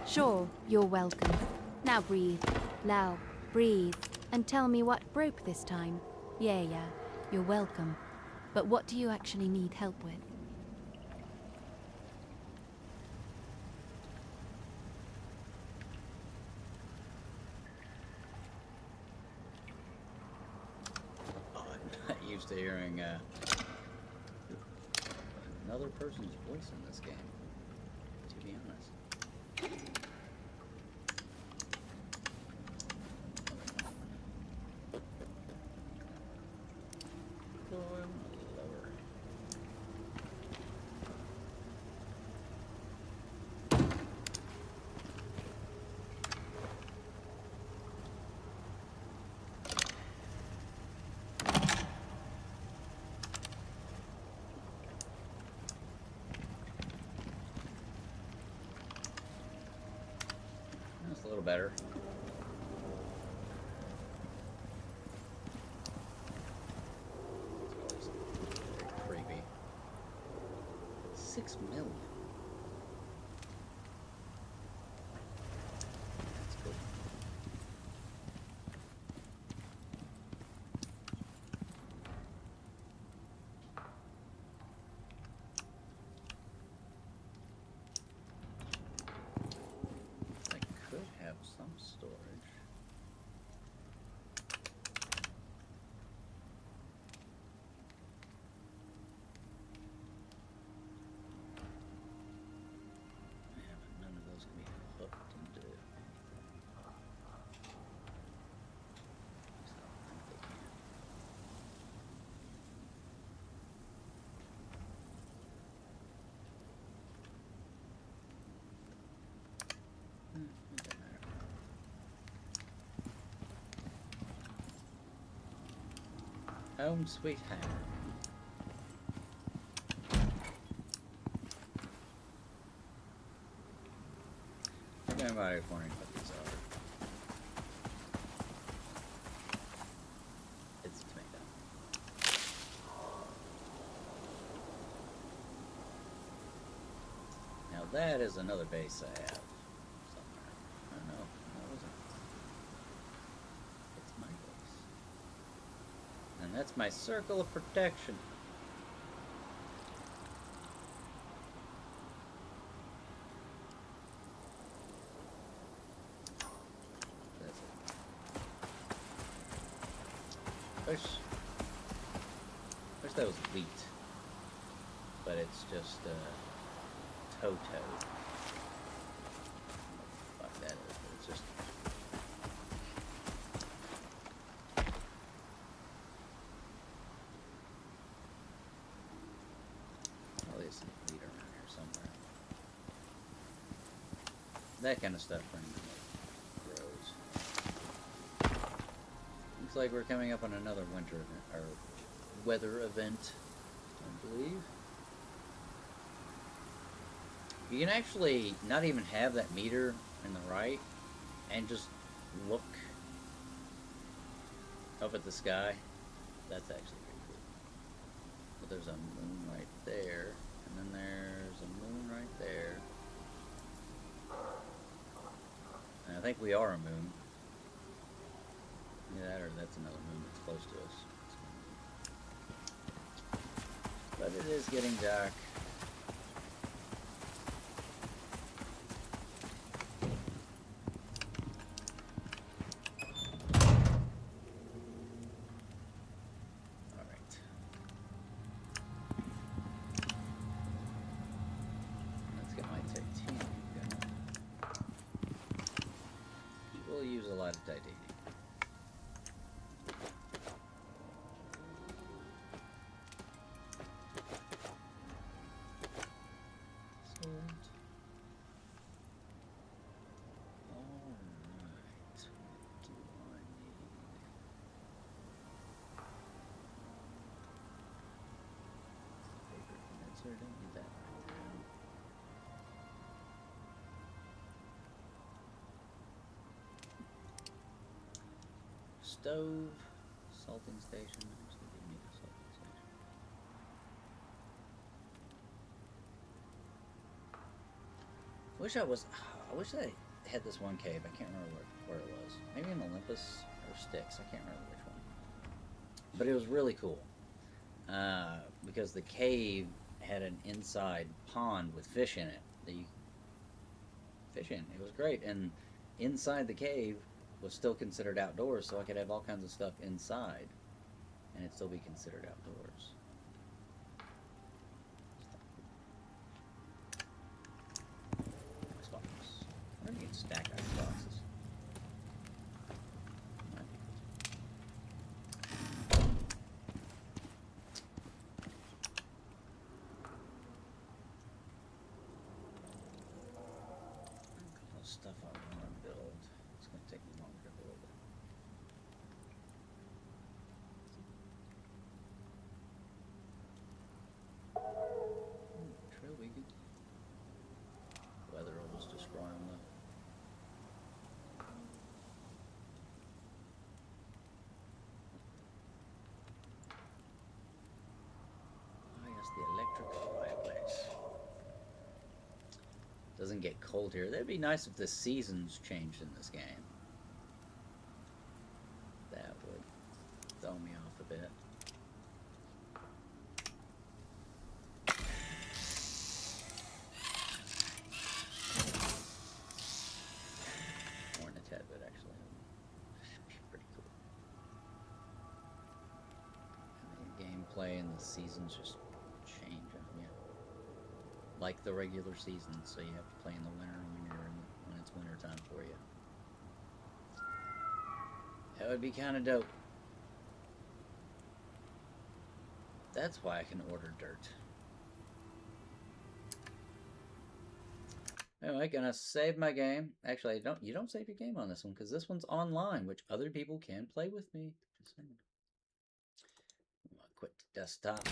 Sure, you're welcome. Now breathe. Now, breathe. And tell me what broke this time. Yeah, you're welcome. But what do you actually need help with? Oh, I'm not used to hearing another person's voice in this game, to be honest. Going lower. That's a little better. It's always creepy. 6 million. That's cool. I could have some storage. Yeah, but none of those can be hooked into. So I think they can. It doesn't matter. Home sweet home. If anybody's wondering what these are, it's a tomato. Now that is another base I have somewhere. I don't know. What was it? It's my base. And that's my circle of protection. That's it. Wish that was wheat. But it's just Toto. Fuck that is, but it's just probably some wheat around here somewhere. that kind of stuff grows. Looks like we're coming up on another winter event, or weather event, I believe. You can actually not even have that meter in the right and just look up at the sky. That's actually pretty cool. But there's a moon right there, and then there's a moon right there. And I think we are a moon. Either that or that's another moon that's close to us. But it is getting dark. Don't need that right now. Stove, salting station. Actually, didn't need a salting station. I wish I had this one cave. I can't remember where it was. Maybe in Olympus or Styx. I can't remember which one. But it was really cool because the cave had an inside pond with fish in it that you fish in. It was great, and inside the cave was still considered outdoors, so I could have all kinds of stuff inside and it'd still be considered outdoors. Xbox. I wonder if you can stack Xboxes. Stuff I want to build. It's going to take me longer to build it. Trail we could. Weather will just destroy them though. Oh yes, the electric fireplace. Doesn't get cold here. That'd be nice if the seasons changed in this game. That would throw me off a bit. More than a tad bit, actually. Pretty cool. And the gameplay and the seasons just change on you. Like the regular season, so you have to play in the winter when it's winter time for you. That would be kind of dope. That's why I can order dirt. Anyway, gonna save my game. Actually, you don't save your game on this one because this one's online, which other people can play with me. Just saying. I'm gonna quit the desktop.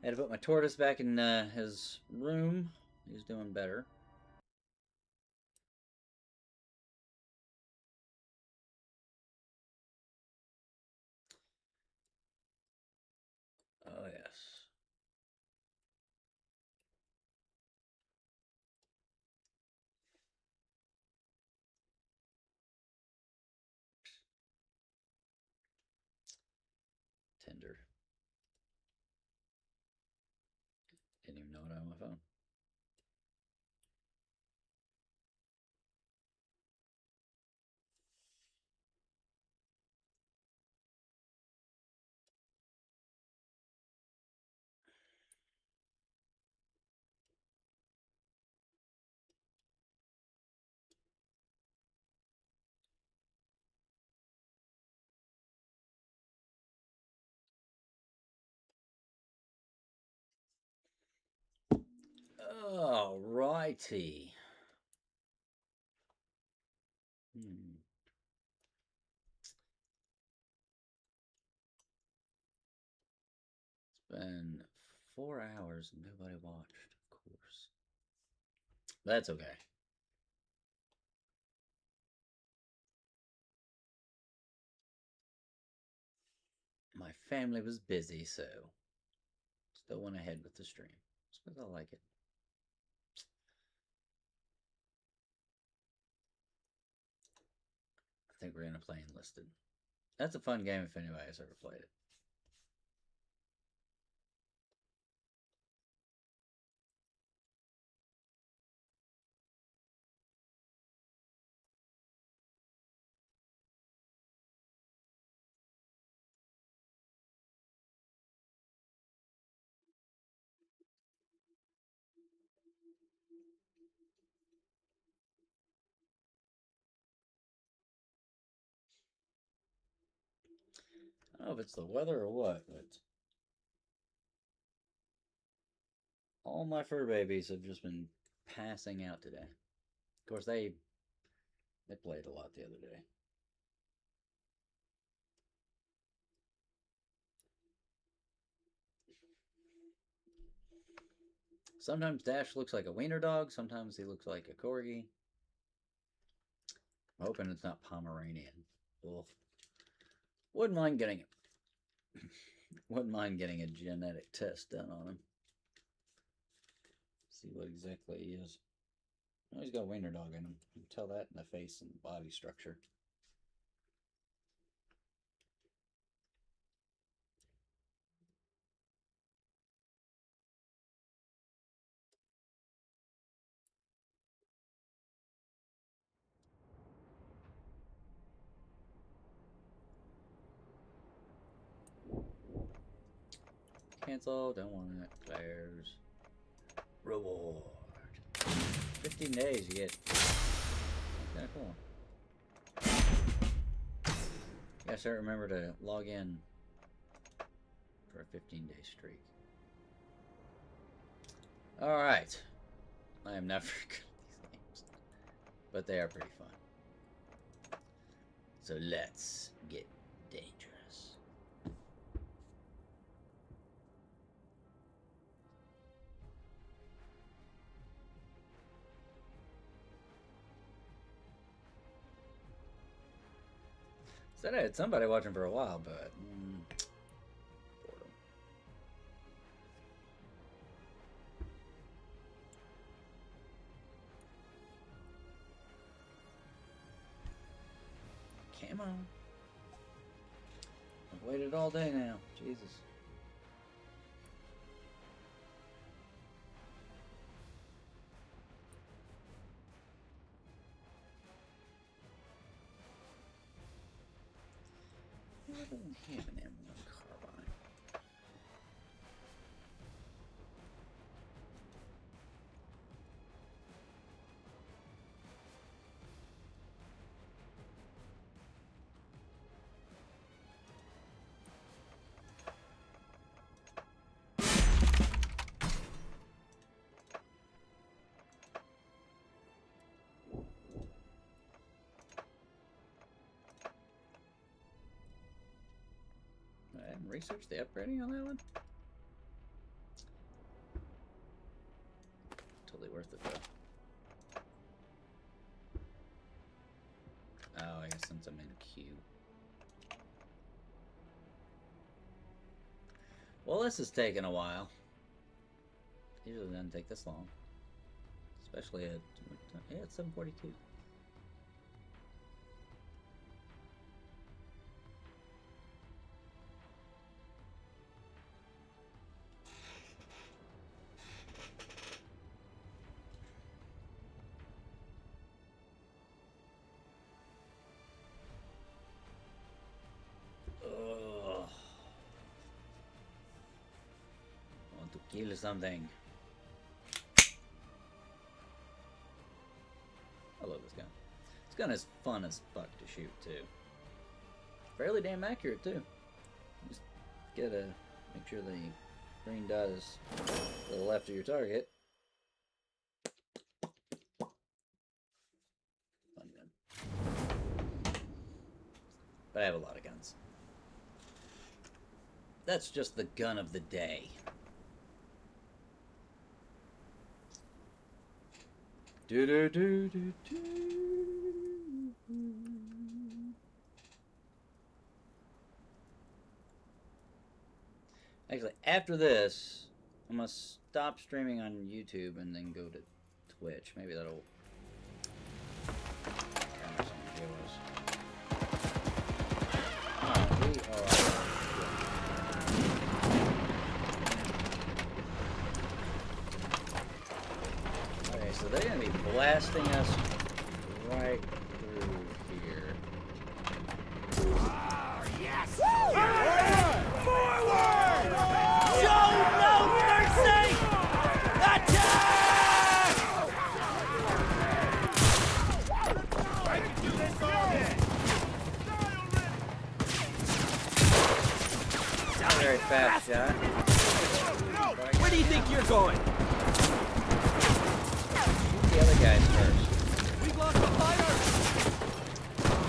I had to put my tortoise back in his room. He's doing better. Oh, yes. Tinder. Didn't even know it on my phone. Alrighty. It's been 4 hours and nobody watched, of course. That's okay. My family was busy, so still went ahead with the stream. Just because I like it. I think we're gonna play Enlisted. That's a fun game if anybody's ever played it. I don't know if it's the weather or what, but all my fur babies have just been passing out today. Of course, they played a lot the other day. Sometimes Dash looks like a wiener dog. Sometimes he looks like a corgi. I'm hoping it's not Pomeranian. Ugh. Wouldn't mind getting it. Wouldn't mind getting a genetic test done on him. See what exactly he is. Oh, he's got a wiener dog in him. You can tell that in the face and body structure. Cancel, don't want it. Players. Reward. 15 days you get. That's kind of cool. Yes, I remember to log in for a 15-day streak. Alright. I am never good at these games. But they are pretty fun. So let's get dangerous. Said I had somebody watching for a while, but boredom. Come on. I've waited all day now. Jesus. I don't have an M1 carbine. I haven't researched the upgrading on that one. Totally worth it though. Oh, I guess since I'm in queue. Well, this is taking a while. Usually doesn't take this long. Especially at, yeah, it's 7:42. Want to kill something. I love this gun. This gun is fun as fuck to shoot too. Fairly damn accurate too. Just gotta make sure the green dot is to the left of your target. but I have a lot of guns. That's just the gun of the day. Do do do do do. Actually, after this, I'm gonna stop streaming on YouTube and then go to Twitch. Maybe that'll. Okay, so they're gonna be blasting us right through here. Yes! Forward! Show no mercy! Attack! I can do this all day. Very fast shot. Where do you think you're going? Shoot the other guys first. We lost the fighter!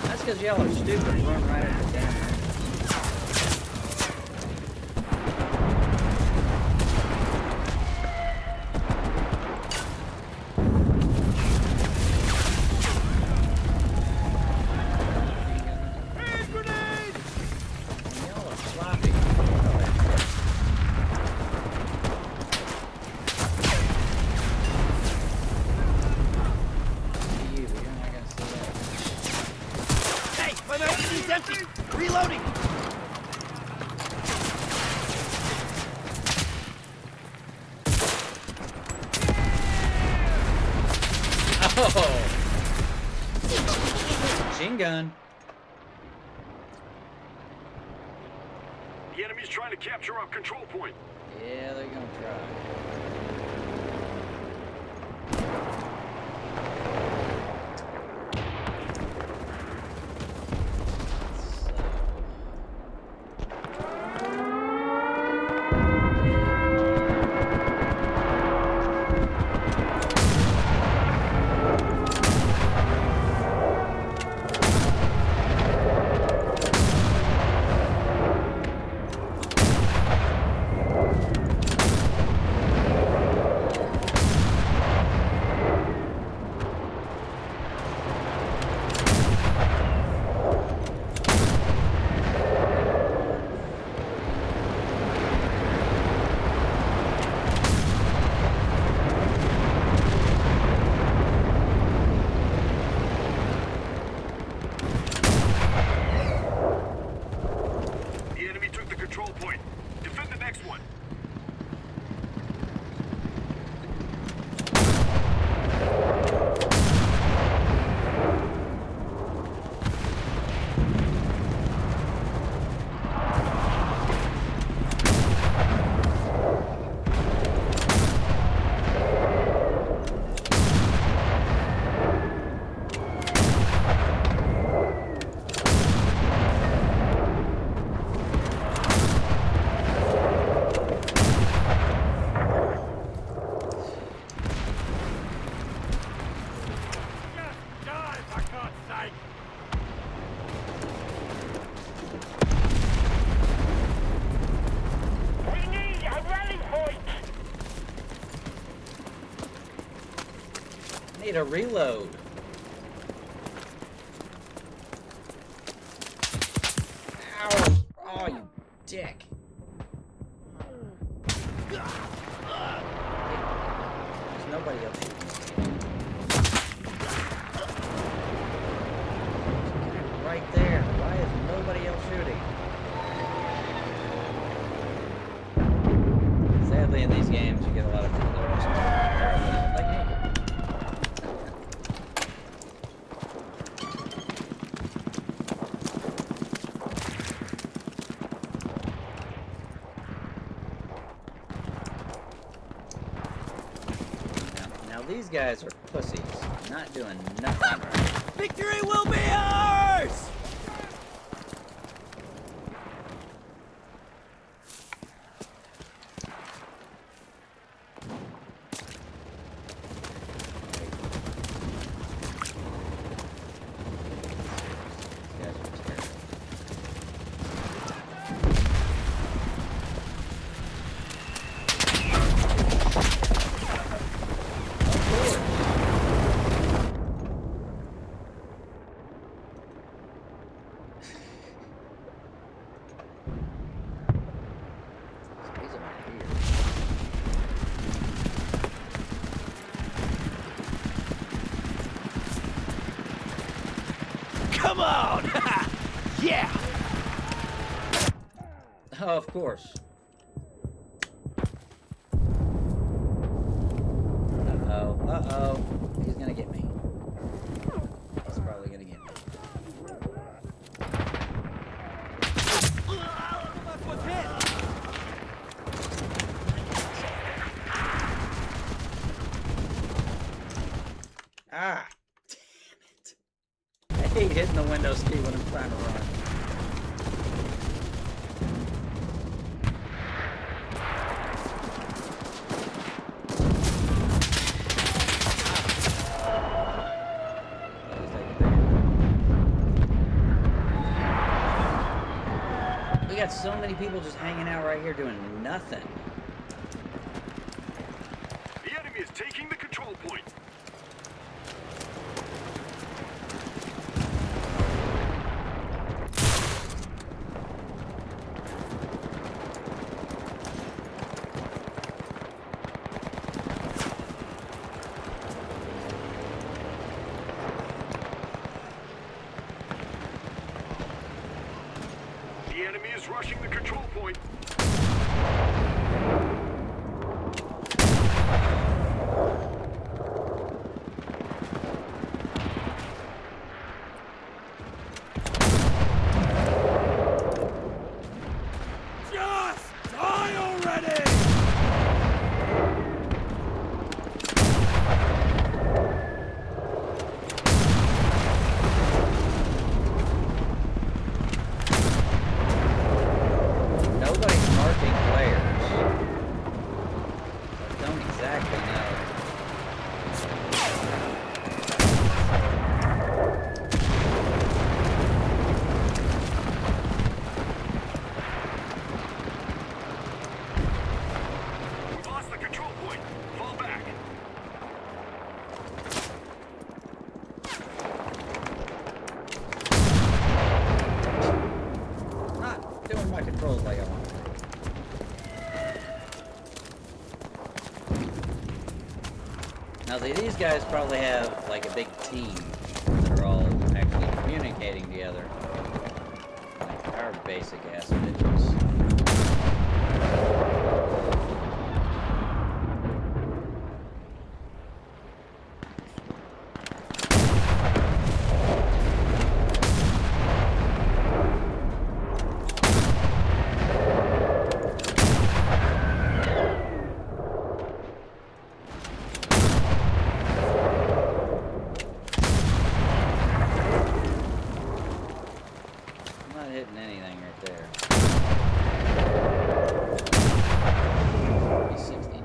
That's because y'all are stupid. Run right at the damn thing. Y'all are sloppy. See you, but you're not gonna see that. Hey, my magazine's empty! Reloading! Oh! Machine gun. The enemy's trying to capture our control point. Yeah, they're gonna try. The enemy took the control point. Defend the next one. Die, for God's sake! We need a rally point! Need a reload. Ow! Oh, you dick. There's nobody else shooting. Right there. Why is nobody else shooting? Sadly, in these games, you get a lot of people that are just terrible, like me. Now these guys are pussies, not doing nothing right. Victory will be ours! These guys are terrible. Come on! Yeah! Oh, of course. Uh-oh. Uh-oh. He's gonna get me. He's probably gonna get me. What's hit? Ah! Damn it. I hate hitting the Windows key when I'm trying to run. We got so many people just hanging out right here doing nothing. The enemy is taking the control point. The enemy is rushing the control point. Just die already! Nobody's marking players. I don't exactly know. We've lost the control point. Fall back. I'm not doing my controls like I want to. Now, see, these guys probably have like a big team that are all actually communicating together. Like our basic ass bitches. I'm not hitting anything right there. 369.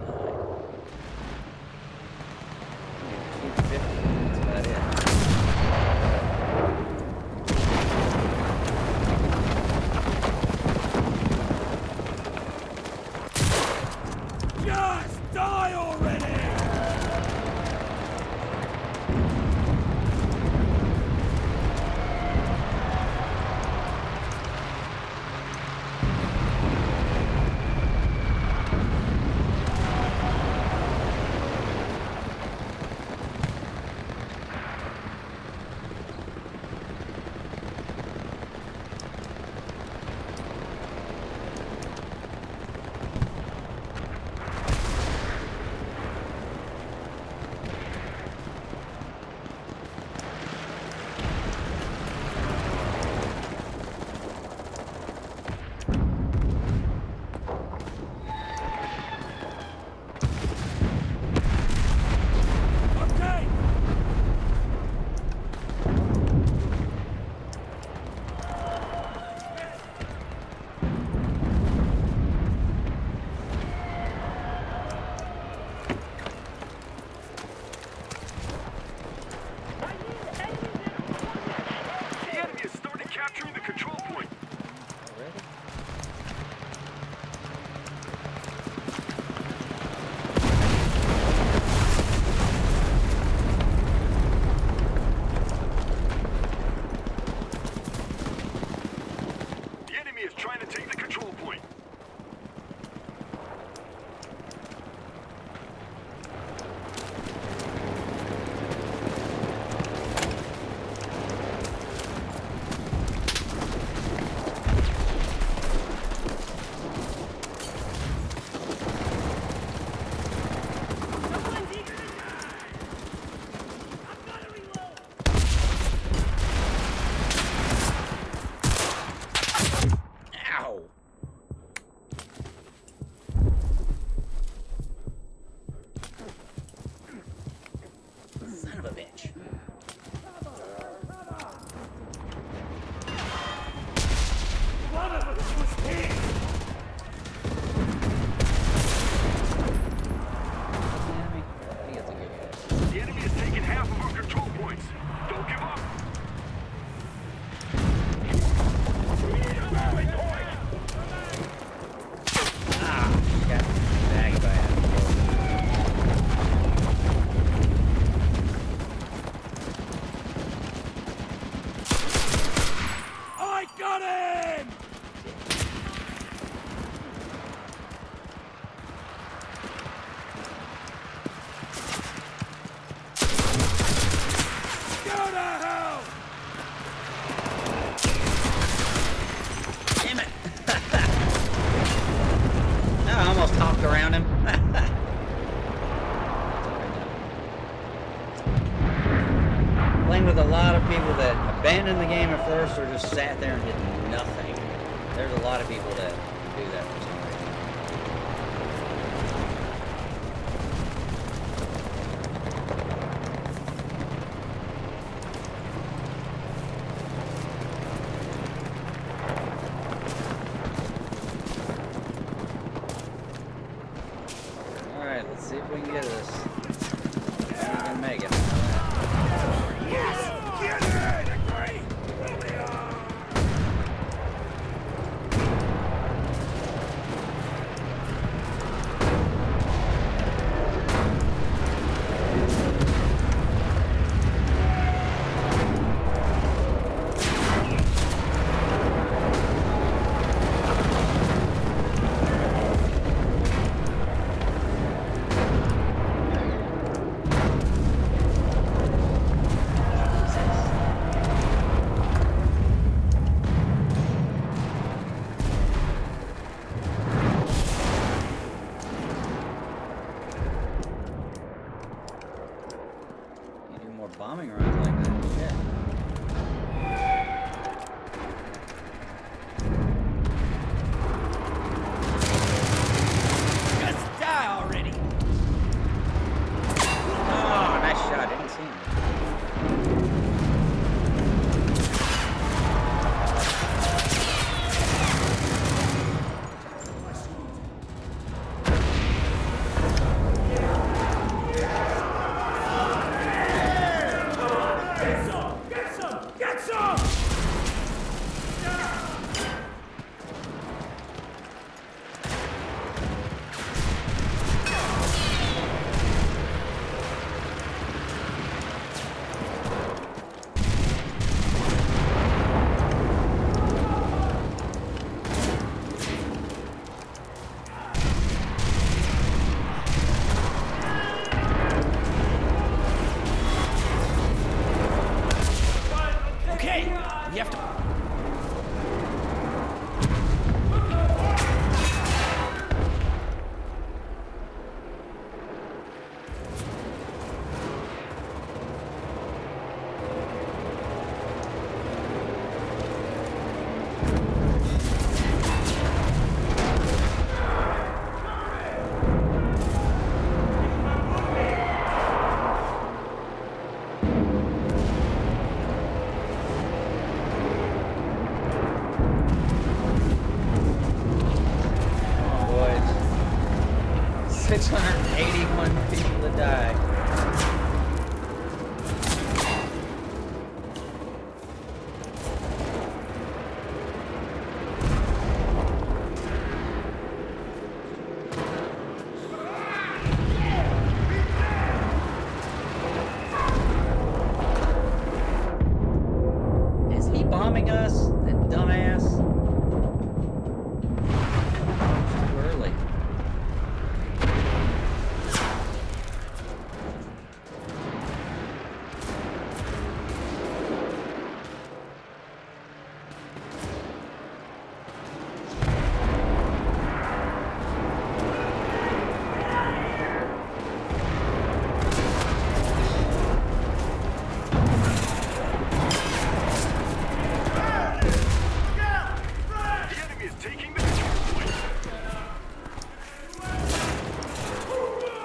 250. That's about it. Just die already! Okay! The enemy has started capturing the control point. Already? The enemy is trying to take the control point. abandoned the game at first or just sat there and did nothing. There's a lot of people that do that for some reason. Alright, let's see if we can get this. We can make it. Bombing runs like that. Shit. Just die already! Oh, nice shot. Didn't see him. Okay, you have to... Boys. 681 people to die. Is he bombing us? That dumbass? Too early. The enemy is taking the control point.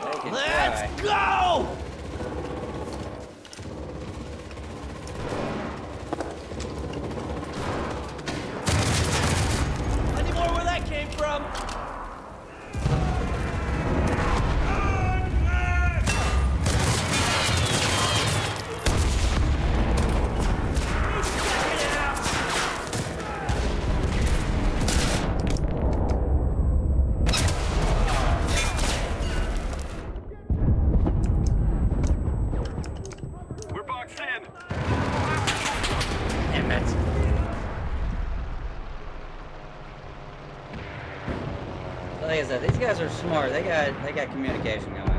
They can Let's try. go! Any more where that came from? We're boxed in. Damn it. Like I said, these guys are smart. They got communication going on.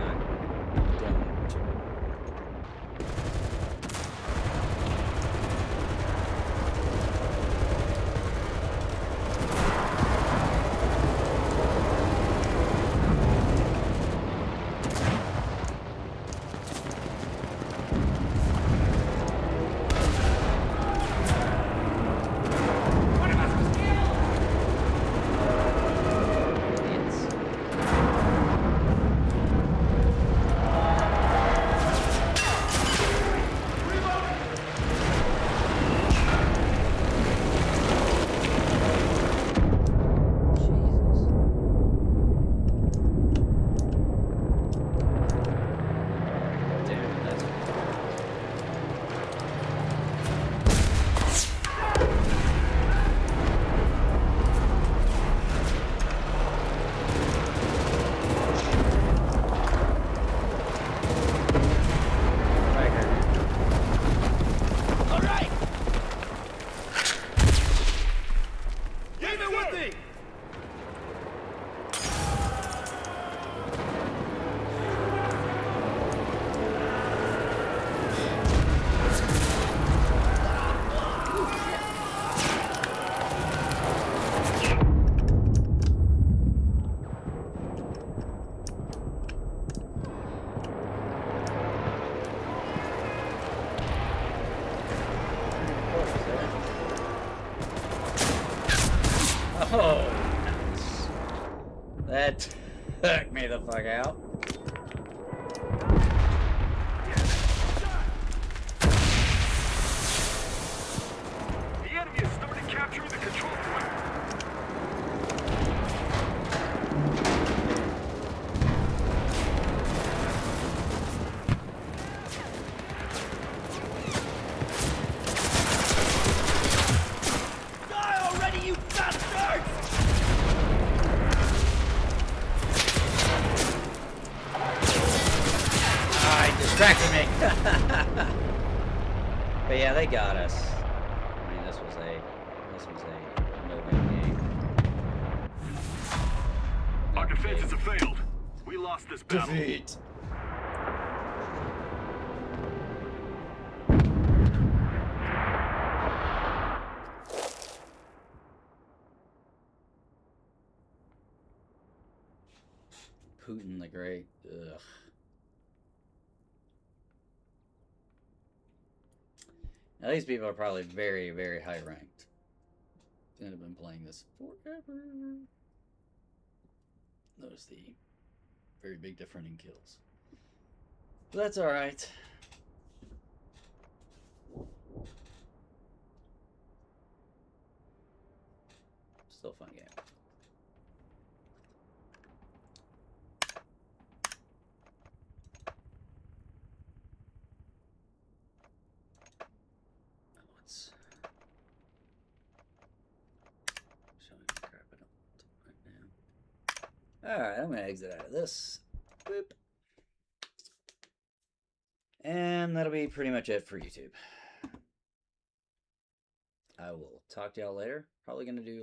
Oh, that took me the fuck out. The enemy has started capturing the control point. Die already, you bastards! Ah, he distracted me. But yeah, they got us. I mean, this was a no-win game. Our Not defenses big. have failed. We lost this battle. Defeat. Putin the Great. Ugh. Now these people are probably very, very high ranked. And have been playing this forever. Notice the very big difference in kills. But that's alright. Still a fun game. Let's showing the crap I don't right now. Alright, I'm gonna exit out of this. Boop. And that'll be pretty much it for YouTube. I will talk to y'all later. Probably gonna do